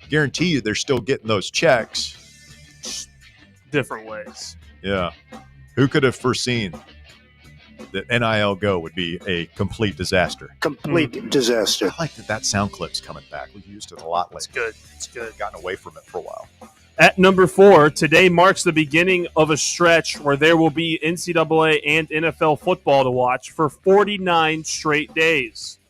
Guarantee you they're still getting those checks. Different ways. Yeah. Who could have foreseen that NIL Go would be a complete disaster? Complete disaster. I like that sound clip's coming back. We've used it a lot lately. It's good. It's good. Gotten away from it for a while. At number 4, today marks the beginning of a stretch where there will be NCAA and NFL football to watch for 49 straight days.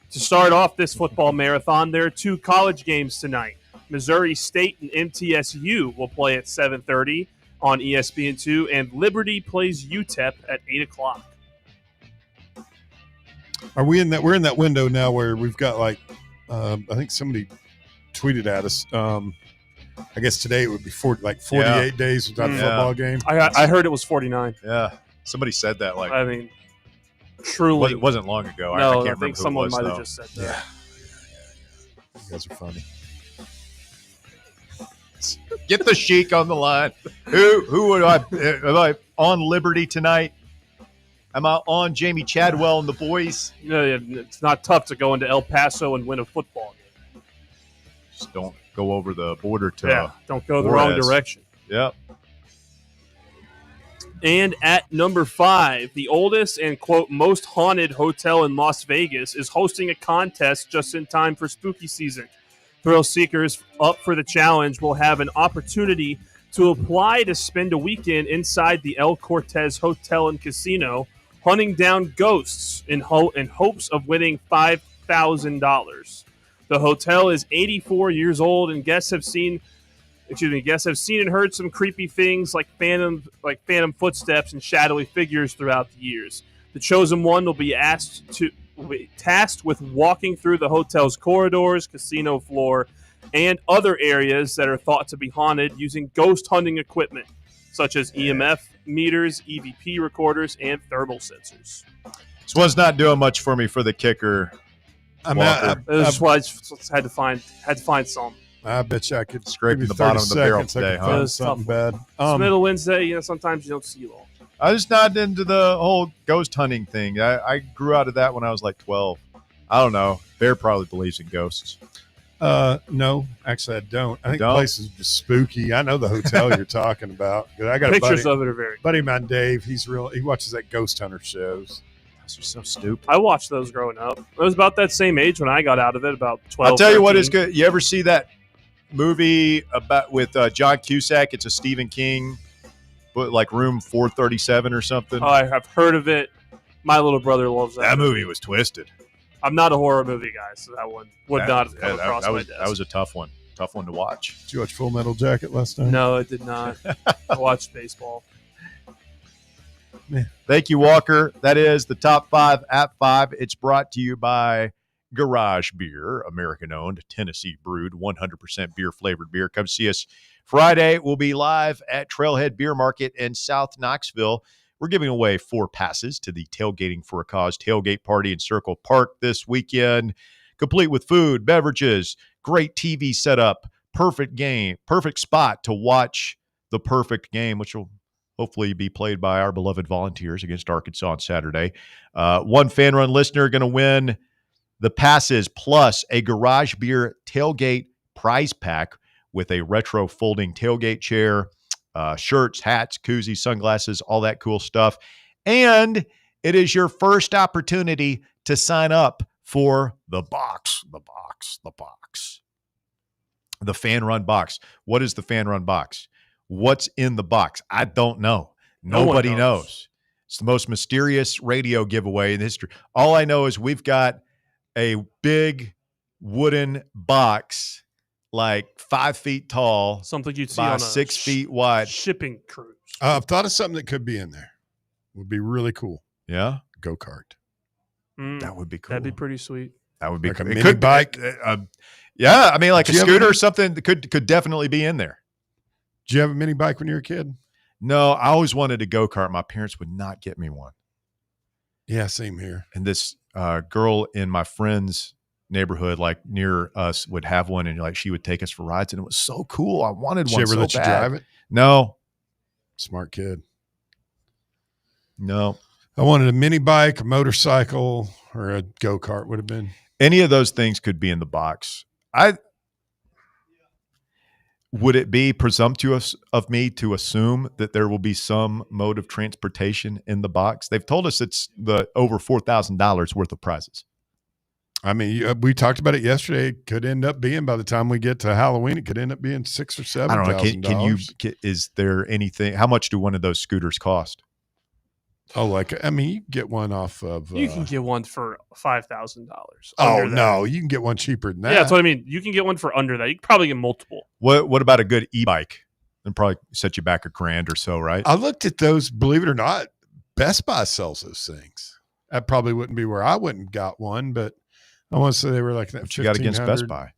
To start off this football marathon, there are 2 college games tonight. Missouri State and MTSU will play at 7:30 on ESPN2, and Liberty plays UTEP at 8 o'clock. Are we in that? We're in that window now where we've got I think somebody tweeted at us. I guess today it would be 48 days without a football game. I heard it was 49. Yeah, somebody said that. I mean, truly, it wasn't long ago. No, I can't think remember someone who it was, might have though. just said that. Yeah. You guys are funny. Get the Sheik on the line. Who would am I on Liberty tonight? Am I on Jamie Chadwell and the boys? It's not tough to go into El Paso and win a football game. Just don't go over the border to don't go the wrong direction. Yep. And at number 5, the oldest and, quote, most haunted hotel in Las Vegas is hosting a contest just in time for spooky season. Thrill seekers up for the challenge will have an opportunity to apply to spend a weekend inside the El Cortez Hotel and Casino, hunting down ghosts in hopes of winning $5,000. The hotel is 84 years old, and guests have seen and heard some creepy things like phantom footsteps and shadowy figures throughout the years. The chosen one will be tasked with walking through the hotel's corridors, casino floor, and other areas that are thought to be haunted using ghost hunting equipment, such as EMF meters, EVP recorders, and thermal sensors. This one's not doing much for me for the kicker. That's why I just had to find some. I bet you I could scrape the bottom of the barrel today, huh? Find something bad. It's middle Wednesday, sometimes you don't see it all. I was not into the whole ghost hunting thing. I grew out of that when I was like 12. I don't know. Bear probably believes in ghosts. No, actually I don't. I think the place is just spooky. I know the hotel you're talking about. I got pictures of it are very buddy of mine, Dave. He watches that ghost hunter shows. Those are so stupid. I watched those growing up. I was about that same age when I got out of it, about 12. I'll tell 13. you what is good. You ever see that movie with John Cusack? It's a Stephen King, but like Room 437 or something. Oh, I have heard of it. My little brother loves that. That movie was twisted. I'm not a horror movie guy, so that one would not have come across my desk. That was a tough one. Tough one to watch. Did you watch Full Metal Jacket last night? No, I did not. I watched baseball. Thank you, Walker. That is the Top 5 at 5. It's brought to you by Garage Beer, American-owned, Tennessee-brewed, 100% beer-flavored beer. Come see us Friday. We'll be live at Trailhead Beer Market in South Knoxville. We're giving away 4 passes to the Tailgating for a Cause tailgate party in Circle Park this weekend, complete with food, beverages, great TV setup, perfect game, perfect spot to watch the perfect game, which will hopefully be played by our beloved Volunteers against Arkansas on Saturday. One Fan Run listener going to win the passes plus a Garage Beer tailgate prize pack with a retro folding tailgate chair, shirts, hats, koozies, sunglasses, all that cool stuff. And it is your first opportunity to sign up for the box. The Fan Run box. What is the Fan Run box? What's in the box? I don't know. Nobody knows. It's the most mysterious radio giveaway in history. All I know is we've got a big wooden box, like 5 feet tall, something you'd see by on a 6 feet wide shipping cruise. I've thought of something that could be in there. Would be really cool. Yeah, go-kart. That would be cool. That'd be pretty sweet. That would be like cool. a mini bike. Yeah, I mean, like a Did you scooter ever- or something that could definitely be in there. Did you have a mini bike when you were a kid? No, I always wanted a go-kart. My parents would not get me one. Yeah, same here. And this girl in my friend's neighborhood, like near us, would have one, and like she would take us for rides, and it was so cool. I wanted Did one. she ever so let you bad. drive it? No, Smart kid. no. I wanted a mini bike, a motorcycle, or a go-kart would have been. Any of those things could be in the box. Would it be presumptuous of me to assume that there will be some mode of transportation in the box? They've told us it's the over $4,000 worth of prizes. I mean, we talked about it yesterday. It could end up being, by the time we get to Halloween, it could end up being $6,000 or $7,000. I don't know. Is there anything? How much do one of those scooters cost? Oh, I mean, you can get one off of. You can get one for $5,000. Oh no, you can get one cheaper than that. Yeah, that's what I mean. You can get one for under that. You can probably get multiple. What about a good e-bike? And probably set you back $1,000 or so, right? I looked at those. Believe it or not, Best Buy sells those things. That probably wouldn't be where I wouldn't have got one, but I want to say they were like that. What you got against Best Buy?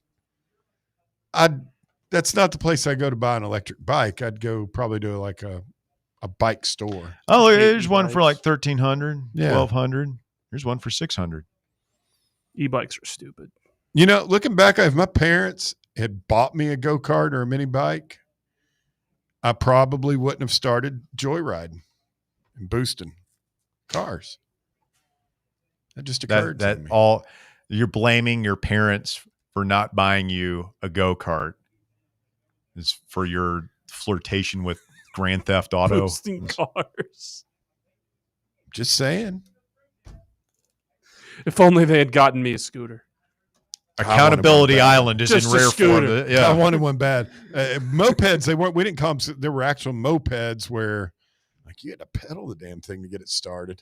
That's not the place I go to buy an electric bike. I'd go probably to like a bike store. Oh, there's one for like $1,300, Yeah. $1,200. There's one for $600. E-bikes are stupid. You know, looking back, if my parents had bought me a go-kart or a mini bike, I probably wouldn't have started joyriding and boosting cars. That just occurred to me. You're blaming your parents for not buying you a go-kart. It's for your flirtation with Grand Theft Auto. Boosting cars. Just saying. If only they had gotten me a scooter. Accountability Island is Just in a rare form. scooter. Yeah. I wanted one bad. Mopeds, they weren't. We didn't call them. There were actual mopeds where, like, you had to pedal the damn thing to get it started.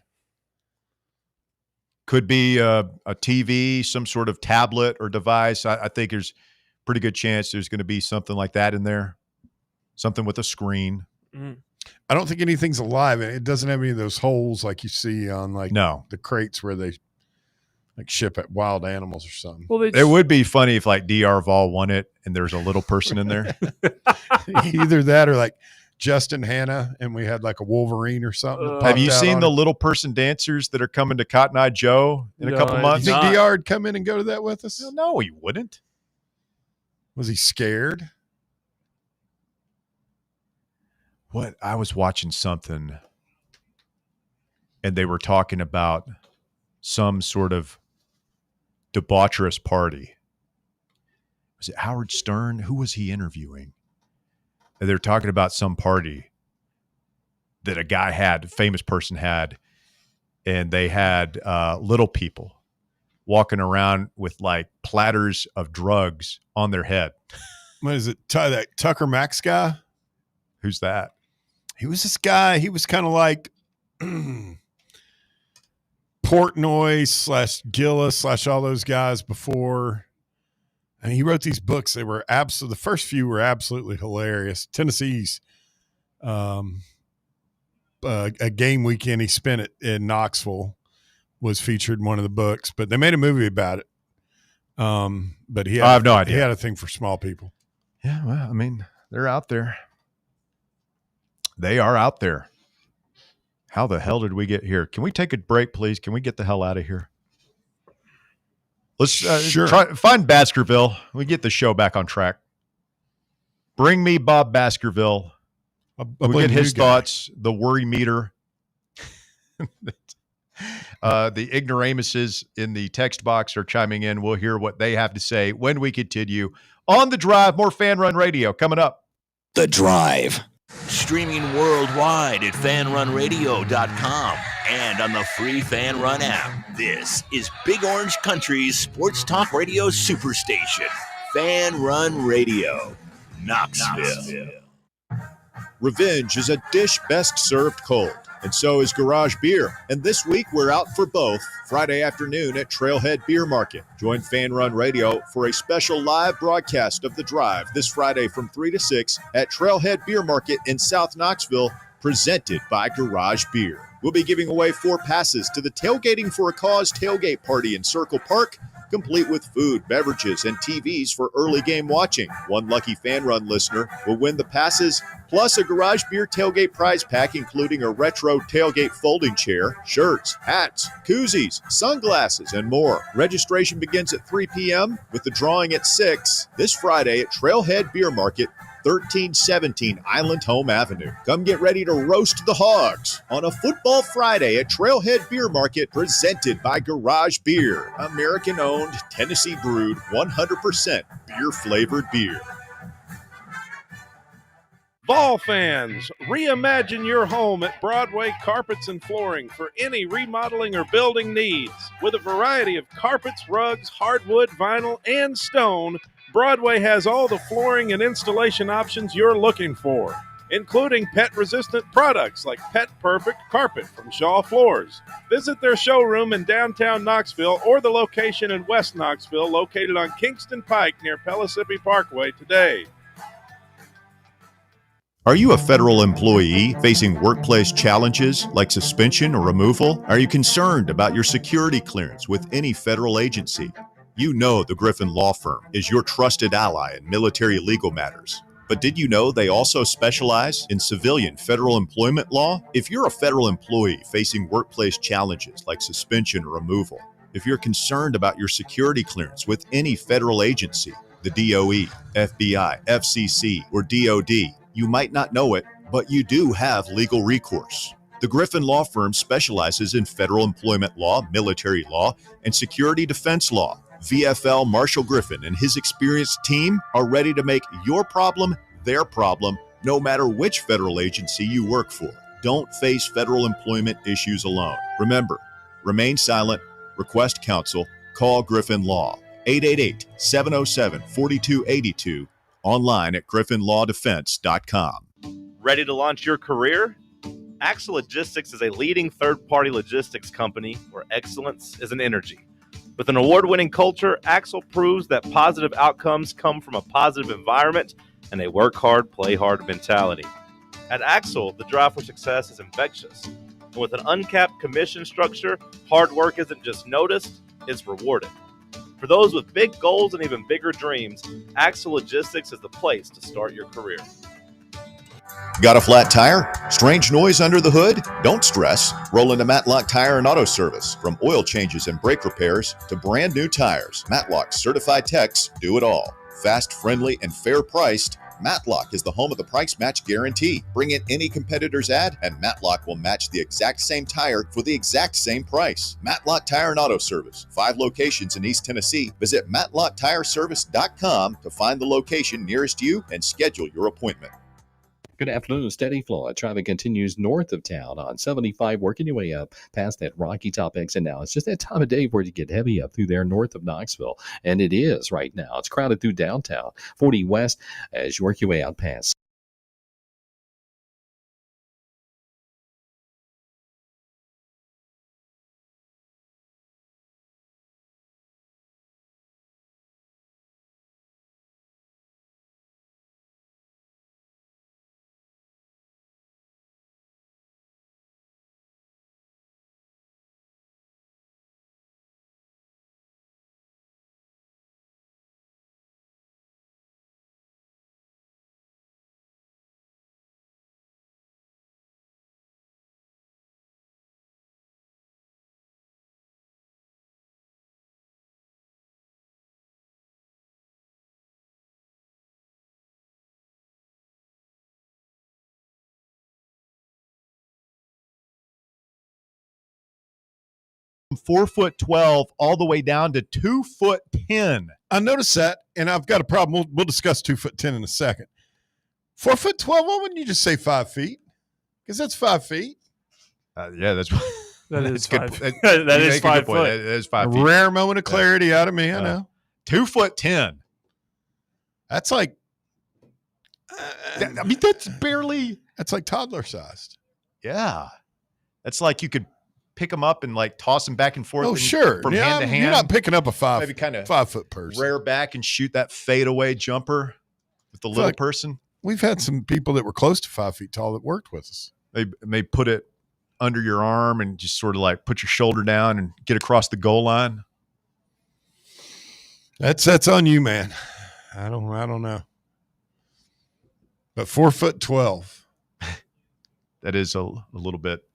Could be a TV, some sort of tablet or device. I think there's pretty good chance there's going to be something like that in there, something with a screen. I don't think anything's alive. It doesn't have any of those holes like you see on the crates where they like ship at wild animals or something. Well, it would be funny if like DR Vol won it and there's a little person in there. Either that or like Justin Hanna and we had like a Wolverine or something. Have you seen the little person dancers that are coming to Cotton Eye Joe in a couple months? You think DR would come in and go to that with us? No, he wouldn't. Was he scared? What? I was watching something and they were talking about some sort of debaucherous party. Was it Howard Stern? Who was he interviewing? And they're talking about some party that a guy had, a famous person had, and they had little people walking around with like platters of drugs on their head. What is it? That Tucker Max guy? Who's that? He was this guy. He was kind of like Portnoy / Gillis / all those guys before. And he wrote these books. They were the first few were absolutely hilarious. Tennessee's a game weekend he spent in Knoxville was featured in one of the books, but they made a movie about it. But I have no idea. He had a thing for small people. Yeah, well, I mean, they're out there. They are out there. How the hell did we get here? Can we take a break, please? Can we get the hell out of here? Let's sure. Find Baskerville. We get the show back on track. Bring me Bob Baskerville. We'll get his thoughts, the worry meter. The ignoramuses in the text box are chiming in. We'll hear what they have to say when we continue. On The Drive, more Fan Run Radio coming up. The Drive. Streaming worldwide at fanrunradio.com and on the free Fan Run app. This is Big Orange Country's sports talk radio superstation, Fan Run Radio, Knoxville. Revenge is a dish best served cold, and so is Garage Beer. And this week we're out for both Friday afternoon at Trailhead Beer Market. Join Fan Run Radio for a special live broadcast of The Drive this Friday from 3 to 6 at Trailhead Beer Market in South Knoxville, presented by Garage Beer. We'll be giving away 4 passes to the Tailgating for a Cause tailgate party in Circle Park, complete with food, beverages, and TVs for early game watching. One lucky Fan Run listener will win the passes, plus a Garage Beer tailgate prize pack, including a retro tailgate folding chair, shirts, hats, koozies, sunglasses, and more. Registration begins at 3 p.m. with the drawing at 6 this Friday at Trailhead Beer Market, 1317 Island Home Avenue. Come get ready to roast the hogs on a football Friday at Trailhead Beer Market, presented by Garage Beer. American-owned, Tennessee-brewed, 100% beer-flavored beer. Vol fans, reimagine your home at Broadway Carpets and Flooring for any remodeling or building needs. With a variety of carpets, rugs, hardwood, vinyl, and stone, Broadway has all the flooring and installation options you're looking for, including pet-resistant products like Pet Perfect Carpet from Shaw Floors. Visit their showroom in downtown Knoxville or the location in West Knoxville located on Kingston Pike near Pellissippi Parkway today. Are you a federal employee facing workplace challenges like suspension or removal? Are you concerned about your security clearance with any federal agency? You know the Griffin Law Firm is your trusted ally in military legal matters. But did you know they also specialize in civilian federal employment law? If you're a federal employee facing workplace challenges like suspension or removal, if you're concerned about your security clearance with any federal agency, the DOE, FBI, FCC, or DOD, you might not know it, but you do have legal recourse. The Griffin Law Firm specializes in federal employment law, military law, and security defense law. VFL Marshall Griffin and his experienced team are ready to make your problem their problem, no matter which federal agency you work for. Don't face federal employment issues alone. Remember, remain silent, request counsel, call Griffin Law. 888-707-4282, online at griffinlawdefense.com. Ready to launch your career? Axle Logistics is a leading third-party logistics company where excellence is an energy. With an award-winning culture, Axle proves that positive outcomes come from a positive environment and a work hard, play hard mentality. At Axle, the drive for success is infectious. And with an uncapped commission structure, hard work isn't just noticed, it's rewarded. For those with big goals and even bigger dreams, Axle Logistics is the place to start your career. Got a flat tire? Strange noise under the hood? Don't stress. Roll into Matlock Tire and Auto Service. From oil changes and brake repairs to brand new tires, Matlock's certified techs do it all. Fast, friendly, and fair priced, Matlock is the home of the price match guarantee. Bring in any competitor's ad and Matlock will match the exact same tire for the exact same price. Matlock Tire and Auto Service. 5 locations in East Tennessee. Visit matlocktireservice.com to find the location nearest you and schedule your appointment. Good afternoon. Steady flow. Traffic continues north of town on 75, working your way up past that Rocky Top exit now. It's just that time of day where you get heavy up through there north of Knoxville. And it is right now. It's crowded through downtown. 40 west as you work your way out past. From 4'12" all the way down to 2'10". I noticed that, and I've got a problem. We'll discuss 2'10" in a second. 4'12", why wouldn't you just say 5 feet? Because that's 5 feet. Yeah, that's That is good. 5 That is 5 foot. That is 5 A feet. rare moment of clarity out of me, I know. 2'10". That's like, I mean, that's barely. That's like toddler sized. Yeah, that's like you could pick them up and like toss them back and forth. Oh, sure. From hand to hand. You're not picking up a Maybe kind of 5 foot person. Rear back and shoot that fadeaway jumper with the little person. We've had some people that were close to 5 feet tall that worked with us. They may put it under your arm and just sort of like put your shoulder down and get across the goal line. That's on you, man. I don't know. But 4'12". That is a little bit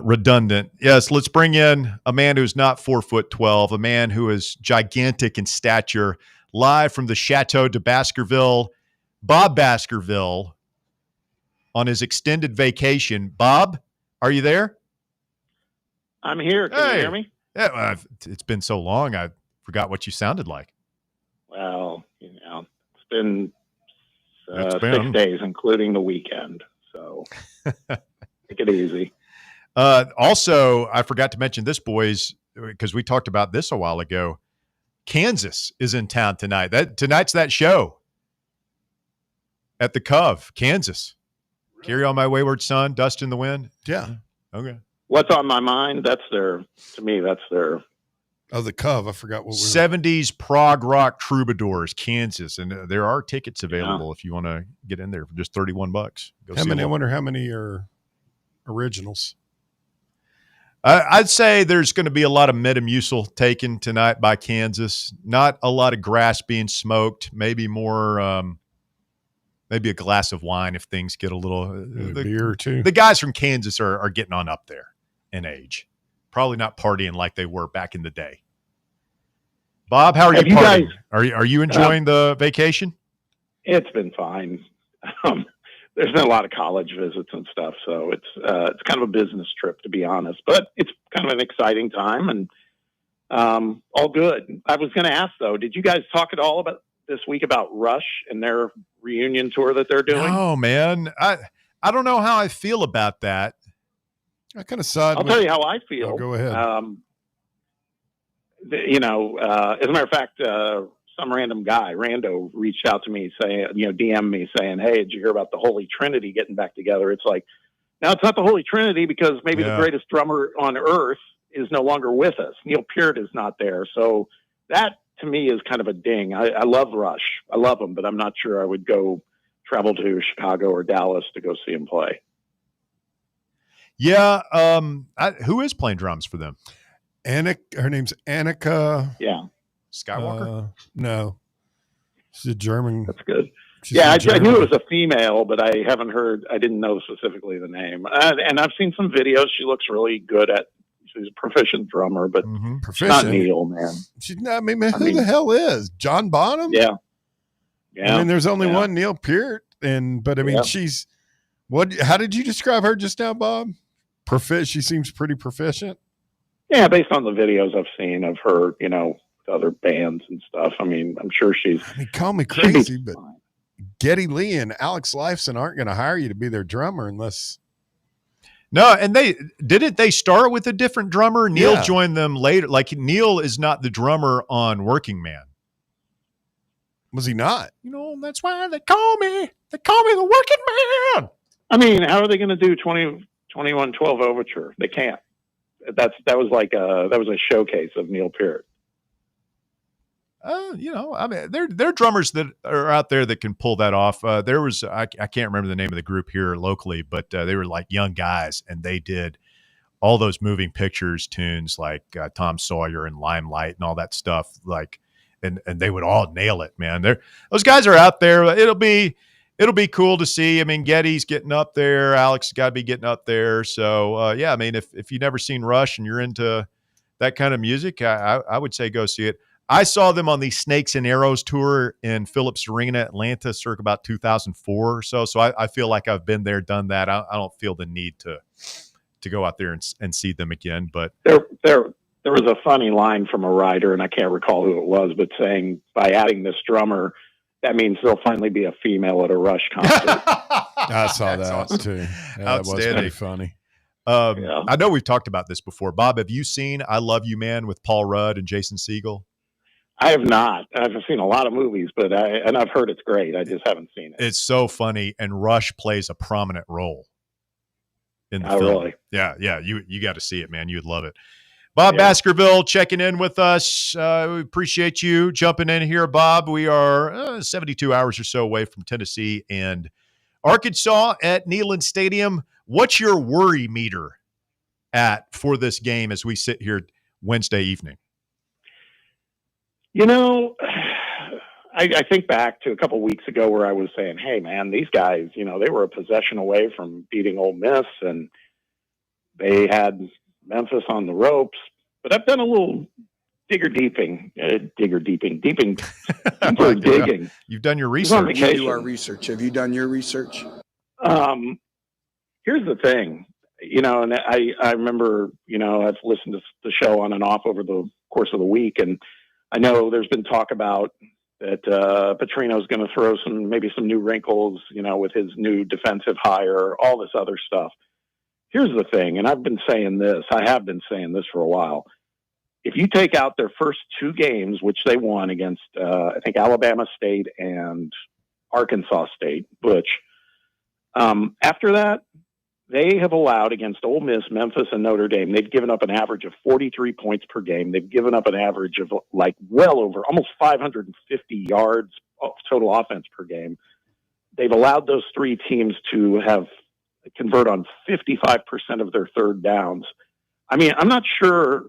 redundant. Yes, let's bring in a man who's not 4'12", a man who is gigantic in stature, live from the Chateau de Baskerville, Bob Baskerville, on his extended vacation. Bob, are you there? I'm here. Can you hear me? Yeah, it's been so long, I forgot what you sounded like. Well, it's been 6 days, including the weekend. So take it easy. Also, I forgot to mention this, boys, because we talked about this a while ago. Kansas is in town tonight. Tonight's that show at the Cove, Kansas. Really? Carry On My Wayward Son, Dust in the Wind. Yeah. Okay. What's on my mind? That's their. Oh, the Cove. I forgot what. 70s prog rock troubadours, Kansas, and there are tickets available if you want to get in there for just $31. Go how see many? them. I wonder how many are originals. I'd say there's going to be a lot of Metamucil taken tonight by Kansas. Not a lot of grass being smoked. Maybe more, maybe a glass of wine if things get a little. Beer or two. The guys from Kansas are getting on up there in age. Probably not partying like they were back in the day. Bob, how are you partying? Are you enjoying the vacation? It's been fine. There's been a lot of college visits and stuff, so it's kind of a business trip, to be honest. But it's kind of an exciting time and all good. I was going to ask though, did you guys talk at all about this week about Rush and their reunion tour that they're doing? Oh man, I don't know how I feel about that. I kind of saw it. I'll tell you how I feel. Oh, go ahead. As a matter of fact, some random guy, Rando, reached out to me saying, DM me saying, "Hey, did you hear about the Holy Trinity getting back together?" It's like, now it's not the Holy Trinity because maybe the greatest drummer on earth is no longer with us. Neil Peart is not there. So that to me is kind of a ding. I love Rush. I love him, but I'm not sure I would go travel to Chicago or Dallas to go see him play. Yeah. Who is playing drums for them? Her name's Annika. Yeah. Skywalker? No. She's a German. That's good. She's I German. knew it was a female, but I didn't know specifically the name. And I've seen some videos. She looks really good she's a proficient drummer, but she's not Neil, man. She's not, who the hell is? John Bonham? Yeah. Yeah. I mean, there's only one Neil Peart, she's how did you describe her just now, Bob? She seems pretty proficient. Yeah, based on the videos I've seen of her, other bands and stuff. I mean, I'm sure she's. Call me crazy, but Geddy Lee and Alex Lifeson aren't going to hire you to be their drummer unless. No, and they start with a different drummer. Neil joined them later. Like Neil is not the drummer on Working Man. Was he not? That's why they call me the Working Man. I mean, how are they going to do 2112 Overture? They can't. That was a showcase of Neil Peart. There are drummers that are out there that can pull that off. There was, I can't remember the name of the group here locally, but they were like young guys and they did all those moving pictures tunes like Tom Sawyer and Limelight and all that stuff. And they would all nail it, man. Those guys are out there. It'll be cool to see. I mean, Geddy's getting up there. Alex has got to be getting up there. So if you've never seen Rush and you're into that kind of music, I would say go see it. I saw them on the Snakes and Arrows tour in Phillips Arena, Atlanta, circa about 2004 or so. So I feel like I've been there, done that. I don't feel the need to go out there and see them again. But there was a funny line from a writer, and I can't recall who it was, but saying by adding this drummer, that means there'll finally be a female at a Rush concert. I saw that awesome. Too. That was pretty funny. I know we've talked about this before. Bob, have you seen I Love You Man with Paul Rudd and Jason Segel? I have not. I've seen a lot of movies, but I've heard it's great. I just haven't seen it. It's so funny, and Rush plays a prominent role in the film. Really? Yeah. You got to see it, man. You'd love it. Bob Baskerville checking in with us. We appreciate you jumping in here, Bob. We are 72 hours or so away from Tennessee and Arkansas at Neyland Stadium. What's your worry meter for this game as we sit here Wednesday evening? I think back to a couple weeks ago where I was saying, hey, man, these guys, they were a possession away from beating Ole Miss, and they had Memphis on the ropes. But I've done a little digging. You've done your research. We do our research. Have you done your research? Here's the thing, and I remember, I've listened to the show on and off over the course of the week, and I know there's been talk about that Petrino's going to throw maybe some new wrinkles, with his new defensive hire, all this other stuff. Here's the thing, and I have been saying this for a while. If you take out their first two games, which they won against, I think, Alabama State and Arkansas State, after that, they have allowed against Ole Miss, Memphis, and Notre Dame, they've given up an average of 43 points per game. They've given up an average of well over almost 550 yards of total offense per game. They've allowed those three teams to convert on 55% of their third downs. I mean, I'm not sure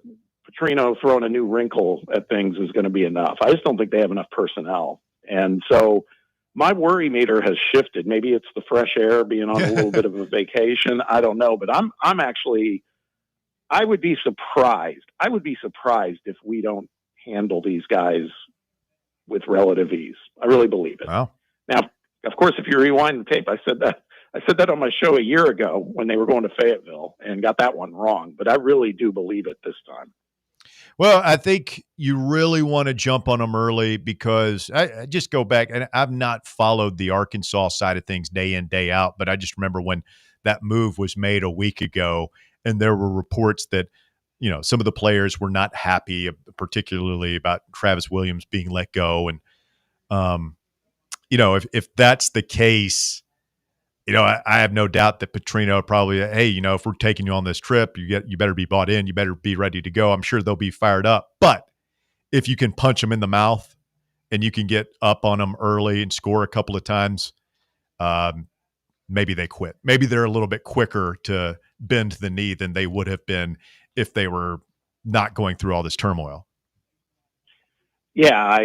Petrino throwing a new wrinkle at things is going to be enough. I just don't think they have enough personnel. And so my worry meter has shifted. Maybe it's the fresh air, being on a little bit of a vacation. I don't know, but I would be surprised. I would be surprised if we don't handle these guys with relative ease. I really believe it. Wow. Now, of course, if you rewind the tape, I said that on my show a year ago when they were going to Fayetteville and got that one wrong, but I really do believe it this time. Well, I think you really want to jump on them early because I just go back, and I've not followed the Arkansas side of things day in, day out, but I just remember when that move was made a week ago and there were reports that some of the players were not happy, particularly about Travis Williams being let go. And, if that's the case, I have no doubt that Petrino probably, hey, if we're taking you on this trip, you better be bought in, you better be ready to go. I'm sure they'll be fired up. But if you can punch them in the mouth and you can get up on them early and score a couple of times, maybe they quit. Maybe they're a little bit quicker to bend the knee than they would have been if they were not going through all this turmoil. Yeah,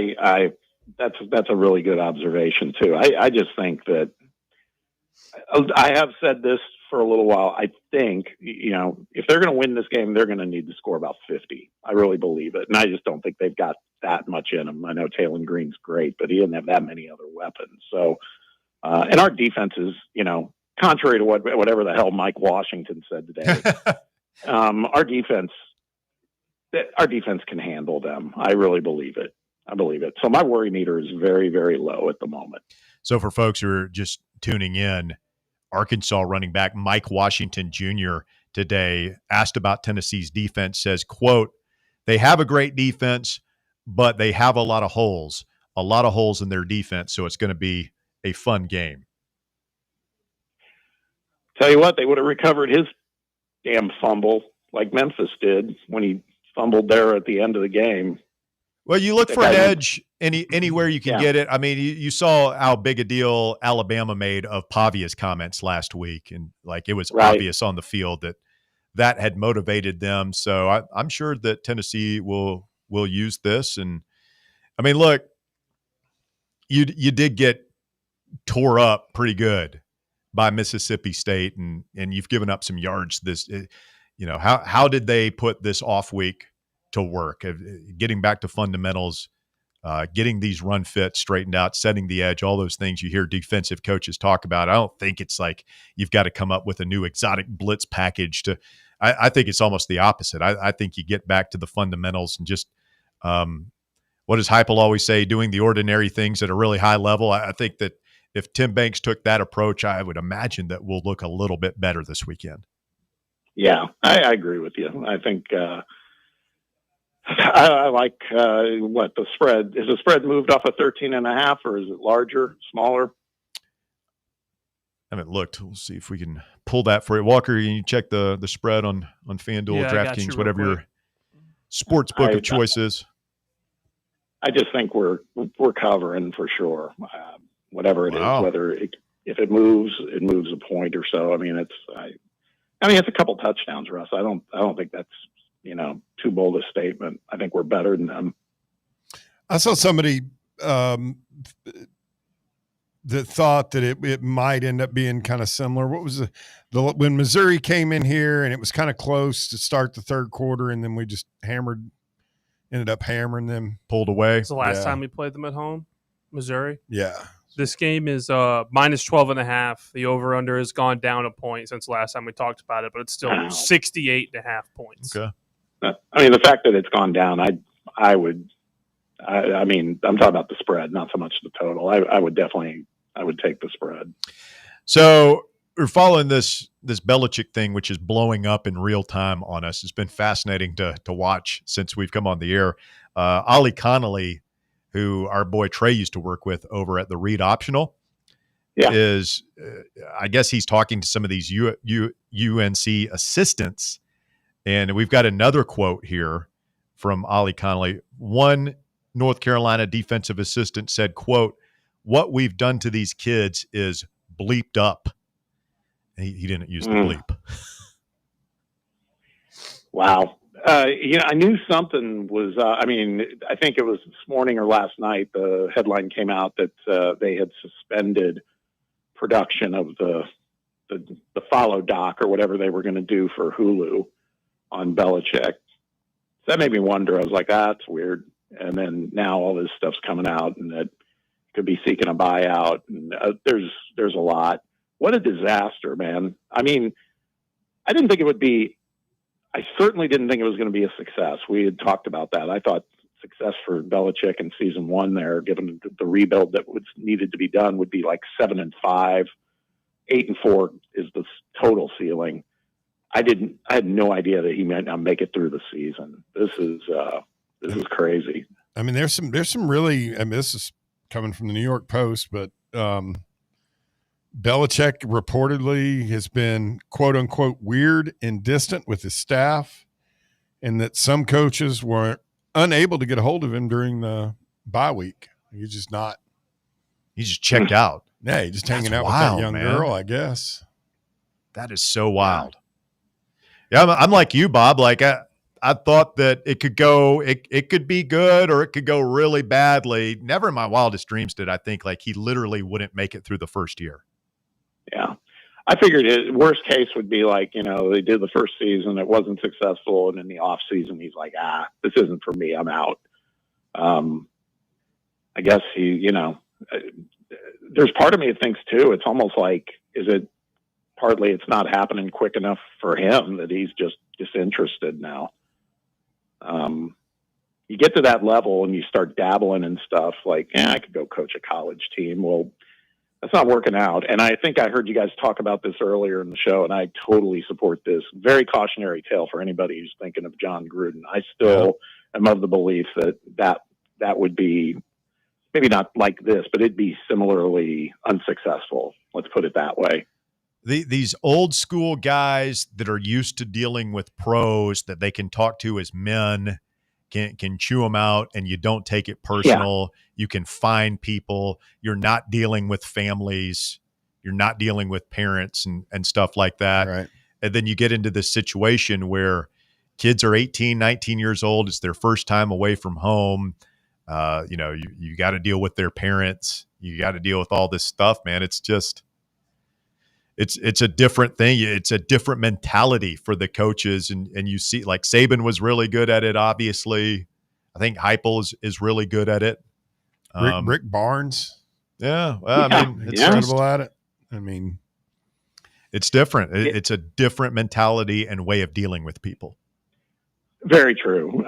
that's a really good observation too. I just think that I have said this for a little while. I think, if they're going to win this game, they're going to need to score about 50. I really believe it. And I just don't think they've got that much in them. I know Taylor Green's great, but he didn't have that many other weapons. So, and our defense is, contrary to whatever the hell Mike Washington said today, our defense can handle them. I really believe it. I believe it. So my worry meter is very, very low at the moment. So for folks who are just tuning in, Arkansas running back Mike Washington Jr. today asked about Tennessee's defense, says, quote, "They have a great defense, but they have a lot of holes in their defense. So it's going to be a fun game." Tell you what, they would have recovered his damn fumble like Memphis did when he fumbled there at the end of the game. Well, you look for an edge anywhere you can get it. I mean, you saw how big a deal Alabama made of Pavia's comments last week, and it was obvious on the field that had motivated them. So I'm sure that Tennessee will use this. And I mean, look, you did get tore up pretty good by Mississippi State, and you've given up some yards. How did they put this off week to work, getting back to fundamentals, getting these run fits straightened out, setting the edge, all those things you hear defensive coaches talk about? I don't think it's like you've got to come up with a new exotic blitz package I think it's almost the opposite. I think you get back to the fundamentals and just what does Heupel always say, doing the ordinary things at a really high level. I think that if Tim Banks took that approach, I would imagine that we'll look a little bit better this weekend. Yeah, I agree with you. I think I like what the spread is. The spread moved off of 13.5, or is it larger, smaller? I haven't looked. We'll see if we can pull that for you. Walker, you check the spread on FanDuel, DraftKings, whatever your sports book of choice is. I just think we're covering for sure. Whatever it is, if it moves a point or so. I mean, it's a couple touchdowns, Russ. I don't think that's too bold a statement. I think we're better than them. I saw somebody that thought that it might end up being kind of similar. What was when Missouri came in here and it was kind of close to start the third quarter, and then we just ended up hammering them, pulled away. It's the last time we played them at home, Missouri. Yeah. This game is minus 12.5. The over-under has gone down a point since last time we talked about it, but it's still 68.5 points. Okay. I mean, the fact that it's gone down, I mean, I'm talking about the spread, not so much the total. I would take the spread. So we're following this Belichick thing, which is blowing up in real time on us. It's been fascinating to watch since we've come on the air. Ollie Connolly, who our boy Trey used to work with over at the Read Optional, is I guess he's talking to some of these UNC assistants. And we've got another quote here from Ollie Connolly. One North Carolina defensive assistant said, quote, "What we've done to these kids is bleeped up." He didn't use the bleep. Wow. I knew something was, I think it was this morning or last night, the headline came out that they had suspended production of the follow doc or whatever they were going to do for Hulu on Belichick. That made me wonder. I was like, that's weird. And then now all this stuff's coming out, and that could be seeking a buyout. And there's a lot. What a disaster, man. I mean, I certainly didn't think it was going to be a success. We had talked about that. I thought success for Belichick in season one there, given the rebuild that was needed to be done, would be like 7-5, 8-4 is the total ceiling. I had no idea that he might not make it through the season. This is crazy. I mean, there's some really, I mean, this is coming from the New York Post, but Belichick reportedly has been quote unquote weird and distant with his staff, and that some coaches were unable to get a hold of him during the bye week. He's just checked out. Yeah, he's just hanging That's out wild, with that young man. girl, I guess. That is so wild. Yeah, I'm like you, Bob. Like I thought that it could go, it could be good or it could go really badly. Never in my wildest dreams did I think like he literally wouldn't make it through the first year. Yeah. I figured worst case would be like, they did the first season, it wasn't successful, and in the off season he's like, this isn't for me, I'm out. I guess there's part of me that thinks too, it's almost like, is it partly it's not happening quick enough for him that he's just disinterested now. You get to that level and you start dabbling in stuff like, I could go coach a college team. Well, that's not working out. And I think I heard you guys talk about this earlier in the show, and I totally support this. Very cautionary tale for anybody who's thinking of John Gruden. I still am of the belief that would be maybe not like this, but it'd be similarly unsuccessful. Let's put it that way. These old school guys that are used to dealing with pros that they can talk to as men can chew them out, and you don't take it personal. Yeah. You can find people. You're not dealing with families. You're not dealing with parents and stuff like that. Right. And then you get into this situation where kids are 18, 19 years old. It's their first time away from home. You got to deal with their parents. You got to deal with all this stuff, man. It's just, it's a different thing. It's a different mentality for the coaches. And you see, like Saban was really good at it, obviously. I think Heupel is really good at it. Rick Barnes. Yeah. Well, I mean, it's incredible at it. I mean, it's different. It's a different mentality and way of dealing with people. Very true.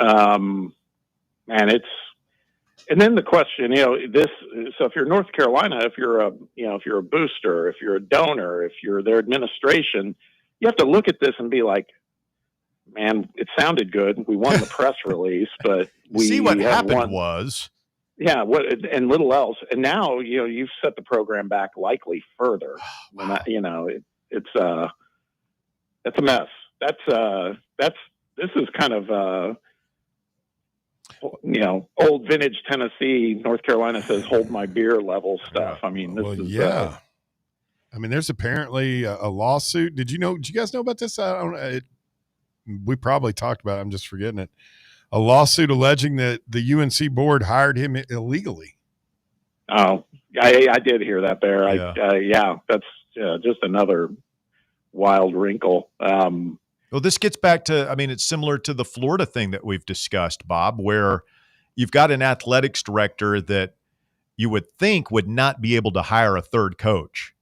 And then the question, so if you're North Carolina, if you're a booster, if you're a donor, if you're their administration, you have to look at this and be like, man, it sounded good. We won the press release, but we see what happened was. Yeah. And little else. And now, you've set the program back likely further. Wow. It's a mess. This is kind of, old vintage Tennessee, North Carolina says, hold my beer level stuff. I mean, this is. I mean, there's apparently a lawsuit. Did you guys know about this? I don't know. We probably talked about it. I'm just forgetting it. A lawsuit alleging that the UNC board hired him illegally. Oh, I did hear that, Bear. That's just another wild wrinkle. Well, this gets back to, I mean, it's similar to the Florida thing that we've discussed, Bob, where you've got an athletics director that you would think would not be able to hire a third coach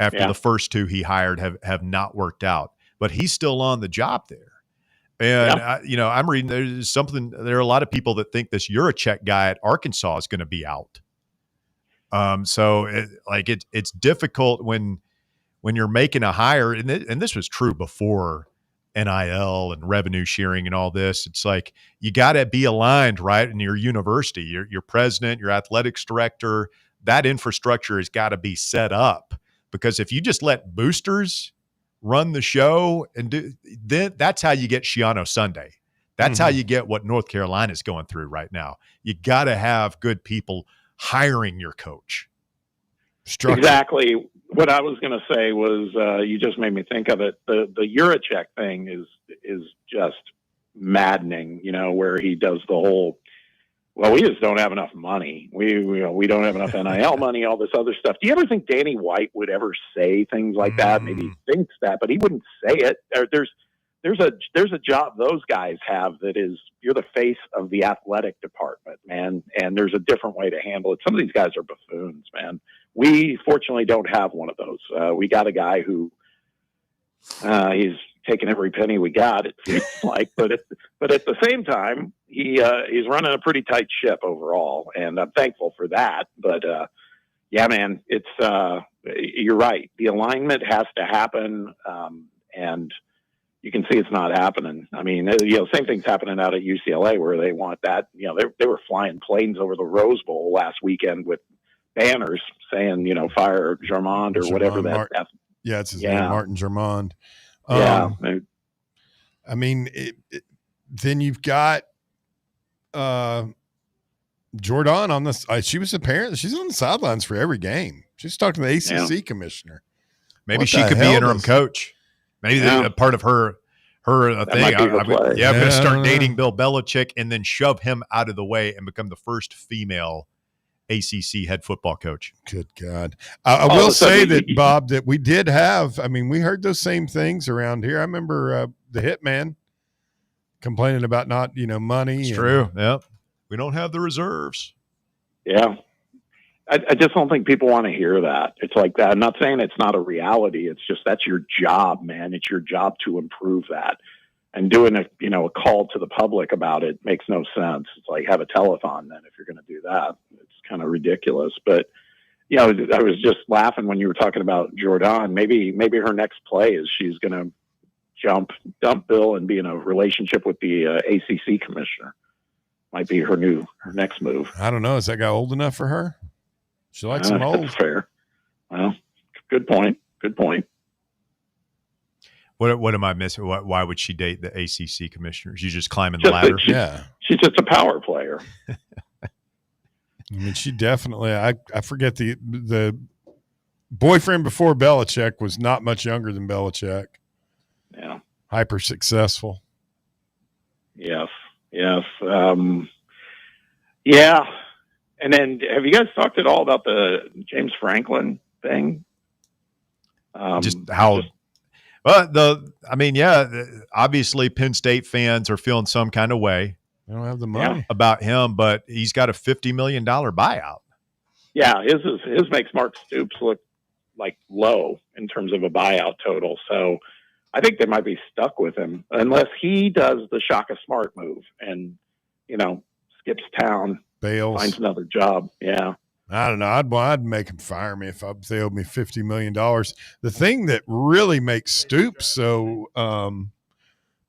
after the first two he hired have not worked out, but he's still on the job there. And, I'm reading there are a lot of people that think this Juracek guy at Arkansas is going to be out. So it's difficult when you're making a hire, and this was true before NIL and revenue sharing and all this. It's like, you got to be aligned, right? In your university, your president, your athletics director, that infrastructure has got to be set up, because if you just let boosters run the show then that's how you get Shiano Sunday. That's how you get what North Carolina is going through right now. You got to have good people hiring your coach. Exactly. What I was going to say was, you just made me think of it. The Juracek thing is just maddening, where he does the whole, well, we just don't have enough money. We don't have enough NIL money, all this other stuff. Do you ever think Danny White would ever say things like that? Maybe he thinks that, but he wouldn't say it. There's a job those guys have that is, you're the face of the athletic department, man. And there's a different way to handle it. Some of these guys are buffoons, man. We fortunately don't have one of those. We got a guy who he's taking every penny we got, it seems like, but at the same time, he's running a pretty tight ship overall, and I'm thankful for that. But yeah, man, it's you're right. The alignment has to happen, and you can see it's not happening. I mean, same thing's happening out at UCLA where they want that. They were flying planes over the Rose Bowl last weekend with banners saying, fire Germond or whatever that. It's his name, Martin Germond. I mean, then you've got Jordan on this. She's on the sidelines for every game. She's talking to the ACC commissioner. Maybe she could be interim coach. Maybe a part of her thing. I'm going to start dating Bill Belichick and then shove him out of the way and become the first female ACC head football coach. Good God. I will say that, Bob, that we did have, we heard those same things around here. I remember the Hitman complaining about not, money. It's true. Yep. We don't have the reserves. Yeah. I just don't think people want to hear that. It's like that. I'm not saying it's not a reality. It's just that's your job, man. It's your job to improve that. And doing a call to the public about it makes no sense. It's like have a telethon then if you're going to do that. It's kind of ridiculous. But I was just laughing when you were talking about Jordan. Maybe her next play is she's going to dump Bill and be in a relationship with the ACC commissioner. Might be her next move. I don't know. Is that guy old enough for her? She likes him old. That's fair. Well, good point. What am I missing? Why would she date the ACC commissioners? You just climbing the ladder? She's just a power player. She definitely. I forget the boyfriend before Belichick was not much younger than Belichick. Yeah. Hyper successful. Yes. Yeah. And then have you guys talked at all about the James Franklin thing? Obviously Penn State fans are feeling some kind of way. They don't have the money about him, but he's got a $50 million buyout. Yeah. His makes Mark Stoops look like low in terms of a buyout total. So I think they might be stuck with him unless he does the Shaka Smart move and, skips town. Bails. Finds another job. Yeah. I don't know. I'd make him fire me if they owed me $50 million. The thing that really makes Stoops so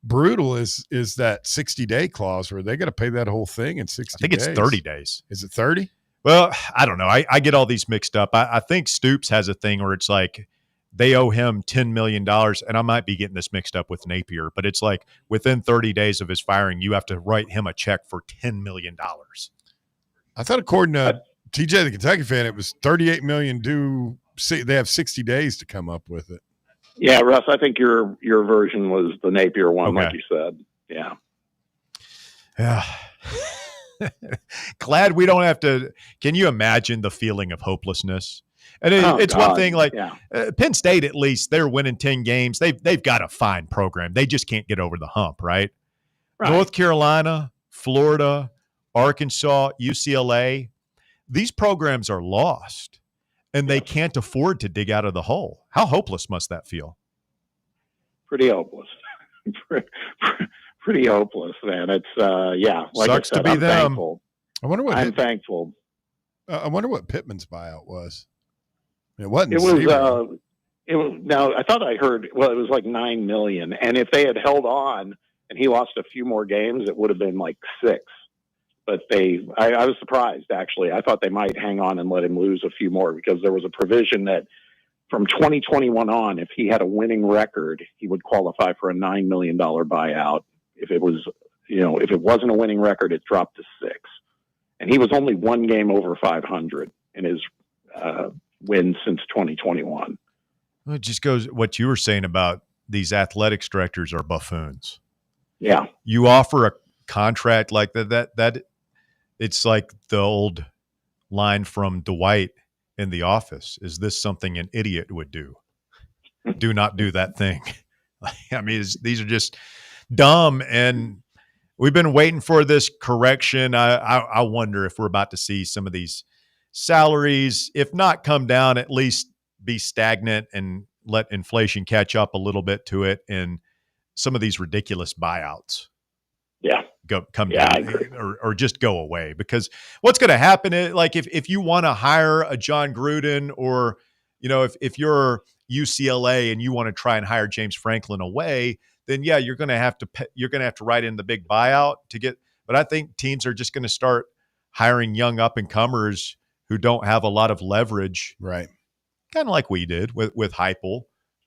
brutal is that 60-day clause where they got to pay that whole thing in 60 days. I think it's 30 days. Is it 30? Well, I don't know. I get all these mixed up. I think Stoops has a thing where it's like they owe him $10 million, and I might be getting this mixed up with Napier, but it's like within 30 days of his firing, you have to write him a check for $10 million. I thought according to TJ, the Kentucky fan, it was $38 million due. They have 60 days to come up with it. Yeah, Russ, I think your version was the Napier one, like you said. Yeah. Yeah. Glad we don't have to. Can you imagine the feeling of hopelessness? And it's one thing like Penn State, at least they're winning 10 games. They've got a fine program. They just can't get over the hump, right? North Carolina, Florida, Arkansas, UCLA, these programs are lost and they can't afford to dig out of the hole. How hopeless must that feel? Pretty hopeless. Pretty hopeless, man. It's like sucks I said, to be I'm them. Thankful. I'm thankful. I wonder what Pittman's buyout was. It wasn't. It was. No, I thought I heard. Well, it was like $9 million, and if they had held on and he lost a few more games, it would have been like $6 million. But I was surprised actually. I thought they might hang on and let him lose a few more because there was a provision that from 2021 on, if he had a winning record, he would qualify for a $9 million buyout. If it was, if it wasn't a winning record, it dropped to $6 million. And he was only one game over 500 in his wins since 2021. Well, it just goes what you were saying about these athletics directors are buffoons. Yeah. You offer a contract like that it's like the old line from Dwight in The Office. Is this something an idiot would do? Do not do that thing. I mean, these are just dumb, and we've been waiting for this correction. I wonder if we're about to see some of these salaries, if not come down, at least be stagnant and let inflation catch up a little bit to it, and some of these ridiculous buyouts come down or just go away. Because what's going to happen is, like, if you want to hire a John Gruden, or if you're UCLA and you want to try and hire James Franklin away, then yeah, you're going to have to write in the big buyout to get. But I think teams are just going to start hiring young up and comers who don't have a lot of leverage, right? Kind of like we did with Heupel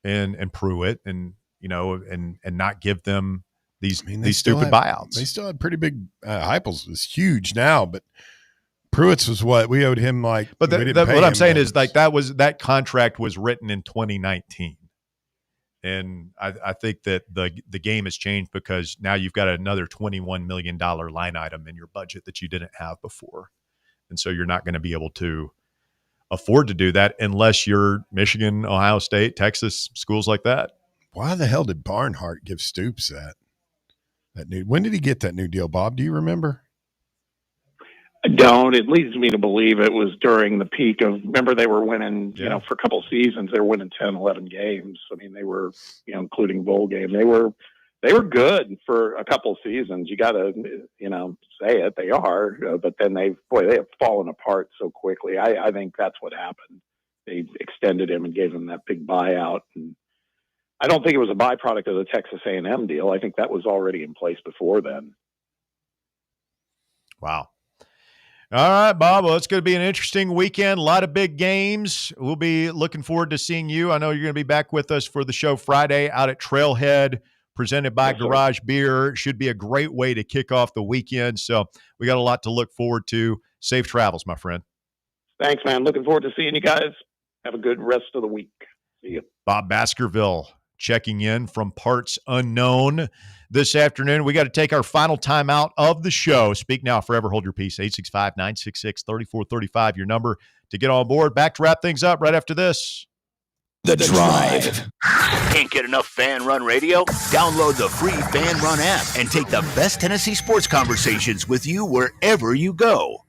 and Pruitt, and and not give them these stupid buyouts. They still had pretty big. Heupel's was huge now, but Pruitt's was what we owed him. Like, but what I'm saying is like that contract was written in 2019. And I think that the game has changed because now you've got another $21 million line item in your budget that you didn't have before. And so you're not going to be able to afford to do that unless you're Michigan, Ohio State, Texas, schools like that. Why the hell did Barnhart give Stoops that new? When did he get that new deal, Bob? Do you remember? I don't. It leads me to believe it was during the peak of, remember they were winning, for a couple of seasons, they were winning 10, 11 games. I mean, they were, including bowl game. They were good for a couple of seasons. You got to, say it. They are, but then they have fallen apart so quickly. I think that's what happened. They extended him and gave him that big buyout. And I don't think it was a byproduct of the Texas A&M deal. I think that was already in place before then. Wow. All right, Bob. Well, it's going to be an interesting weekend. A lot of big games. We'll be looking forward to seeing you. I know you're going to be back with us for the show Friday out at Trailhead, presented by Garage Beer. Should be a great way to kick off the weekend. So we got a lot to look forward to. Safe travels, my friend. Thanks, man. Looking forward to seeing you guys. Have a good rest of the week. See you. Bob Baskerville checking in from Parts Unknown this afternoon. We got to take our final time out of the show. Speak now, forever hold your peace. 865-966-3435, your number to get on board. Back to wrap things up right after this. The Drive. Can't get enough Fan Run Radio? Download the free Fan Run app and take the best Tennessee sports conversations with you wherever you go.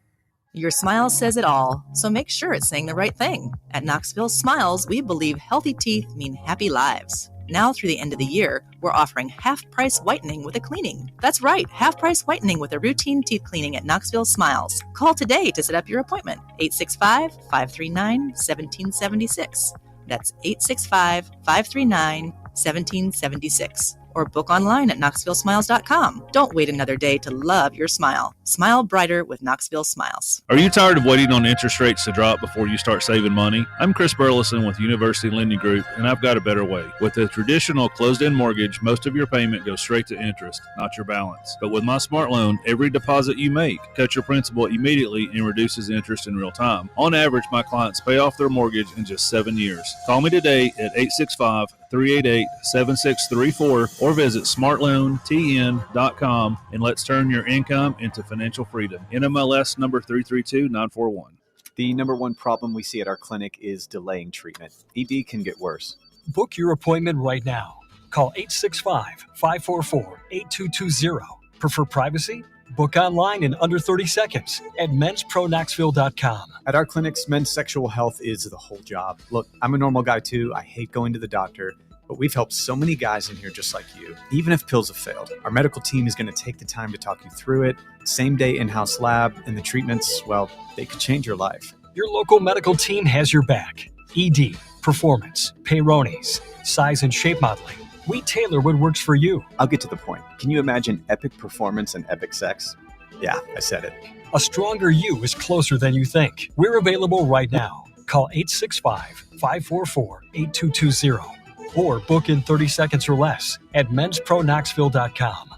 Your smile says it all, so make sure it's saying the right thing. At Knoxville Smiles, we believe healthy teeth mean happy lives. Now through the end of the year, we're offering half-price whitening with a cleaning. That's right, half-price whitening with a routine teeth cleaning at Knoxville Smiles. Call today to set up your appointment. 865-539-1776. That's 865-539-1776. Or book online at knoxvillesmiles.com. Don't wait another day to love your smile. Smile brighter with Knoxville Smiles. Are you tired of waiting on interest rates to drop before you start saving money? I'm Chris Burleson with University Lending Group, and I've got a better way. With a traditional closed-end mortgage, most of your payment goes straight to interest, not your balance. But with my Smart Loan, every deposit you make cuts your principal immediately and reduces interest in real time. On average, my clients pay off their mortgage in just 7 years. Call me today at 865-388-7634 or visit smartloantn.com and let's turn your income into financial freedom. NMLS number 332941. The number one problem we see at our clinic is delaying treatment. ED can get worse. Book your appointment right now. Call 865-544-8220. Prefer privacy? Book online in under 30 seconds at menspronaknoxville.com. At our clinics, men's sexual health is the whole job. Look, I'm a normal guy too. I hate going to the doctor. But we've helped so many guys in here just like you. Even if pills have failed, our medical team is going to take the time to talk you through it. Same day in-house lab, and the treatments, well, they could change your life. Your local medical team has your back. ED, performance, Peyronie's, size and shape modeling. We tailor what works for you. I'll get to the point. Can you imagine epic performance and epic sex? Yeah, I said it. A stronger you is closer than you think. We're available right now. Call 865-544-8220. Or book in 30 seconds or less at menspronaknoxville.com.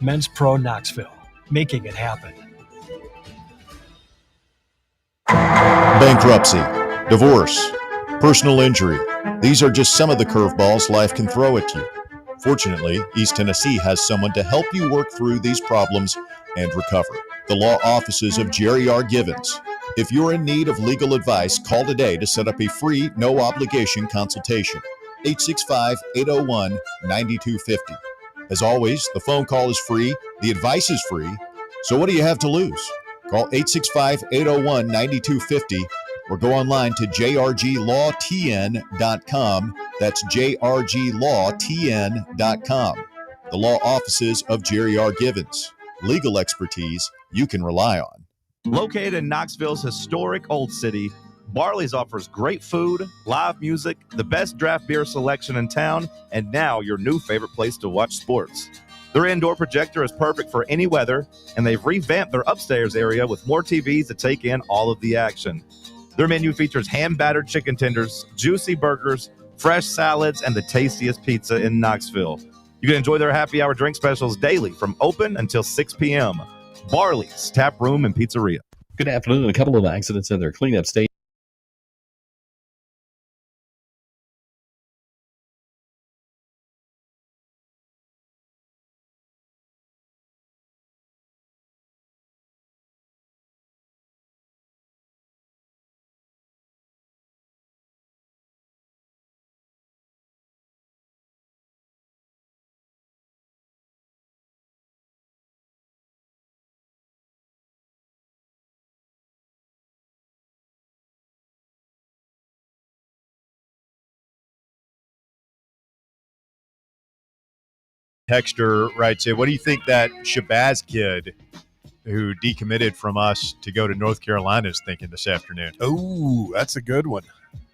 Men's Pro Knoxville, making it happen. Bankruptcy, divorce, personal injury. These are just some of the curveballs life can throw at you. Fortunately, East Tennessee has someone to help you work through these problems and recover. The law offices of Jerry R. Givens. If you're in need of legal advice, call today to set up a free, no-obligation consultation. 865-801-9250. As always, the phone call is free, the advice is free, so what do you have to lose? Call 865-801-9250 or go online to jrglawtn.com. That's jrglawtn.com. The law offices of Jerry R. Givens. Legal expertise you can rely on. Located in Knoxville's historic Old City, Barley's offers great food, live music, the best draft beer selection in town, and now your new favorite place to watch sports. Their indoor projector is perfect for any weather, and they've revamped their upstairs area with more TVs to take in all of the action. Their menu features hand-battered chicken tenders, juicy burgers, fresh salads, and the tastiest pizza in Knoxville. You can enjoy their happy hour drink specials daily from open until 6 p.m. Barley's Tap Room and Pizzeria. Good afternoon. A couple of accidents in their cleanup stage. Texter writes in, what do you think that Shabazz kid who decommitted from us to go to North Carolina is thinking this afternoon? Oh, that's a good one.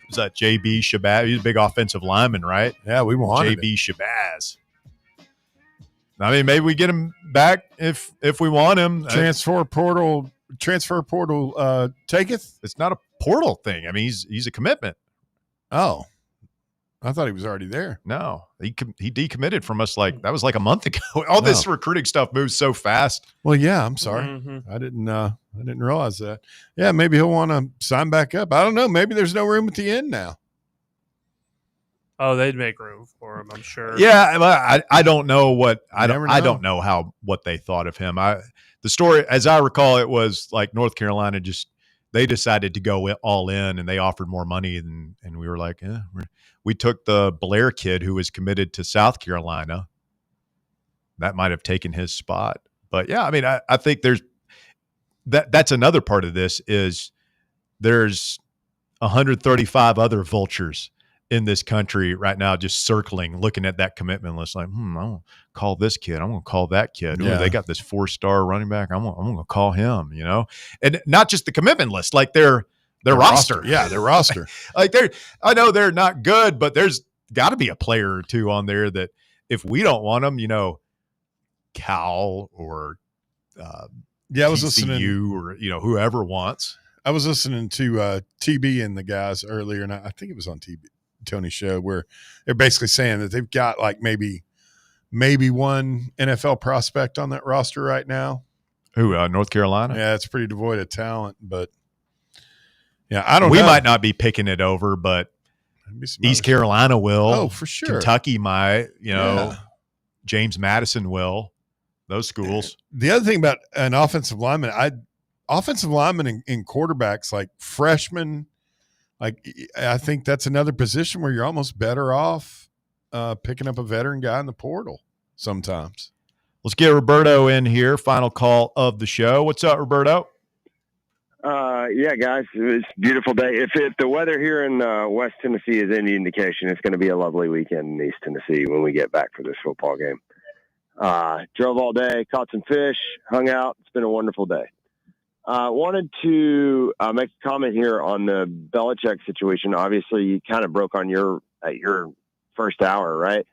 Is that JB Shabazz? He's a big offensive lineman, right? Yeah, we wanted JB Shabazz. I mean, maybe we get him back if we want him. Transfer portal taketh? It's not a portal thing. I mean, he's a commitment. Oh. I thought he was already there. No, he decommitted from us that was like a month ago. All this recruiting stuff moves so fast. Well, yeah, I'm sorry. Mm-hmm. I didn't realize that. Yeah, maybe he'll want to sign back up. I don't know. Maybe there's no room at the end now. Oh, they'd make room for him, I'm sure. Yeah, I don't know what I don't know what they thought of him. The story, as I recall, it was like North Carolina they decided to go all in and they offered more money and we were like, we took the Blair kid who was committed to South Carolina. That might have taken his spot. But yeah, I mean, I think that's another part of this is there's 135 other vultures in this country right now just circling, looking at that commitment list like, I'm going to call this kid. I'm going to call that kid. Yeah. Ooh, they got this 4-star running back. I'm going to call him, And not just the commitment list, like their roster. Yeah, their roster. I know they're not good, but there's got to be a player or two on there that if we don't want them, Cal or I was TCU listening, or whoever wants. I was listening to TB and the guys earlier, and I think it was on Tony's show where they're basically saying that they've got like maybe one NFL prospect on that roster right now. Who, North Carolina? Yeah, it's pretty devoid of talent, but yeah, I don't know. We might not be picking it over, but East Carolina will. Oh, for sure. Kentucky might, James Madison will. Those schools. The other thing about an offensive lineman, in quarterbacks, like freshmen, I think that's another position where you're almost better off picking up a veteran guy in the portal sometimes. Let's get Roberto in here. Final call of the show. What's up, Roberto? Yeah, guys, it's a beautiful day. If the weather here in West Tennessee is any indication, it's going to be a lovely weekend in East Tennessee when we get back for this football game. Drove all day, caught some fish, hung out. It's been a wonderful day. Wanted to make a comment here on the Belichick situation. Obviously, you kind of broke on your first hour, right?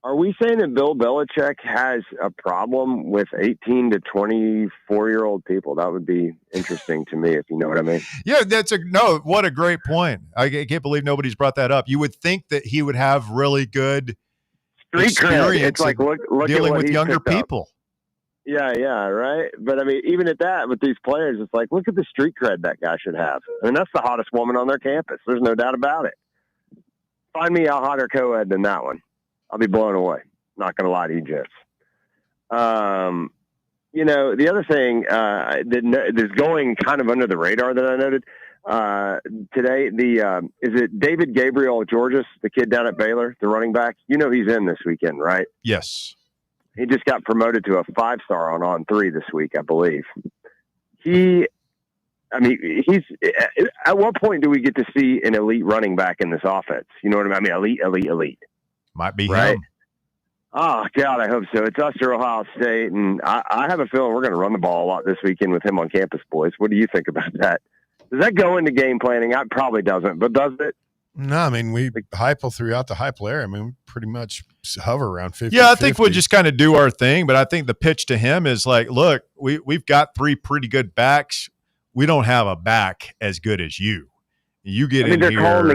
Are we saying that Bill Belichick has a problem with 18 to 24-year-old people? That would be interesting to me, if you know what I mean. Yeah, what a great point. I can't believe nobody's brought that up. You would think that he would have really good street cred. It's like, look dealing at what with younger people. Yeah, right. But I mean, even at that, with these players, it's like, look at the street cred that guy should have. I mean, that's the hottest woman on their campus. There's no doubt about it. Find me a hotter co-ed than that one. I'll be blown away. Not going to lie to you, gents. The other thing that is going kind of under the radar that I noted today, is it David Gabriel Georges, the kid down at Baylor, the running back? He's in this weekend, right? Yes. He just got promoted to a 5-star on 3 this week, I believe. He's at what point do we get to see an elite running back in this offense? You know what I mean? Elite. Might be right? him. Oh, God, I hope so. It's us or Ohio State, and I have a feeling we're going to run the ball a lot this weekend with him on campus, boys. What do you think about that? Does that go into game planning? It probably doesn't, but does it? No, I mean, we Heupel throughout the Heupel area. I mean, we pretty much hover around 50. Yeah, I think we'll just kind of do our thing, but I think the pitch to him is like, look, we've got 3 pretty good backs. We don't have a back as good as you. You get in here,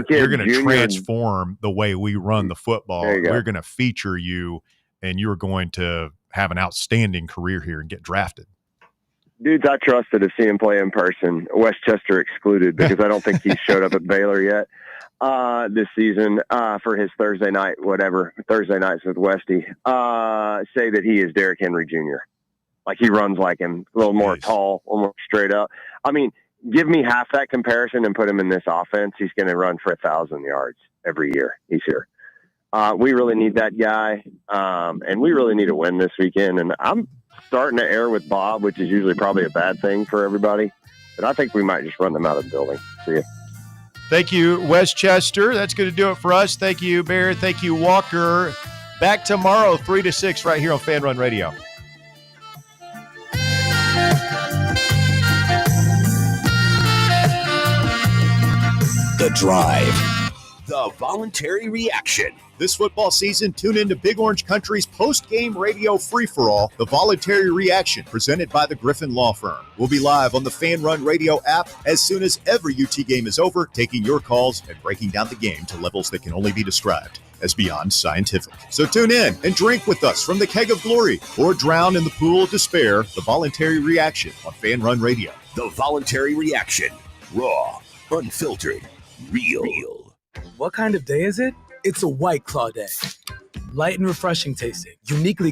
you're going to transform the way we run the football. We're going to feature you, and you're going to have an outstanding career here and get drafted. Dudes I trusted to see him play in person, Westchester excluded, because I don't think he's showed up at Baylor yet this season for his Thursday nights with Westy, say that he is Derrick Henry Jr. Like, he runs like him, a little more tall, a little more straight up. I mean, give me half that comparison and put him in this offense. He's going to run for 1,000 yards every year he's here. We really need that guy, and we really need a win this weekend. And I'm starting to err with Bob, which is usually probably a bad thing for everybody. But I think we might just run them out of the building. See ya. Thank you, Westchester. That's going to do it for us. Thank you, Bear. Thank you, Walker. Back tomorrow, 3 to 6, right here on Fan Run Radio. The Drive. The voluntary reaction. This football season, tune in to Big Orange Country's post-game radio free-for-all, The Voluntary Reaction, presented by the Griffin Law Firm. We'll be live on the Fan Run Radio app as soon as every UT game is over, taking your calls and breaking down the game to levels that can only be described as beyond scientific. So tune in and drink with us from the keg of glory, or drown in the pool of despair. The Voluntary Reaction on Fan Run Radio. The Voluntary Reaction. Raw, unfiltered, real. What kind of day is it? It's a White Claw day. Light and refreshing tasting, uniquely